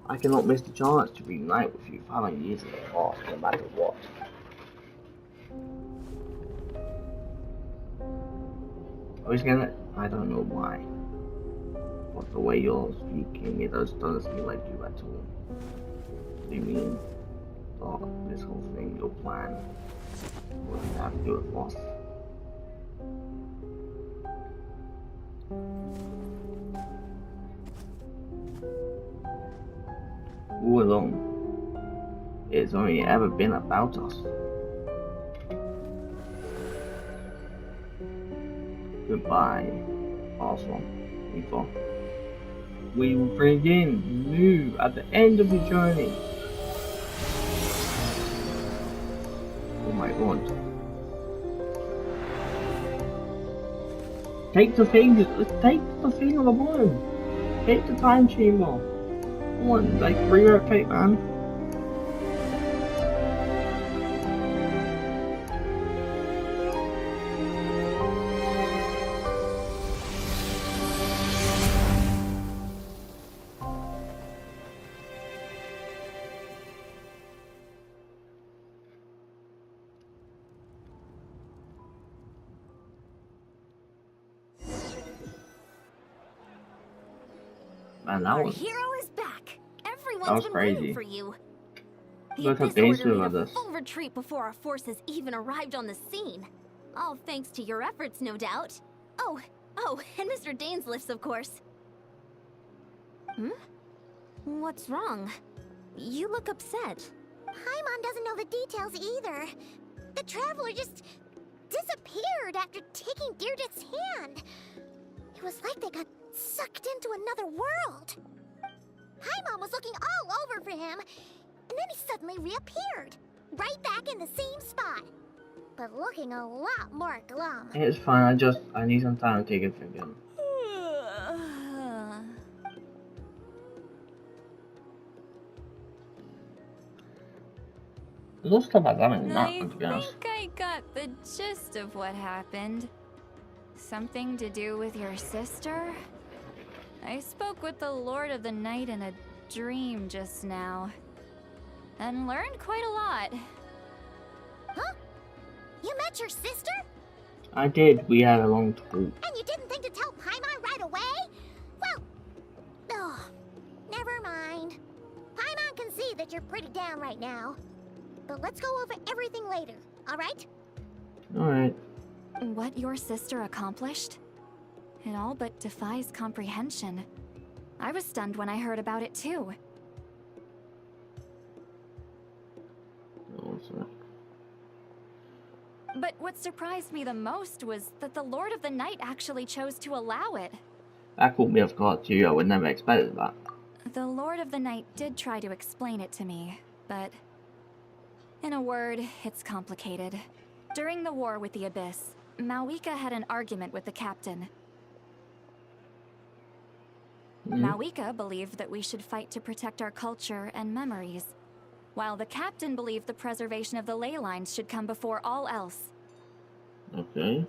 Speaker 1: I cannot miss the chance to reunite with you 500 years in the past, no matter what. I was gonna, I don't know why, but the way you're speaking, it doesn't seem like you at all. What do you mean? Thought this whole thing, your plan, wouldn't have to do with us. All along, it's only ever been about us. Goodbye, Arthur. We will begin new at the end of the journey. Oh my god. Take the thing on the bottom. Take the time chamber. Come on, like relocate, man. Man,
Speaker 2: Our hero is back. Everyone's been
Speaker 1: crazy.
Speaker 2: waiting for you. The
Speaker 1: Look how
Speaker 2: Abyss Order
Speaker 1: dangerous
Speaker 2: made a
Speaker 1: this.
Speaker 2: full retreat before our forces even arrived on the scene. All thanks to your efforts, no doubt. Oh, and Mr. Dainsliff's, of course. What's wrong? You look upset.
Speaker 4: Paimon doesn't know the details either. The Traveler just disappeared after taking Deirdre's hand. It was like they got sucked into another world. Paimon was looking all over for him, and then he suddenly reappeared, right back in the same spot, but looking a lot more glum.
Speaker 1: It's fine, I need some time to take it again. Those stuff I haven't not, to be honest.
Speaker 5: I think I got the gist of what happened. Something to do with your sister? I spoke with the Lord of the Night in a dream just now, and learned quite a lot.
Speaker 4: Huh? You met your sister?
Speaker 1: I did, we had a long talk.
Speaker 4: And you didn't think to tell Paimon right away? Well, never mind. Paimon can see that you're pretty down right now. But let's go over everything later, alright?
Speaker 1: Alright.
Speaker 5: What your sister accomplished? It all but defies comprehension. I was stunned when I heard about it too. But what surprised me the most was that the Lord of the Night actually chose to allow it.
Speaker 1: That caught me off guard too. I would never expected that.
Speaker 5: The Lord of the Night did try to explain it to me, but in a word, it's complicated. During the war with the Abyss, Malwika had an argument with the captain. Malwika believed that we should fight to protect our culture and memories, while the captain believed the preservation of the ley lines should come before all else.
Speaker 1: Okay.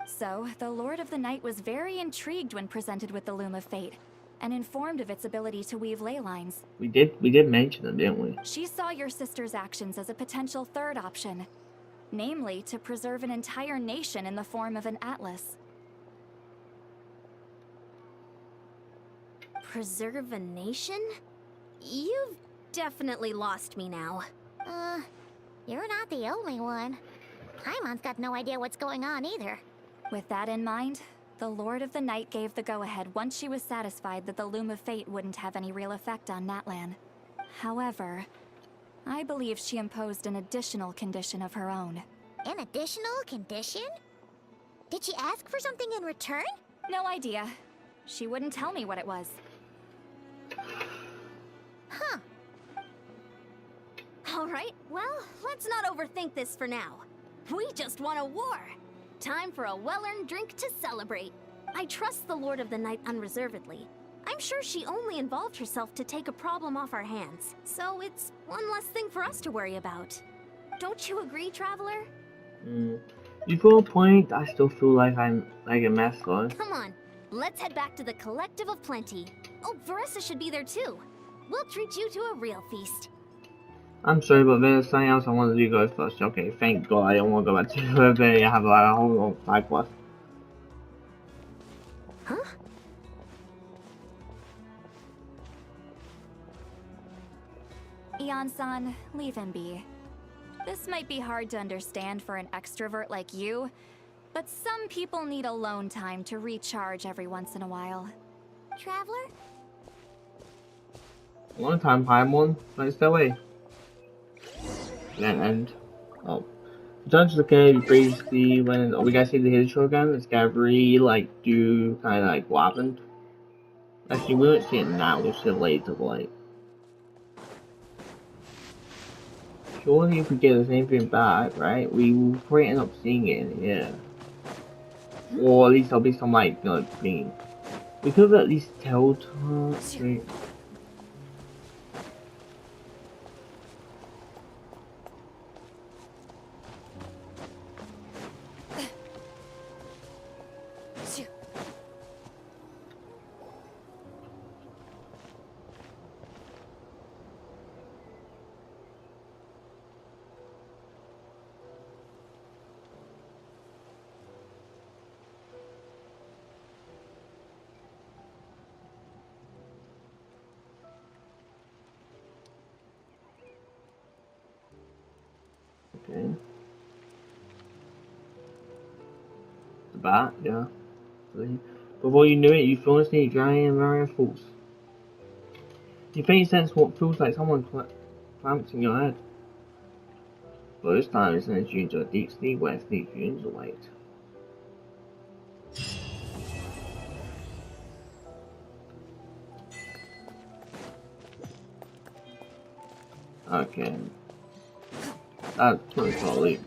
Speaker 5: So, the Lord of the Night was very intrigued when presented with the Loom of Fate, and informed of its ability to weave ley lines.
Speaker 1: We did mention them, didn't we?
Speaker 5: She saw your sister's actions as a potential third option, namely to preserve an entire nation in the form of an atlas.
Speaker 2: Preserve a nation? You've definitely lost me now.
Speaker 4: You're not the only one. Paimon's got no idea what's going on either.
Speaker 5: With that in mind, the Lord of the Night gave the go-ahead once she was satisfied that the Loom of Fate wouldn't have any real effect on Natlan. However, I believe she imposed an additional condition of her own.
Speaker 4: An additional condition? Did she ask for something in return?
Speaker 5: No idea. She wouldn't tell me what it was.
Speaker 4: Huh.
Speaker 2: Alright, well, let's not overthink this for now. We just won a war! Time for a well-earned drink to celebrate. I trust the Lord of the Night unreservedly. I'm sure she only involved herself to take a problem off our hands, so it's one less thing for us to worry about. Don't you agree, Traveler?
Speaker 1: You feel a point, I still feel like I'm like a mess though.
Speaker 2: Come on, let's head back to the Collective of Plenty. Oh, Veressa should be there too. We'll treat you to a real feast.
Speaker 1: I'm sorry, but there's something else I wanted to go first. Okay, thank God I don't want to go back to where they have like a whole long side quest.
Speaker 2: Huh?
Speaker 5: Ion-san, leave him be. This might be hard to understand for an extrovert like you, but some people need alone time to recharge every once in a while.
Speaker 4: Traveler?
Speaker 1: Long time, Paimon. Let's stay away. And oh, return to the cave previously when we guys see the Hither again. This guy really like do kind of like what happened. Actually, we won't see it now. We'll see it later. Like, surely if we get the same thing back, right? We will probably end up seeing it. Yeah. Or at least there'll be some like thing. We could at least tell to her. Okay. The bat, yeah. Before you knew it, you fell asleep drowning in Marian Falls. You faint sense what feels like someone clamped in your head. But this time it sends you into a deep sleep where sleep fumes await. Okay. That's pretty solid.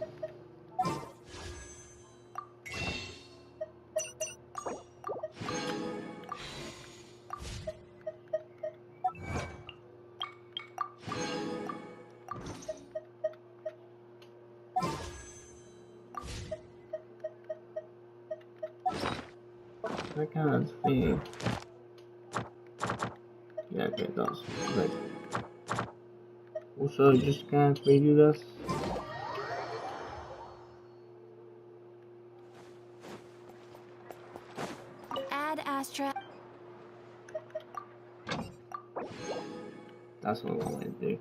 Speaker 1: I can't see. Yeah, okay, it does. Great. Also, just can't preview this.
Speaker 5: Ad Astra.
Speaker 1: That's what I want to do.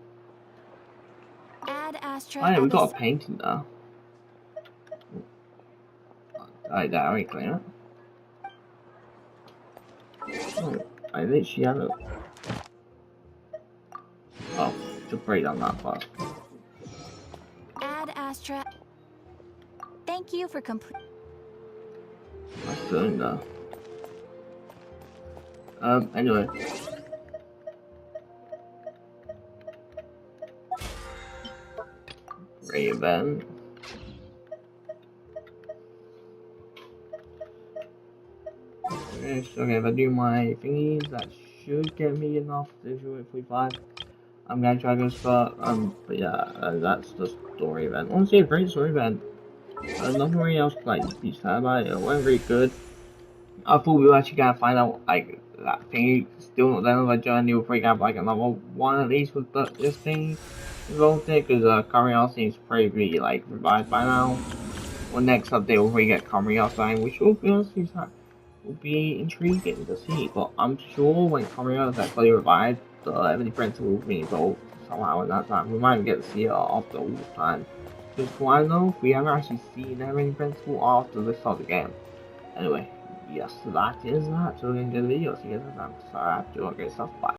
Speaker 5: Ad Astra.
Speaker 1: Oh yeah, we got a painting there. Alright, that already clean it. Oh, I think she had it. Oh, to break down that fast.
Speaker 5: Ad Astra.
Speaker 7: you for complete.
Speaker 1: That's good though. Anyway. Great event. Okay, so if I do my thingies, that should get me enough to do it 45. I'm gonna try this, but yeah, that's the story event. Honestly, a great story event. Nothing really else like be sad about it. It went really good. I thought we were actually gonna find out like that thingy still not done with a journey. We'll probably have like another one at least with this thing involved in it, because Kamiya seems probably like revived by now. Well, next update we'll probably get Kamiya sign, which will be honestly will be intriguing to see. But I'm sure when Kamiya is actually revived, the Ebony Prince will be involved somehow in that time. We might get to see her after all this time. Because for I know, we haven't actually seen Ebony Principal after this start of the game. Anyway, yes, that is that. So we're going to do the video. See you guys next time. So I have to do all great stuff. Bye.